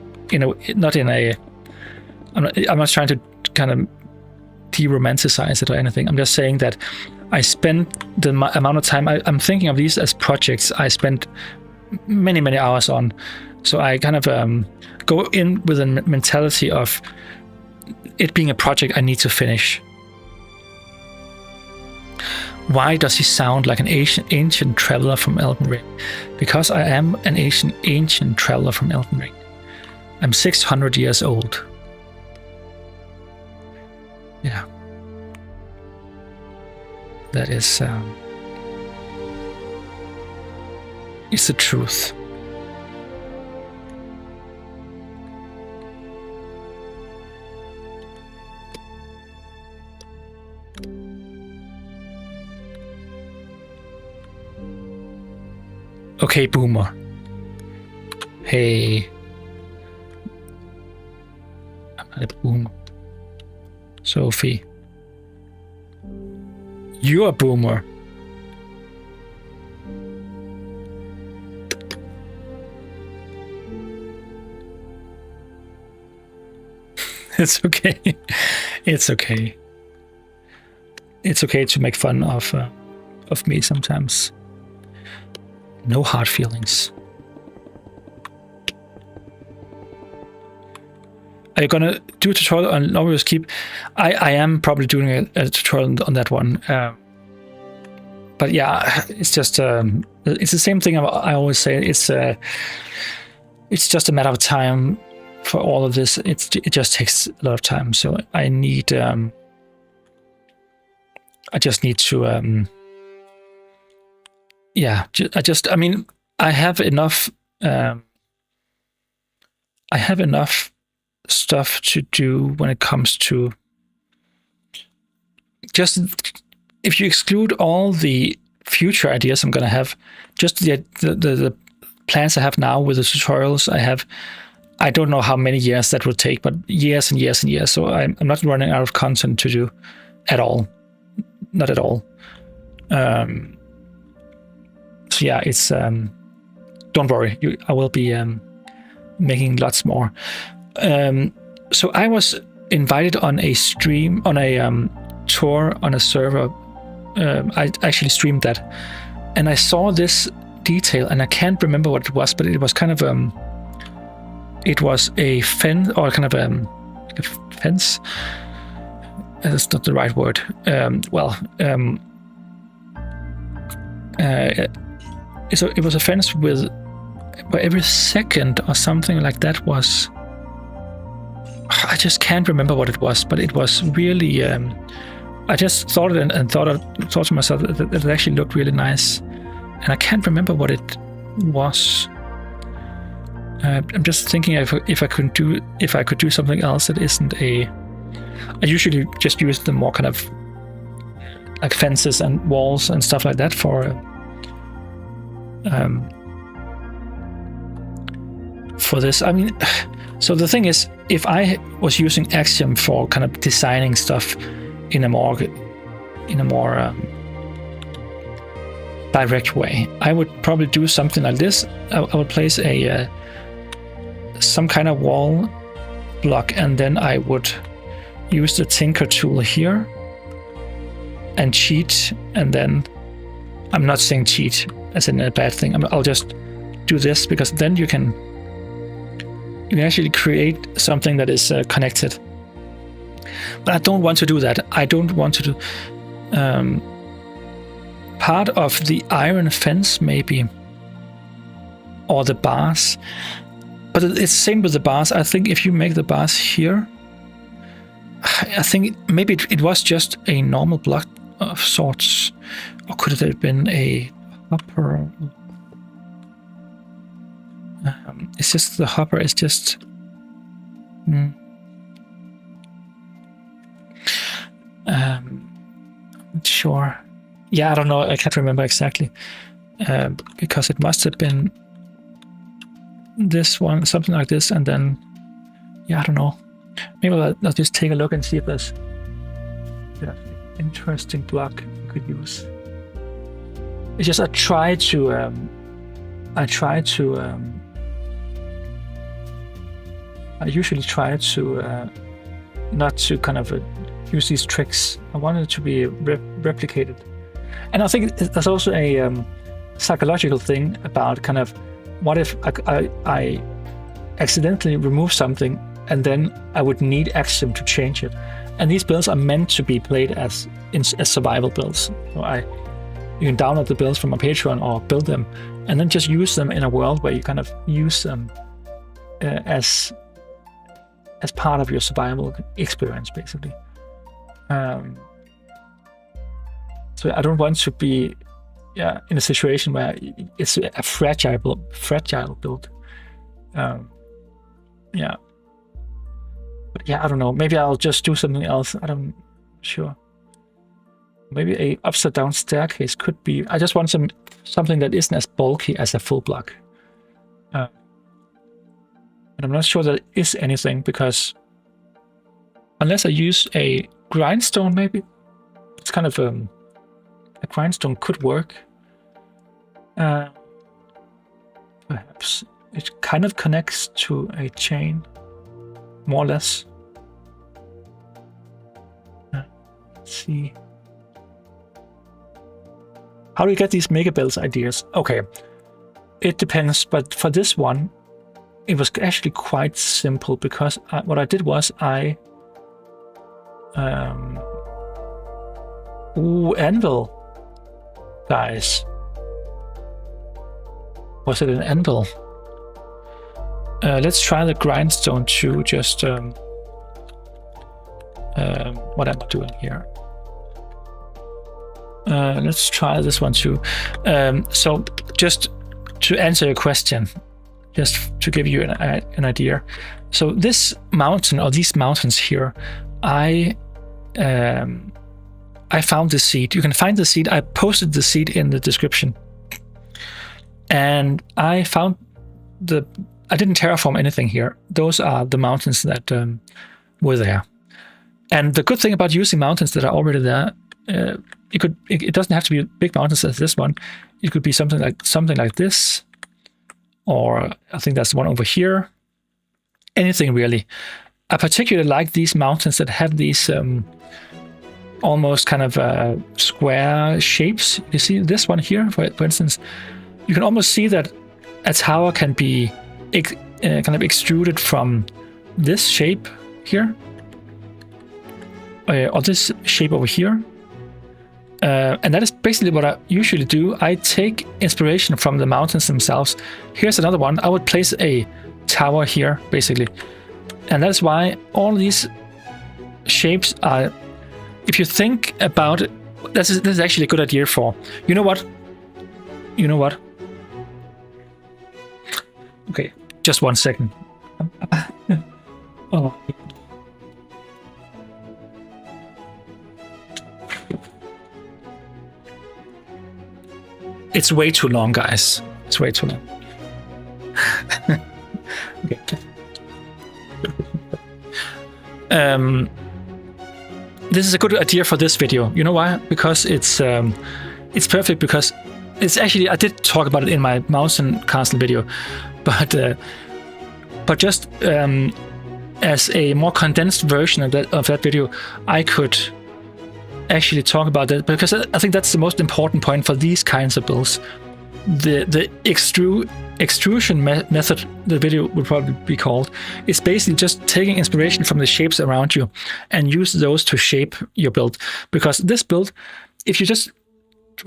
not in a. I'm not trying to kind of de-romanticize it or anything. I'm just saying that I spend the amount of time. I'm thinking of these as projects I spend many hours on. So I kind of go in with a mentality of it being a project I need to finish. Why does he sound like an ancient traveler from Elden Ring? Because I am an ancient traveler from Elden Ring. I'm 600 years old. Yeah. That is it's the truth. Okay, Boomer. Hey. I'm not a boomer. Sophie. You're a boomer. It's okay. It's okay. It's okay to make fun of me sometimes. No hard feelings. Are you gonna do a tutorial on Glorious Keep? I am probably doing a tutorial on that one. But yeah, it's just it's the same thing I always say. It's just a matter of time for all of this. It just takes a lot of time. So I need I just need to yeah, I mean, I have enough stuff to do when it comes to just, if you exclude all the future ideas I'm gonna have, just the plans I have now with the tutorials I have, I don't know how many years that will take, but years and years and years. So I'm not running out of content to do at all. Not at all. So yeah, it's don't worry, I will be making lots more. So I was invited on a stream, on a tour on a server. I actually streamed that, and I saw this detail, and I can't remember what it was, but it was kind of it was a fence, or kind of like a fence. That's not the right word. So it was a fence with, where every second or something like that was, I just can't remember what it was, but it was really, I just thought it and thought to myself that it actually looked really nice, and I can't remember what it was. I'm just thinking if I could do something else that isn't a. I usually just use the more kind of like fences and walls and stuff like that for this. I mean, so the thing is, if I was using Axiom for kind of designing stuff in a more direct way, I would probably do something like this. I would place some kind of wall block, and then I would use the Tinker tool here and cheat, and then I'm not saying cheat as in a bad thing. I'll just do this, because then you can actually create something that is connected. But I don't want to do that. I don't want to do part of the iron fence maybe, or the bars. But it's the same with the bars. I think if you make the bars here, I think maybe it was just a normal block of sorts, or could it have been a hopper? It's just the hopper is just. Not sure. Yeah, I don't know. I can't remember exactly, because it must have been this one, something like this, and then yeah, I don't know. Maybe I'll just take a look and see if there's an interesting block we could use. It's just I usually try to not to kind of use these tricks. I want it to be replicated. And I think there's also a psychological thing about kind of, what if I accidentally remove something and then I would need Axiom to change it. And these builds are meant to be played as survival builds. So you can download the builds from my Patreon or build them and then just use them in a world where you kind of use them as part of your survival experience, basically. So I don't want to be in a situation where it's a fragile build. But yeah, I don't know. Maybe I'll just do something else. I'm sure. Maybe a upside down staircase could be. I just want something that isn't as bulky as a full block. And I'm not sure there is anything, because unless I use a grindstone, maybe it's kind of a grindstone could work. Perhaps it kind of connects to a chain, more or less. Let's see. How do you get these mega builds ideas? Okay, it depends, but for this one, it was actually quite simple, because what I did was anvil, guys. Was it an anvil? Let's try the grindstone too. Just what am I doing here? Let's try this one too. So just to answer your question, just to give you an idea. So this mountain, or these mountains here, I found the seed. You can find the seed. I posted the seed in the description. And I found I didn't terraform anything here. Those are the mountains that were there. And the good thing about using mountains that are already there, it doesn't have to be big mountains as this one. It could be something like this, or I think that's the one over here. Anything really. I particularly like these mountains that have these almost kind of square shapes. You see this one here, for instance, you can almost see that a tower can be kind of extruded from this shape here, or this shape over here. And that is basically what I usually do. I take inspiration from the mountains themselves. Here's another one. I would place a tower here, basically. And that's why all these shapes are, if you think about it, this is actually a good idea for, you know what? Okay, just 1 second. Oh. It's way too long, guys. It's way too long. Okay. This is a good idea for this video. You know why? Because it's perfect, because it's actually, I did talk about it in my mountain castle video, but just as a more condensed version of that video, I could actually talk about that, because I think that's the most important point for these kinds of builds. The extrusion method, the video would probably be called, is basically just taking inspiration from the shapes around you and use those to shape your build. Because this build, if you just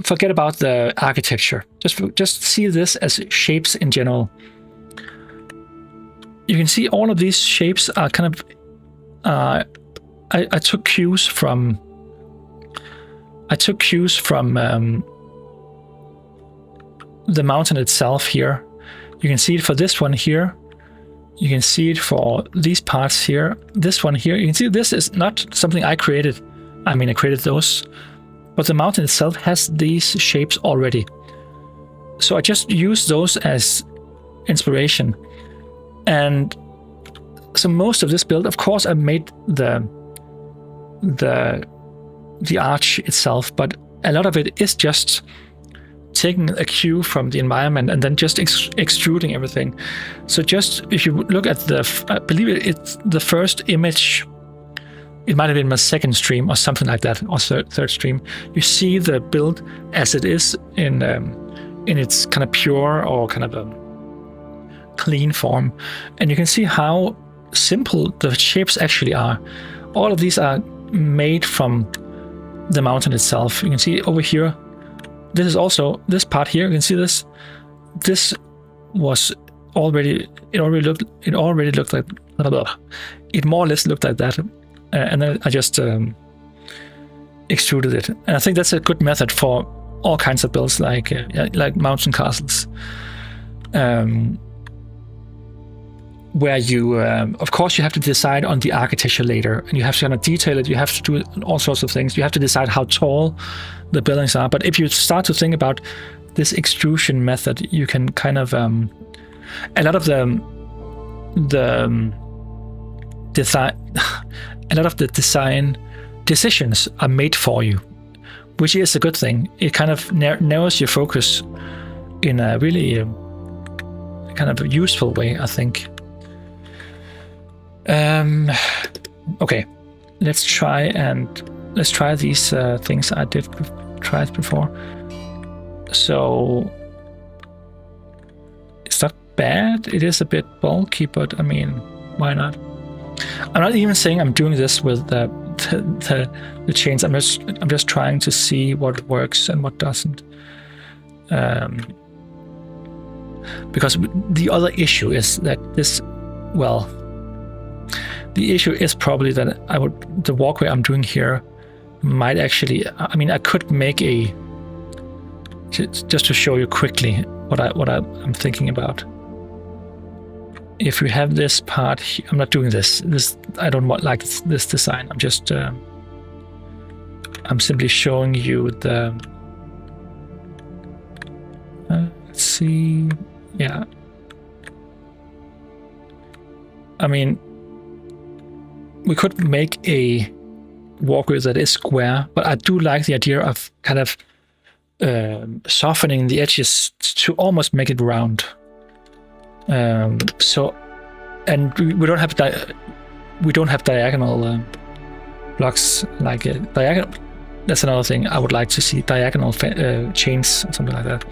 forget about the architecture, just see this as shapes in general. You can see all of these shapes are kind of I took cues from the mountain itself here. You can see it for this one here. You can see it for these parts here. This one here. You can see this is not something I created. I mean, I created those. But the mountain itself has these shapes already. So I just use those as inspiration. And so most of this build, of course, I made the arch itself, but a lot of it is just taking a cue from the environment and then just extruding everything. So just, if you look at I believe it's the first image, it might have been my second stream or something like that, or third stream, you see the build as it is in its kind of pure or kind of a clean form. And you can see how simple the shapes actually are. All of these are made from the mountain itself. You can see over here, this is also, this part here, you can see this. This was already, it already looked like, it more or less looked like that. And then I just extruded it. And I think that's a good method for all kinds of builds, like mountain castles. Where you, of course, you have to decide on the architecture later, and you have to kind of detail it. You have to do all sorts of things. You have to decide how tall the buildings are. But if you start to think about this extrusion method, you can kind of a lot of the design decisions are made for you, which is a good thing. It kind of narrows your focus in a really kind of useful way, I think. Okay, let's try these things I tried before. So it's not bad. It is a bit bulky, but I mean, why not? I'm not even saying I'm doing this with the chains. I'm just trying to see what works and what doesn't. Because the other issue is that the issue is probably that the walkway I'm doing here might actually, I mean, I could make just to show you quickly what I'm thinking about. If we have this part here, I'm not doing this. I don't like this design. I'm just, I'm simply showing you the, let's see, yeah. I mean, we could make a walkway that is square, but I do like the idea of kind of softening the edges to almost make it round. So, and we don't have diagonal blocks like diagonal. That's another thing I would like to see, diagonal chains or something like that.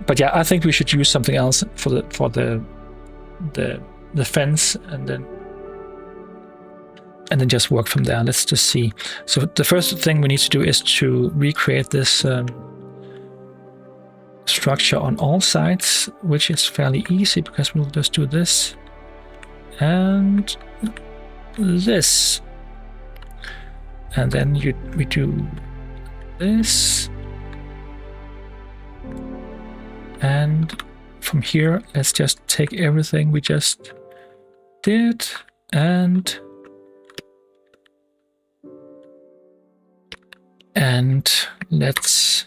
But yeah, I think we should use something else for the fence, and then just work from there. Let's just see. So the first thing we need to do is to recreate this structure on all sides, which is fairly easy because we'll just do this and this, and then we do this, and from here let's just take everything we just did and let's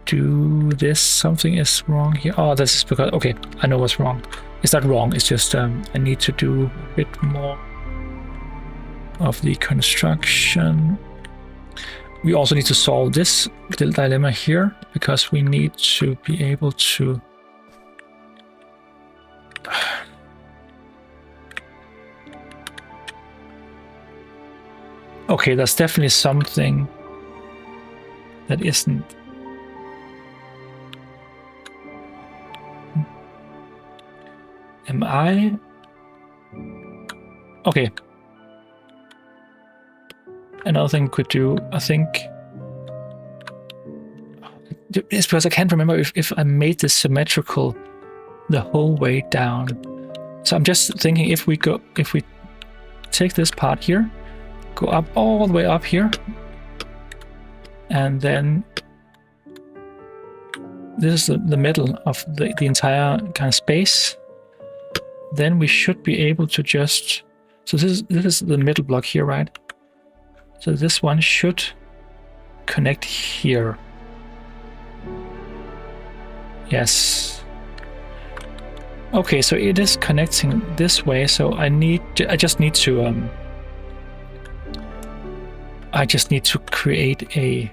do this. Something is wrong here. Oh, this is because, okay, I know what's wrong. It's not wrong, it's just I need to do a bit more of the construction. We also need to solve this little dilemma here, because we need to be able to Okay, there's definitely something that isn't. Am I? Okay. Another thing we could do, I think, it's because I can't remember if I made this symmetrical the whole way down. So I'm just thinking if we take this part here, go up all the way up here, and then this is the middle of the entire kind of space, then we should be able to just, so this is the middle block here, right? So this one should connect here. Yes. Okay, so it is connecting this way, so I just need to create a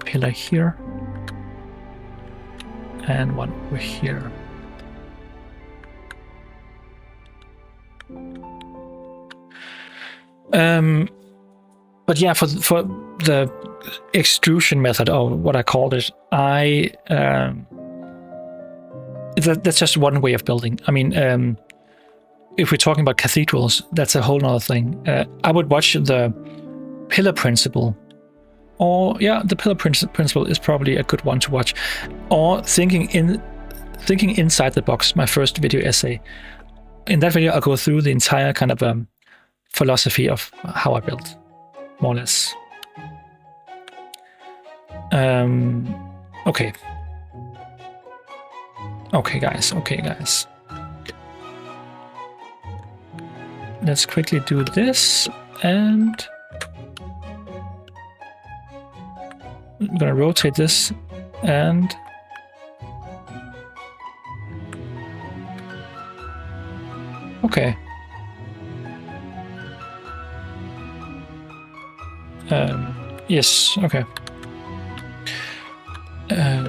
pillar here and one over here. But yeah, for the extrusion method, or what I called it, that's just one way of building. I mean, if we're talking about cathedrals, that's a whole nother thing. I would watch the pillar principle, or yeah, the pillar principle is probably a good one to watch, or thinking inside the box. My first video essay. In that video, I'll go through the entire kind of philosophy of how I build, more or less. Okay. Okay, guys. Let's quickly do this, and I'm gonna rotate this, and okay. Yes, okay.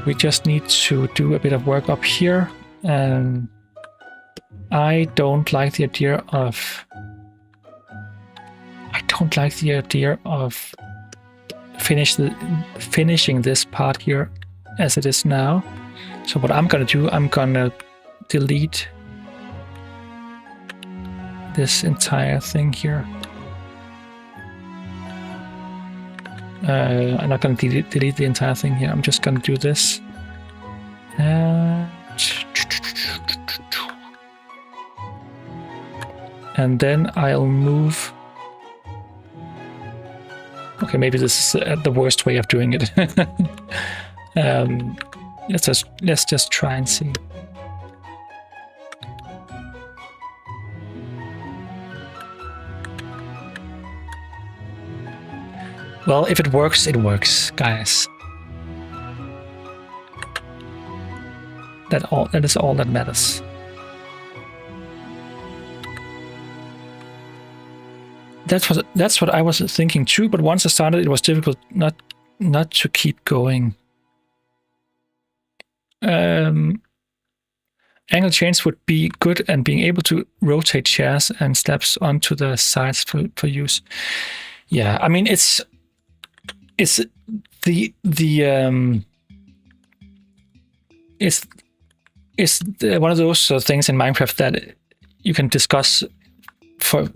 We just need to do a bit of work up here. I don't like the idea of finishing this part here as it is now. So what I'm gonna do, I'm gonna delete this entire thing here. I'm not going to delete the entire thing here. I'm just going to do this. And then I'll move. Okay, maybe this is the worst way of doing it. Let's just try and see. Well, if it works, it works, guys. That is all that matters. That's what I was thinking too, but once I started, it was difficult not to keep going. Angle chains would be good, and being able to rotate chairs and steps onto the sides for use. Yeah, I mean it's one of those things in Minecraft that you can discuss for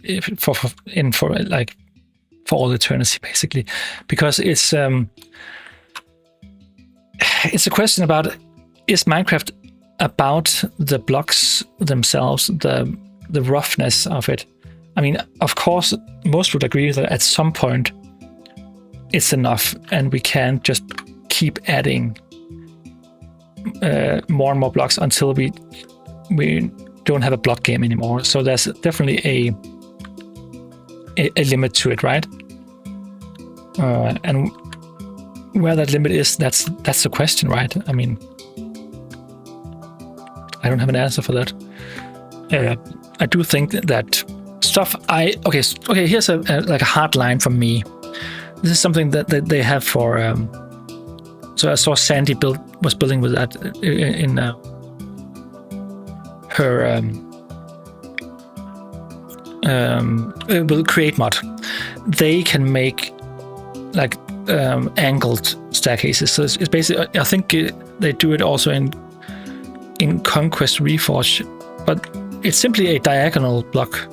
all eternity, basically, because it's a question about, is Minecraft about the blocks themselves, the roughness of it? I mean, of course, most would agree that at some point it's enough, and we can't just keep adding more and more blocks until we don't have a block game anymore. So there's definitely a limit to it, right? And where that limit is, that's the question, right? I mean, I don't have an answer for that. I do think that stuff okay, here's a hard line from me. This is something that they have for. So I saw Sandy was building with that in her will create mod. They can make like angled staircases. So it's basically, I think they do it also in Conquest Reforged, but it's simply a diagonal block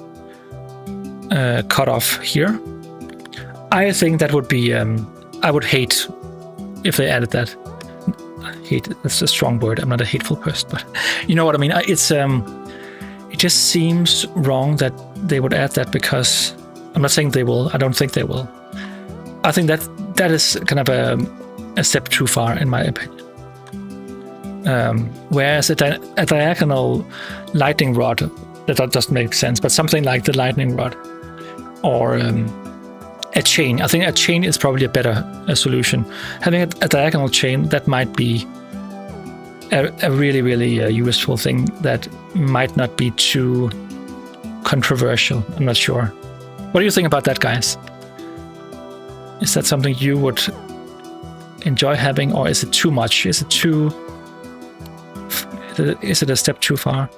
cut off here. I think that would be, I would hate if they added that. Hate, that's a strong word. I'm not a hateful person, but you know what I mean. It just seems wrong that they would add that, because I'm not saying they will. I don't think they will. I think that is kind of a step too far, in my opinion. Whereas a diagonal lightning rod, that doesn't make sense, but something like the lightning rod or a chain. I think a chain is probably a better solution. Having a diagonal chain, that might be a really, really useful thing that might not be too controversial. I'm not sure. What do you think about that, guys? Is that something you would enjoy having, or is it too much? Is it a step too far?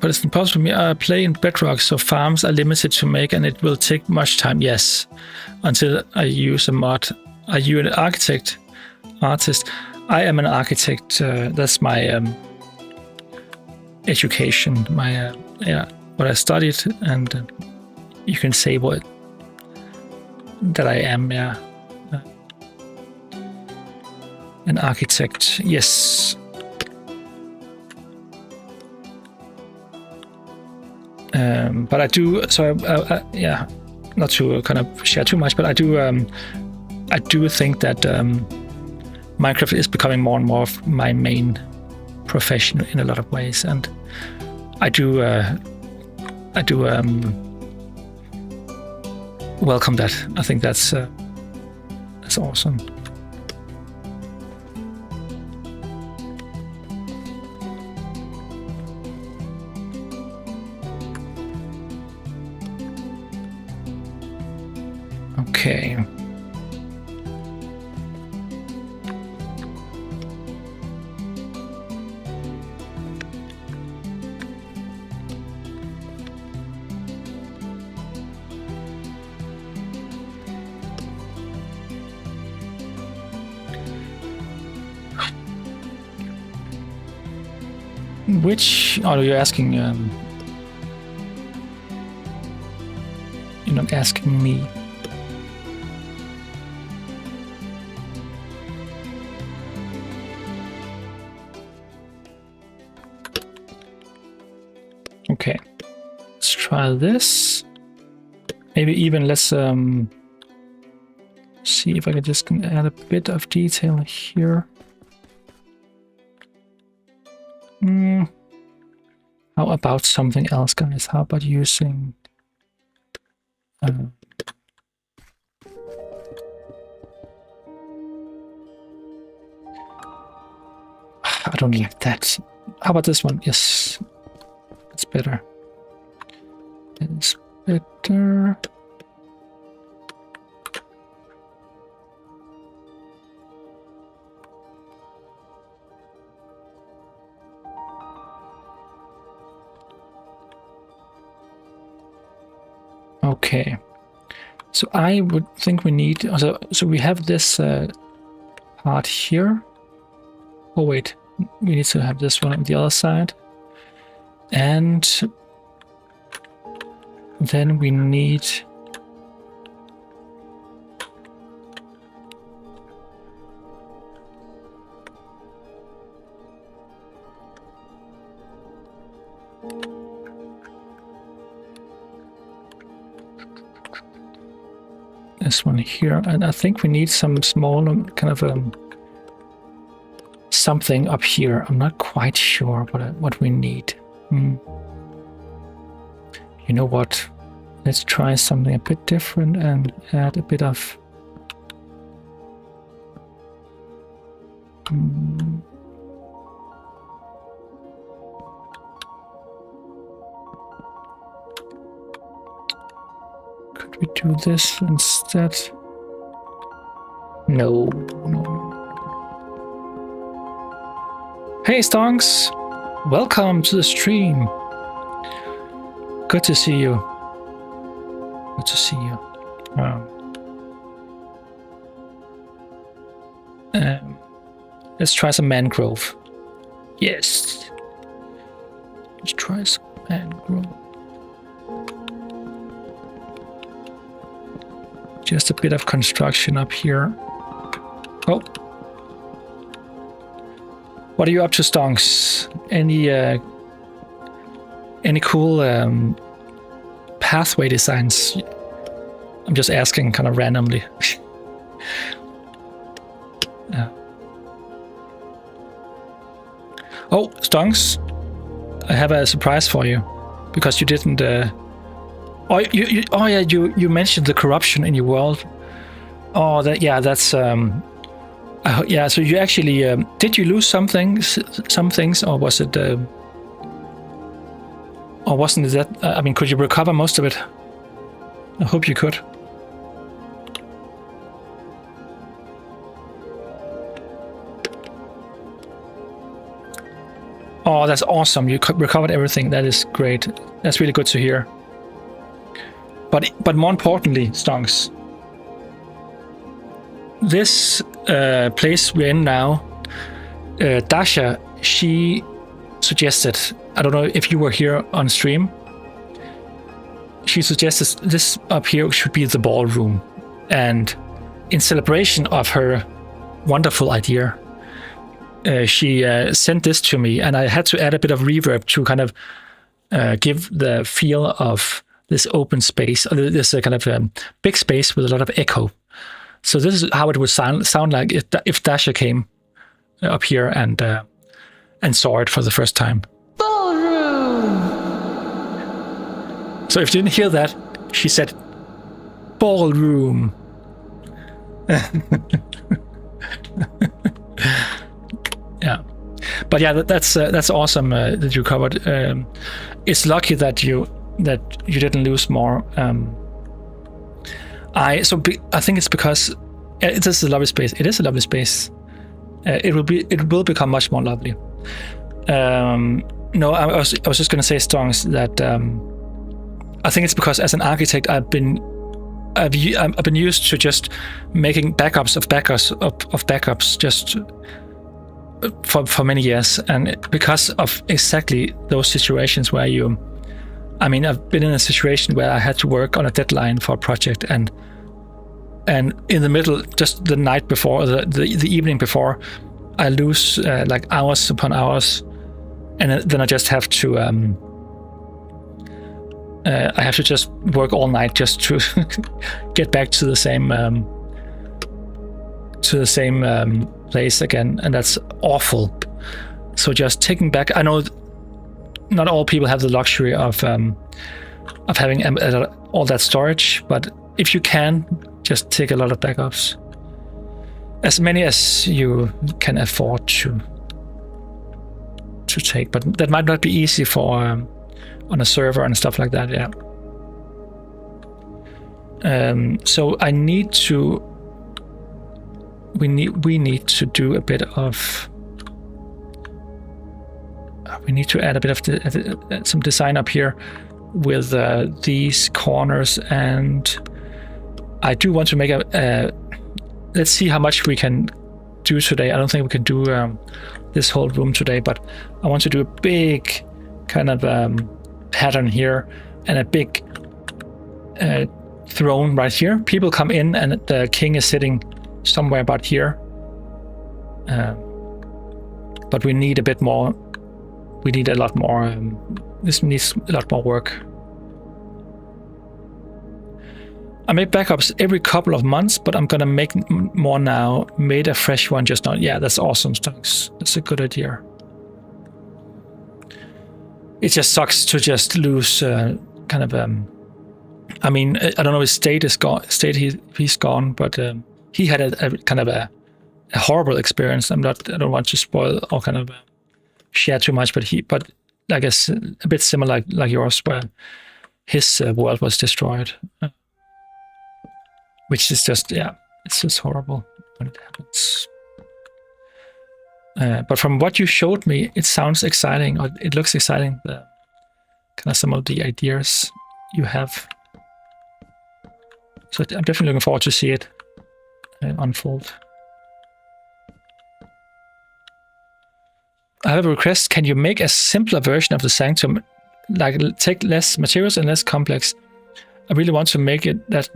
But it's impossible for me. I play in Bedrock, so farms are limited to make, and it will take much time. Yes, until I use a mod. Are you an artist? I am an architect. That's my education, my what I studied, and you can say that I am. Yeah. An architect, yes. But I do, so yeah, not to kind of share too much, but I do think that Minecraft is becoming more and more of my main profession in a lot of ways, and I do welcome that. I think that's awesome. Okay. Which are you asking? You're not asking me. Okay, let's try this. Maybe even let's see if I can just add a bit of detail here. How about something else, guys? How about using I don't like that. How about this one? Yes. It's better. It's better. Okay. So I would think we need, so we have this part here. Oh wait, we need to have this one on the other side. And then we need this one here, and I think we need some small kind of something up here. I'm not quite sure what we need. You know what? Let's try something a bit different and add a bit of... Could we do this instead? No. Hey Stonks! Welcome to the stream. Good to see you. Good to see you. Let's try some mangrove. Yes. Let's try some mangrove. Just a bit of construction up here. Oh. What are you up to, Stonks? Any cool pathway designs? I'm just asking kind of randomly. Oh, Stonks, I have a surprise for you, because you didn't. You mentioned the corruption in your world. Oh, that's. Yeah, so you actually did you lose some things, or was it? Or wasn't it that? I mean, could you recover most of it? I hope you could. Oh, that's awesome! You recovered everything. That is great. That's really good to hear. But more importantly, Stonks, this place we're in now, Dasha, she suggested, I don't know if you were here on stream, she suggested this up here should be the ballroom. And in celebration of her wonderful idea, she sent this to me, and I had to add a bit of reverb to kind of give the feel of this open space, or this kind of big space with a lot of echo. So this is how it would sound like if Dasha came up here and saw it for the first time. Ballroom! So if you didn't hear that, she said, ballroom. Yeah. But yeah, that's awesome that you covered. It's lucky that you didn't lose more. I think it's because it is a lovely space. It is a lovely space. It will become much more lovely. No, I was just going to say, Stonks, that I think it's because as an architect I've been used to just making backups of backups just for many years, and because of exactly those situations where I've been in a situation where I had to work on a deadline for a project, and in the middle, just the night before, the evening before, I lose like hours upon hours, and then I just have to just work all night just to get back to the same place again, and that's awful. So just taking back, I know not all people have the luxury of having all that storage, but if you can, just take a lot of backups, as many as you can afford to take. But that might not be easy for on a server and stuff like that. Yeah. So I need to. We need to do a bit of. We need to add a bit of some design up here with these corners, and I do want to make a. Let's see how much we can do today. I don't think we can do this whole room today, but I want to do a big kind of pattern here and a big throne right here. People come in, and the king is sitting somewhere about here. But we need a bit more. We need a lot more. This needs a lot more work. I make backups every couple of months, but I'm gonna make more now. Made a fresh one just now. Yeah, that's awesome, Stunks. That's a good idea. It just sucks to just lose kind of. I mean, I don't know his state is gone. He's gone, but he had a kind of a horrible experience. I don't want to spoil or kind of share too much, but I guess a bit similar like yours, where his world was destroyed. Which is just, yeah, it's just horrible when it happens. But from what you showed me, it sounds exciting, or it looks exciting, the kind of some of the ideas you have. So I'm definitely looking forward to see it unfold. I have a request. Can you make a simpler version of the Sanctum? Like, take less materials and less complex. I really want to make it that,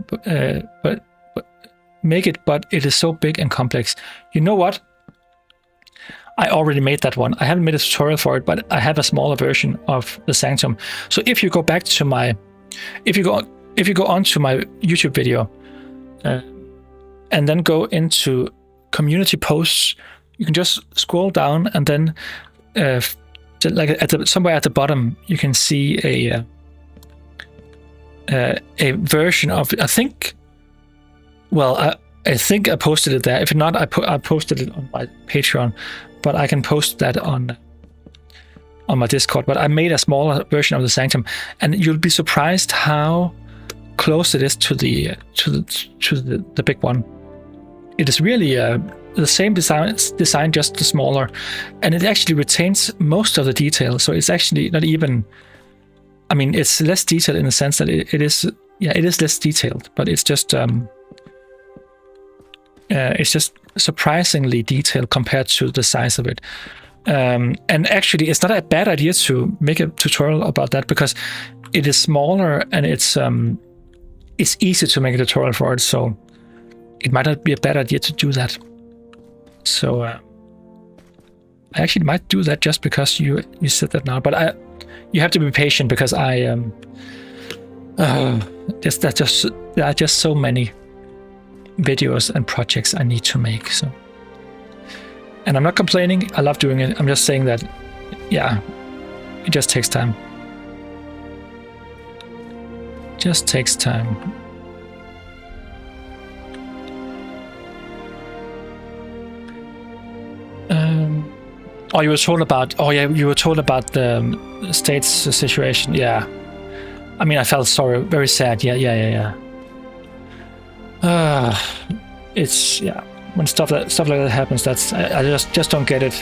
but it is so big and complex. You know what? I already made that one. I haven't made a tutorial for it, but I have a smaller version of the Sanctum. So if you go back to my, if you go onto my YouTube video, and then go into community posts, you can just scroll down, and then like somewhere at the bottom, you can see a version of it. I think I posted it there. If not, I posted it on my Patreon, but I can post that on my Discord. But I made a smaller version of the Sanctum, and you'll be surprised how close it is to the big one. It is really the same design, just smaller, and it actually retains most of the detail. So it's actually not even. I mean, it's less detailed in the sense that it is less detailed, but it's just surprisingly detailed compared to the size of it. And actually, it's not a bad idea to make a tutorial about that, because it is smaller and it's easy to make a tutorial for it. So it might not be a bad idea to do that. So I actually might do that just because you said that now, but you have to be patient, because there are just so many videos and projects I need to make. So, and I'm not complaining. I love doing it. I'm just saying that, yeah, it just takes time. Just takes time. Oh, you were told about. Oh, yeah, you were told about the state's situation. Yeah, I mean, I felt sorry, very sad. Yeah. It's when stuff like that happens. I just don't get it.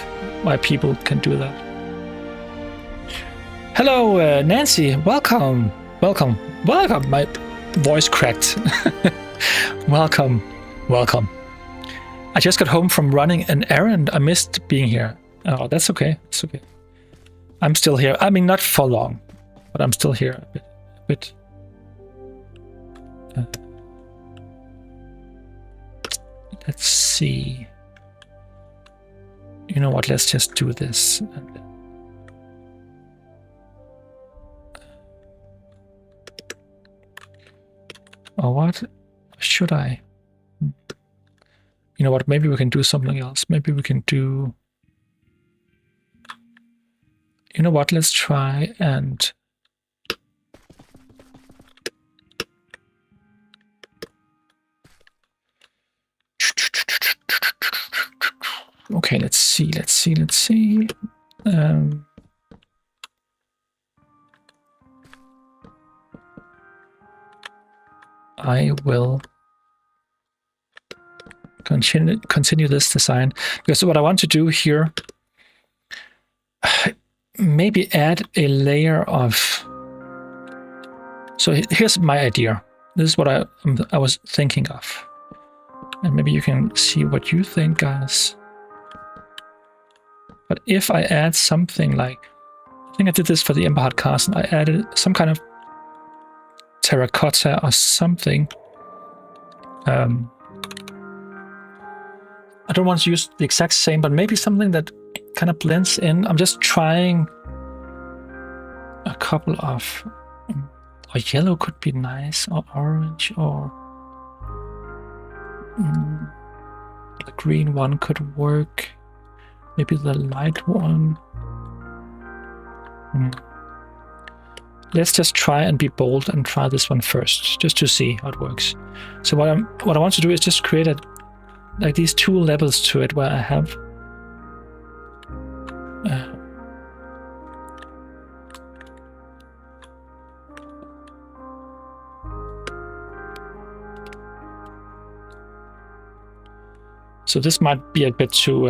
Why people can do that. Hello, Nancy. Welcome. My voice cracked. Welcome. I just got home from running an errand. I missed being here. Oh, that's okay. It's okay. I'm still here. I mean, not for long, but I'm still here a bit. Let's see. You know what? Let's just do this. Or what? Should I? You know what? Maybe we can do something else. Maybe we can do. You know what? Let's try and. Okay, let's see. I will continue this design, because what I want to do here, maybe add a layer of. So here's my idea. This is what I was thinking of, and maybe you can see what you think, guys. But if I add something like, I think I did this for the Emberheart Castle. I added some kind of terracotta or something. I don't want to use the exact same, but maybe something that kind of blends in. I'm just trying a couple of, or yellow could be nice, or orange, or The green one could work. Maybe the light one. Let's just try and be bold and try this one first, just to see how it works. So what I want to do is just create like these two levels to it, where I have so this might be a bit too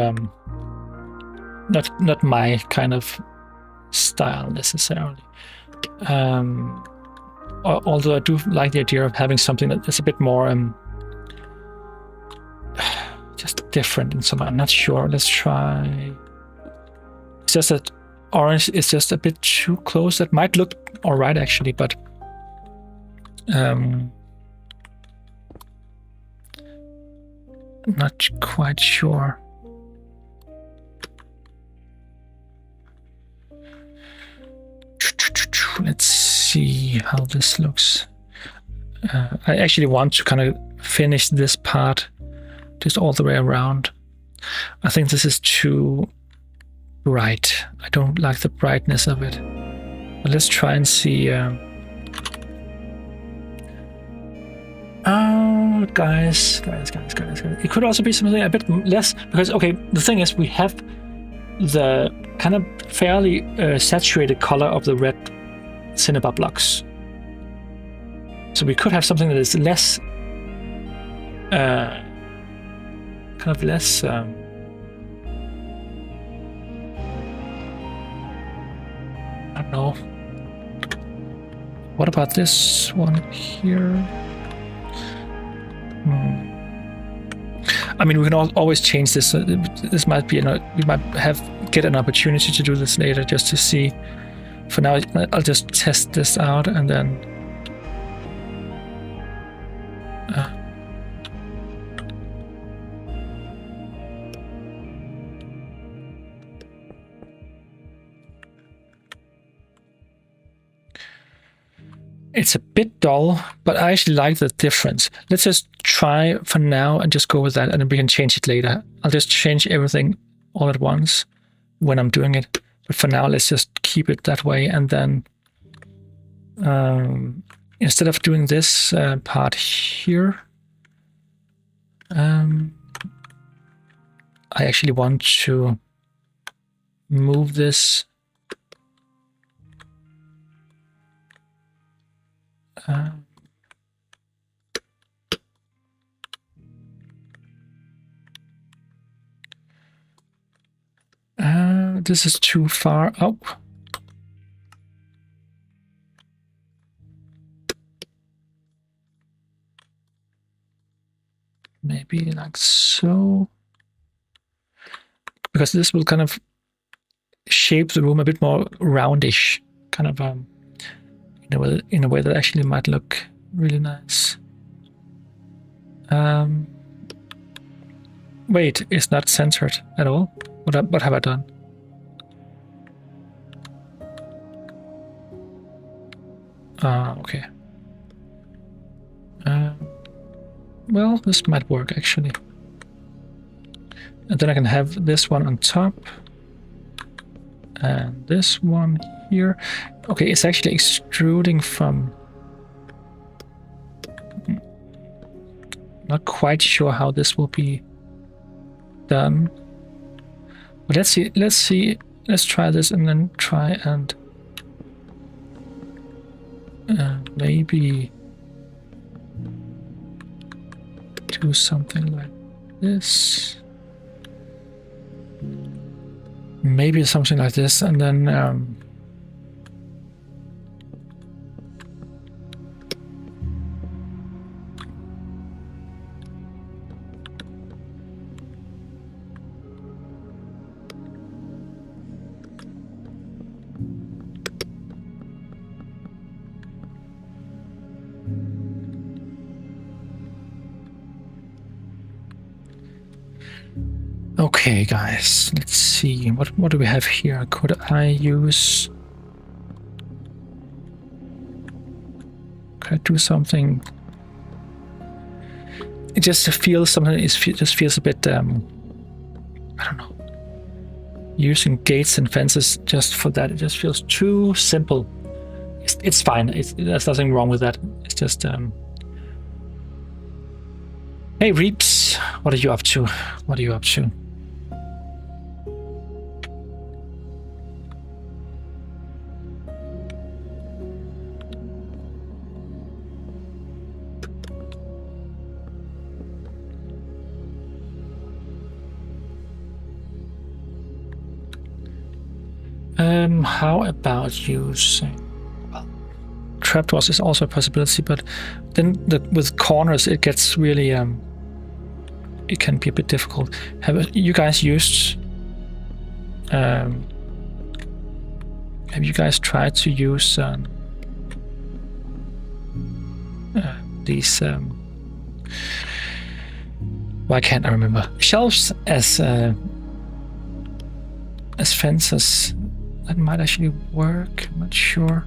not my kind of style necessarily. Although I do like the idea of having something that is a bit more just different in some. I'm not sure. Let's try. It's just that orange is just a bit too close. That might look all right actually, but not quite sure. Let's see how this looks. I actually want to kind of finish this part just all the way around. I think this is too bright. I don't like the brightness of it. But let's try and see. Oh, guys. It could also be something a bit less, because, okay, the thing is we have the kind of fairly saturated color of the red cinnabar blocks. So we could have something that is less, kind of less, I don't know. What about this one here? I mean, we can always change this. This might be, we might get an opportunity to do this later, just to see. For now, I'll just test this out and then. It's a bit dull, but I actually like the difference. Let's just try for now and just go with that, and then we can change it later. I'll just change everything all at once when I'm doing it. But for now, let's just keep it that way. And then instead of doing this part here, I actually want to move this this is too far up. Maybe like so. Because this will kind of shape the room a bit more roundish, kind of in a way that actually might look really nice. Wait, it's not centered at all. What have I done? Okay. Well, this might work actually. And then I can have this one on top. And this one here. Okay, it's actually extruding from... Not quite sure how this will be done. But let's see. Let's try this and then try and... maybe... do something like this. Maybe something like this, and then okay, guys, let's see. What do we have here? Could I use... Could I do something... it just feels something. Just feels a bit. I don't know. Using gates and fences just for that, it just feels too simple. It's fine. There's nothing wrong with that. It's just. Hey Reeps, what are you up to? What are you up to? How about using... Well, trapdoors is also a possibility, but then with corners it gets really... it can be a bit difficult. Have you guys used... have you guys tried to use these... why can't I remember? Shelves as fences. That might actually work. I'm not sure.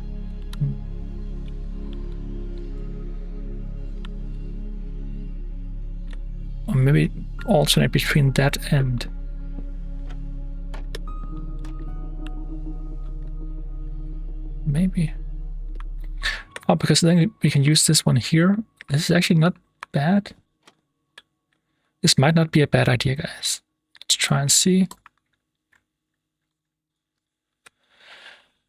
Or maybe alternate between that and maybe. Oh, because then we can use this one here. This is actually not bad. This might not be a bad idea, guys. Let's try and see.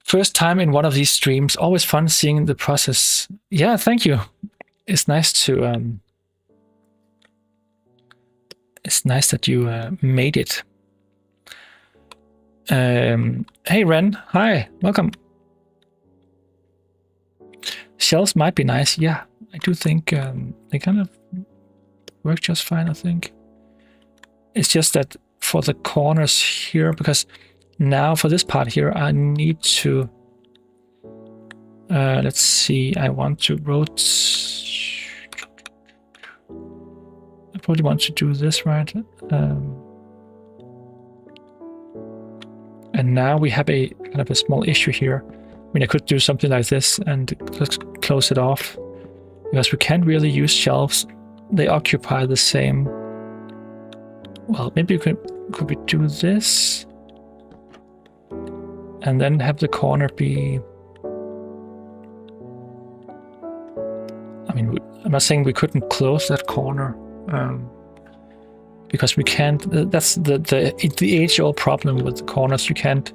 First time in one of these streams. Always fun seeing the process. Yeah, thank you. It's nice to... it's nice that you made it. Hey Ren, hi, welcome. Shells might be nice. Yeah, I do think they kind of work just fine, I think. It's just that for the corners here, because now for this part here, I need to, let's see, I want to rotate. I probably want to do this, right? And now we have a kind of a small issue here. I mean, I could do something like this and just close it off, because we can't really use shelves. They occupy the same. Well, maybe could we do this and then have the corner be... I mean, I'm not saying we couldn't close that corner, because we can't. That's the age-old problem with the corners. You can't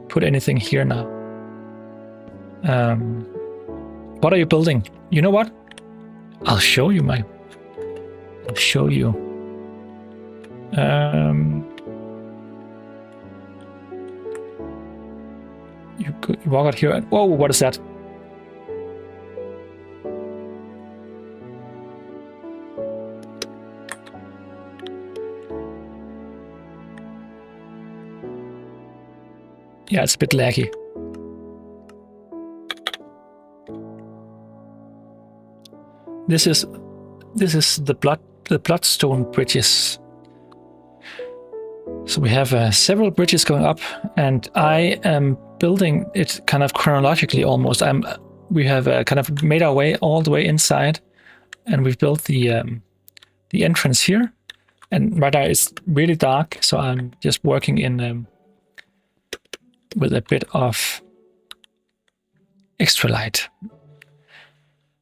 put anything here now. What are you building? You know what? I'll show you I'll show you. You walk out here and whoa! What is that? Yeah, it's a bit laggy. This is the Bloodstone bridges. So we have several bridges going up, and I am building it kind of chronologically almost. We have kind of made our way all the way inside, and we've built the entrance here. And right now it's really dark, so I'm just working in with a bit of extra light.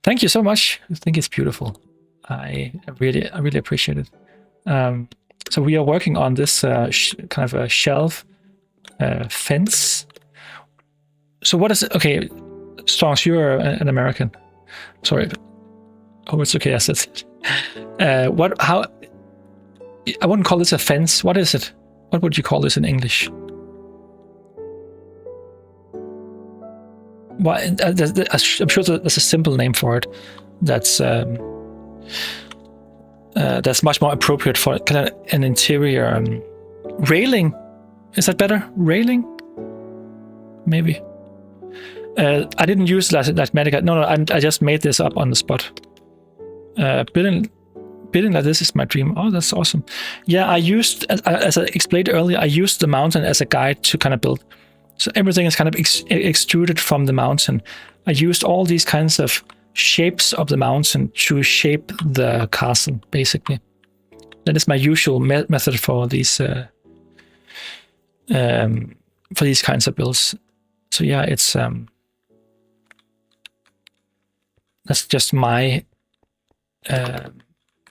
Thank you so much. I think it's beautiful. I really appreciate it. So we are working on this kind of a shelf fence. So what is it? Okay, Strongs, you're an American. Sorry. Oh, it's okay. I said it. How? I wouldn't call this a fence. What is it? What would you call this in English? Well, I'm sure there's a simple name for it. That's much more appropriate for kind of an interior railing. Is that better? Railing? Maybe. I didn't use that medic. No, I just made this up on the spot. Building like this is my dream. Oh, that's awesome. Yeah, I used, as I explained earlier, I used the mountain as a guide to kind of build. So everything is kind of extruded from the mountain. I used all these kinds of shapes of the mountain to shape the castle, basically. That is my usual method for these kinds of builds. So yeah, it's that's just my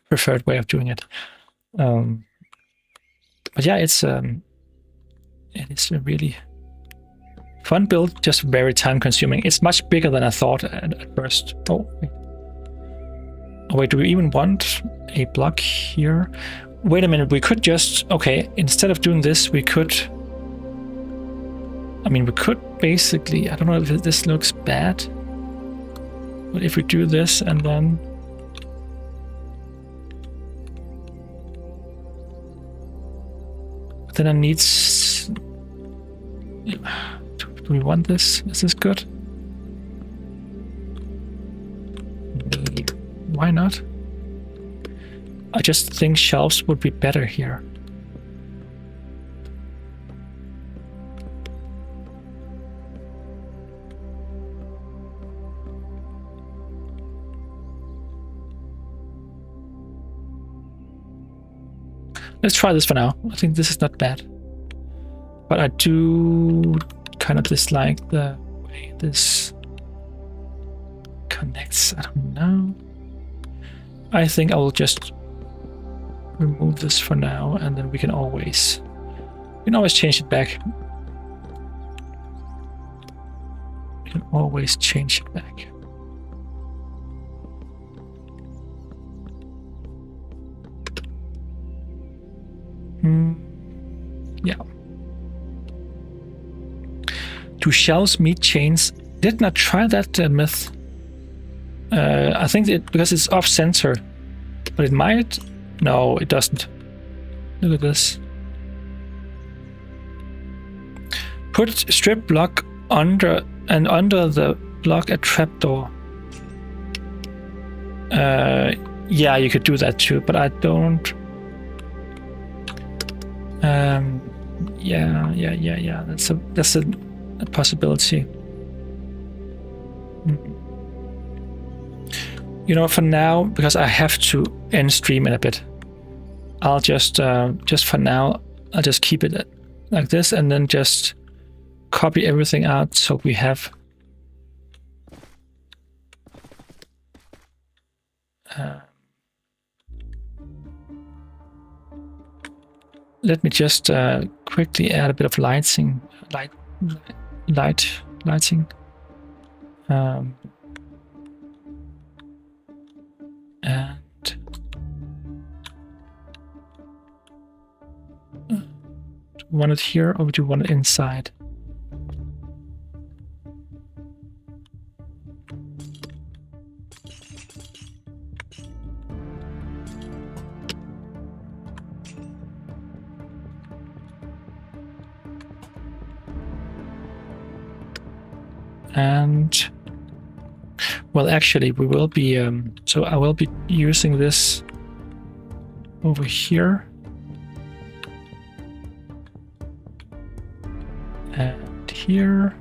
preferred way of doing it. But yeah, it is a really fun build, just very time consuming. It's much bigger than I thought at first. Oh wait, do we even want a block here? Wait a minute, we could just, okay, instead of doing this, we could, I mean, we could basically, I don't know if this looks bad, but if we do this and then, then I need, do we want this? Is this good? Why not? I just think shelves would be better here. Let's try this for now. I think this is not bad. But I do kind of dislike the way this connects. I don't know. I think I will just remove this for now, and then we can always change it back. We can always change it back. Yeah. Do shelves meet chains? Did not try that myth. I think because it's off center, but it might. No, it doesn't. Look at this. Put strip block under the block a trapdoor. Yeah, you could do that too, but I don't. Yeah. That's a possibility. You know, for now, because I have to end stream in a bit, I'll just for now, I'll just keep it like this, and then just copy everything out so we have. Let me just quickly add a bit of lighting. And do you want it here or do you want it inside? And well, actually, we will be so I will be using this over here and here.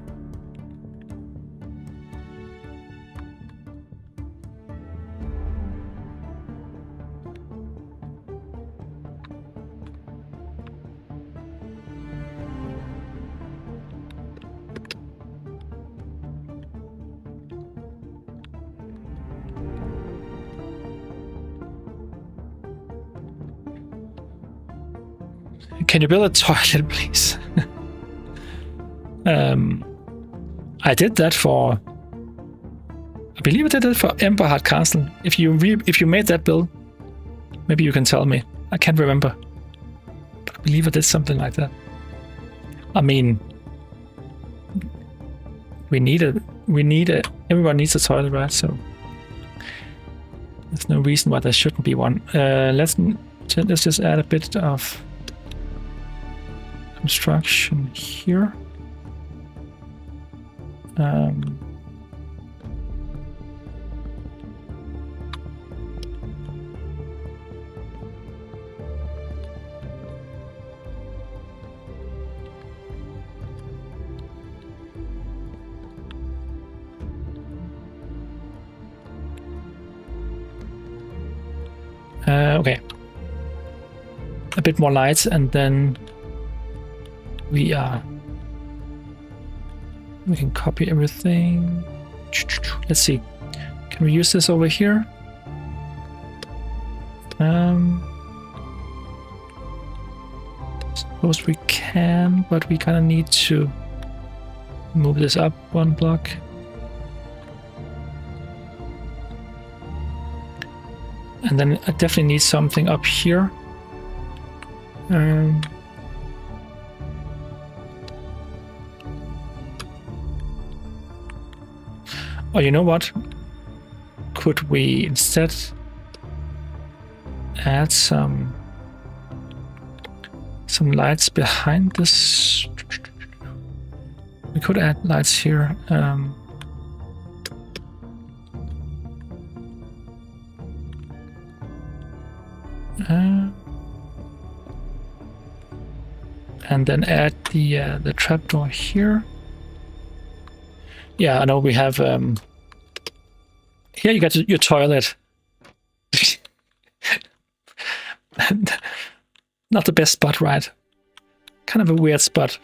Can you build a toilet, please? I did that for. I believe I did that for Emberheart Castle. If you made that build, maybe you can tell me. I can't remember. But I believe I did something like that. I mean, everyone needs a toilet, right? So there's no reason why there shouldn't be one. Let's just add a bit of construction here. Okay. A bit more lights, and then we can copy everything. Let's see. Can we use this over here? Suppose we can, but we kind of need to move this up 1 block. And then I definitely need something up here. Oh, you know what? Could we instead add some lights behind this? We could add lights here. And then add the trapdoor here. Yeah, I know we have. Here you got your toilet. Not the best spot, right? Kind of a weird spot.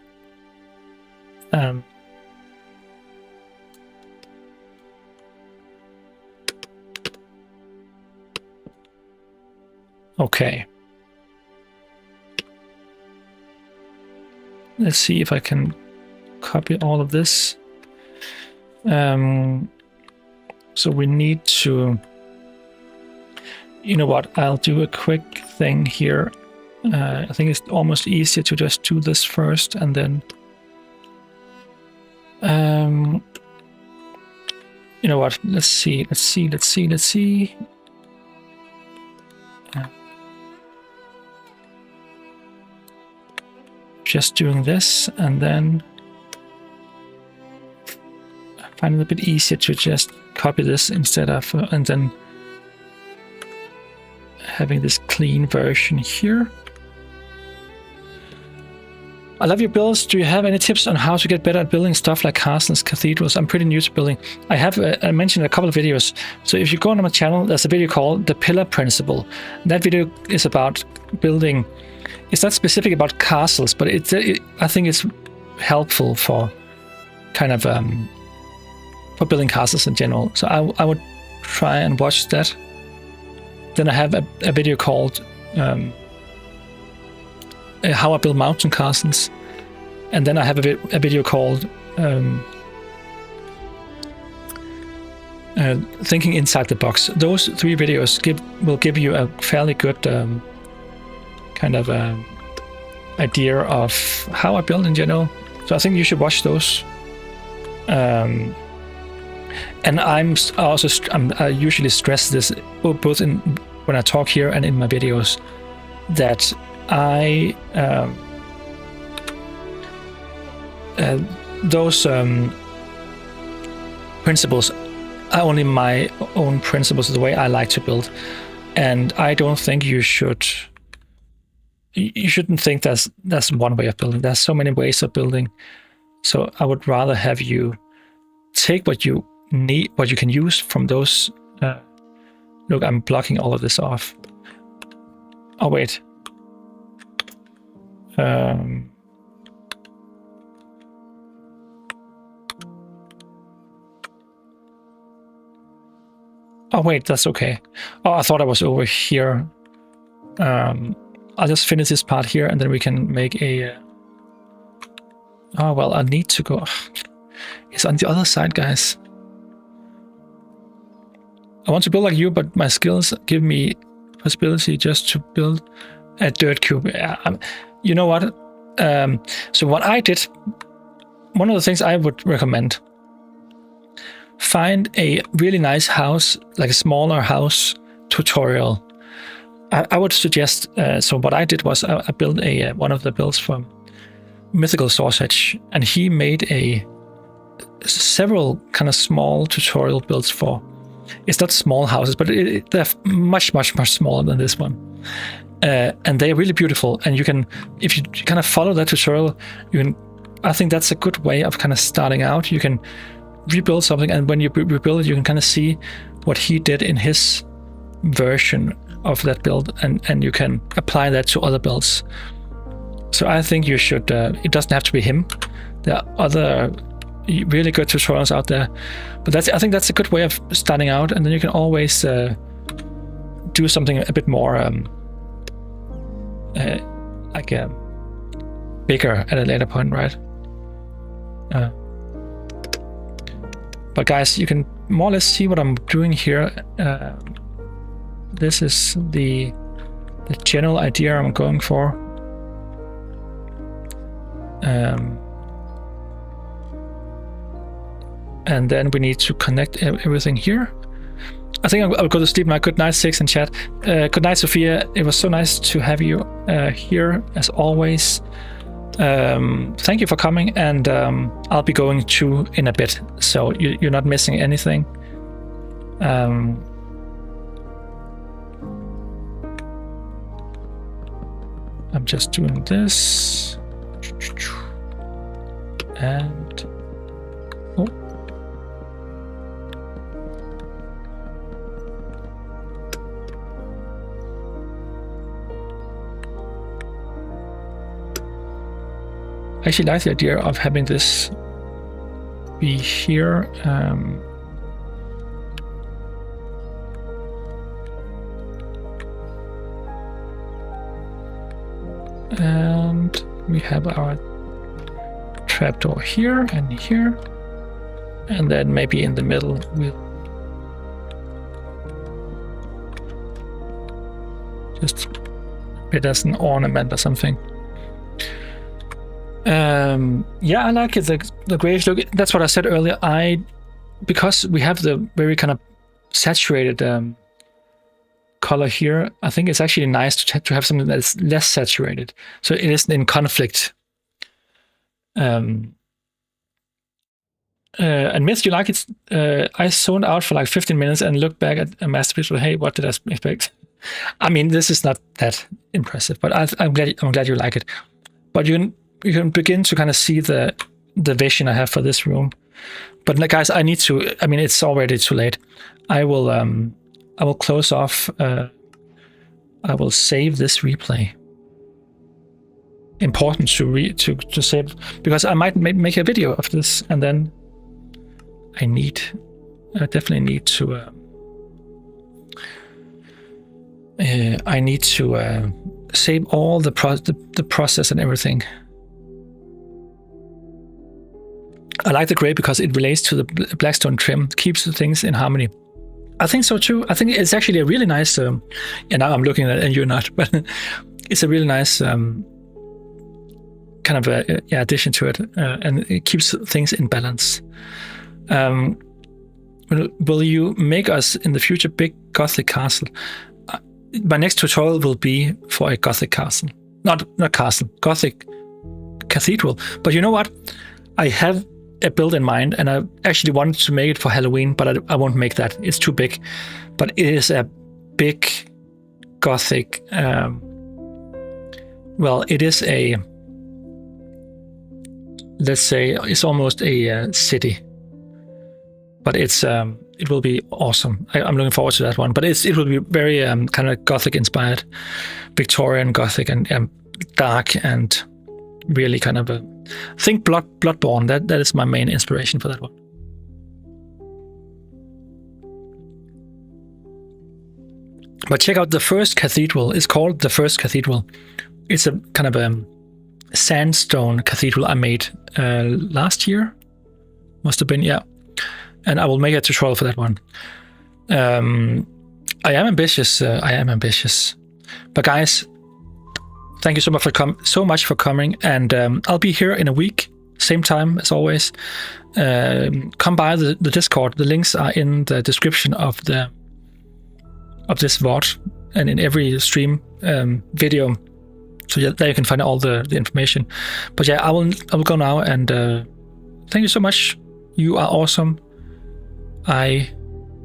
Okay. Let's see if I can copy all of this. So we need to, you know what, I'll do a quick thing here. I think it's almost easier to just do this first and then, you know what, let's see. Just doing this, and then I find it a bit easier to just copy this instead of, and then having this clean version here. I love your builds. Do you have any tips on how to get better at building stuff like castles, cathedrals? I'm pretty new to building. I have I mentioned a couple of videos. So if you go on my channel, there's a video called The Pillar Principle. That video is about building. It's not specific about castles, but I think it's helpful for kind of for building castles in general. So I would try and watch that. Then I have a video called how I build mountain castles, and then I have a video called thinking inside the box. Those 3 videos will give you a fairly good kind of idea of how I build in general. So I think you should watch those. And I usually stress this both in when I talk here and in my videos, that those principles are only my own principles, the way I like to build, and I don't think you shouldn't think that's one way of building. There's so many ways of building. So I would rather have you take what you need, what you can use from those. Look, I'm blocking all of this off. Oh, wait. Oh, wait, that's okay. Oh, I thought I was over here. I'll just finish this part here, and then we can make a... Oh, well, I need to go... It's on the other side, guys. I want to build like you, but my skills give me possibility just to build a dirt cube. You know what? So what I did, one of the things I would recommend, find a really nice house, like a smaller house tutorial. I would suggest, so what I did was I built one of the builds from Mythical Sausage, and he made several kind of small tutorial builds for, it's not small houses, but they're much smaller than this one. And they're really beautiful, and you can, if you kind of follow that tutorial, I think that's a good way of kind of starting out. You can rebuild something, and when you rebuild it, you can kind of see what he did in his version of that build, and you can apply that to other builds. So I think you should. It doesn't have to be him. There are other really good tutorials out there, but I think that's a good way of starting out, and then you can always do something a bit more bigger at a later point, right? But guys, you can more or less see what I'm doing here. This is the general idea I'm going for. And then we need to connect everything here. I think I'll go to sleep now. Good night, Six in chat. Good night, Sophia. It was so nice to have you here as always. Thank you for coming, and I'll be going to in a bit, so you're not missing anything. I'm just doing this, and oh. I actually like the idea of having this be here. And we have our trapdoor here and here, and then maybe in the middle we'll just put it as an ornament or something. Yeah, I like the grayish look. That's what I said earlier. Because we have the very kind of saturated color here, I think it's actually nice to have something that's less saturated, so it isn't in conflict. And Myth, you like it? I zoned out for like 15 minutes and looked back at a masterpiece. Well, hey, what did I expect? I mean, this is not that impressive, but I'm glad you like it. But you can begin to kind of see the vision I have for this room. But guys, I need to. I mean, it's already too late. I will close off. I will save this replay. Important to save, because I might make a video of this, and then I definitely need to. I need to save all the process and everything. I like the gray because it relates to the Blackstone trim, keeps the things in harmony. I think so too. I think it's actually a really nice, and now I'm looking at it and you're not, but it's a really nice kind of addition to it, and it keeps things in balance. Will you make us in the future big Gothic castle? My next tutorial will be for a Gothic castle, not castle, Gothic cathedral. But you know what? I have a build in mind, and I actually wanted to make it for Halloween, but I won't make that. It's too big. But it is a big Gothic. Well, it is a. Let's say it's almost a city. But it will be awesome. I'm looking forward to that one. But it will be very kind of Gothic inspired, Victorian Gothic, and dark, and really kind of think Bloodborne. That is my main inspiration for that one. But check out the first cathedral. It's called the First Cathedral. It's a kind of a sandstone cathedral I made last year. Must have been, yeah. And I will make a tutorial for that one. I am ambitious. But guys, thank you so much for coming. And I'll be here in a week, same time as always. Come by the Discord. The links are in the description of this VOD and in every stream video. So there you can find all the information. But yeah, I will go now, and thank you so much. You are awesome. I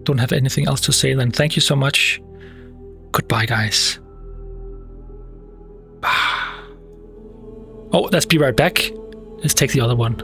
don't have anything else to say then. Thank you so much. Goodbye, guys. Oh, let's be right back. Let's take the other one.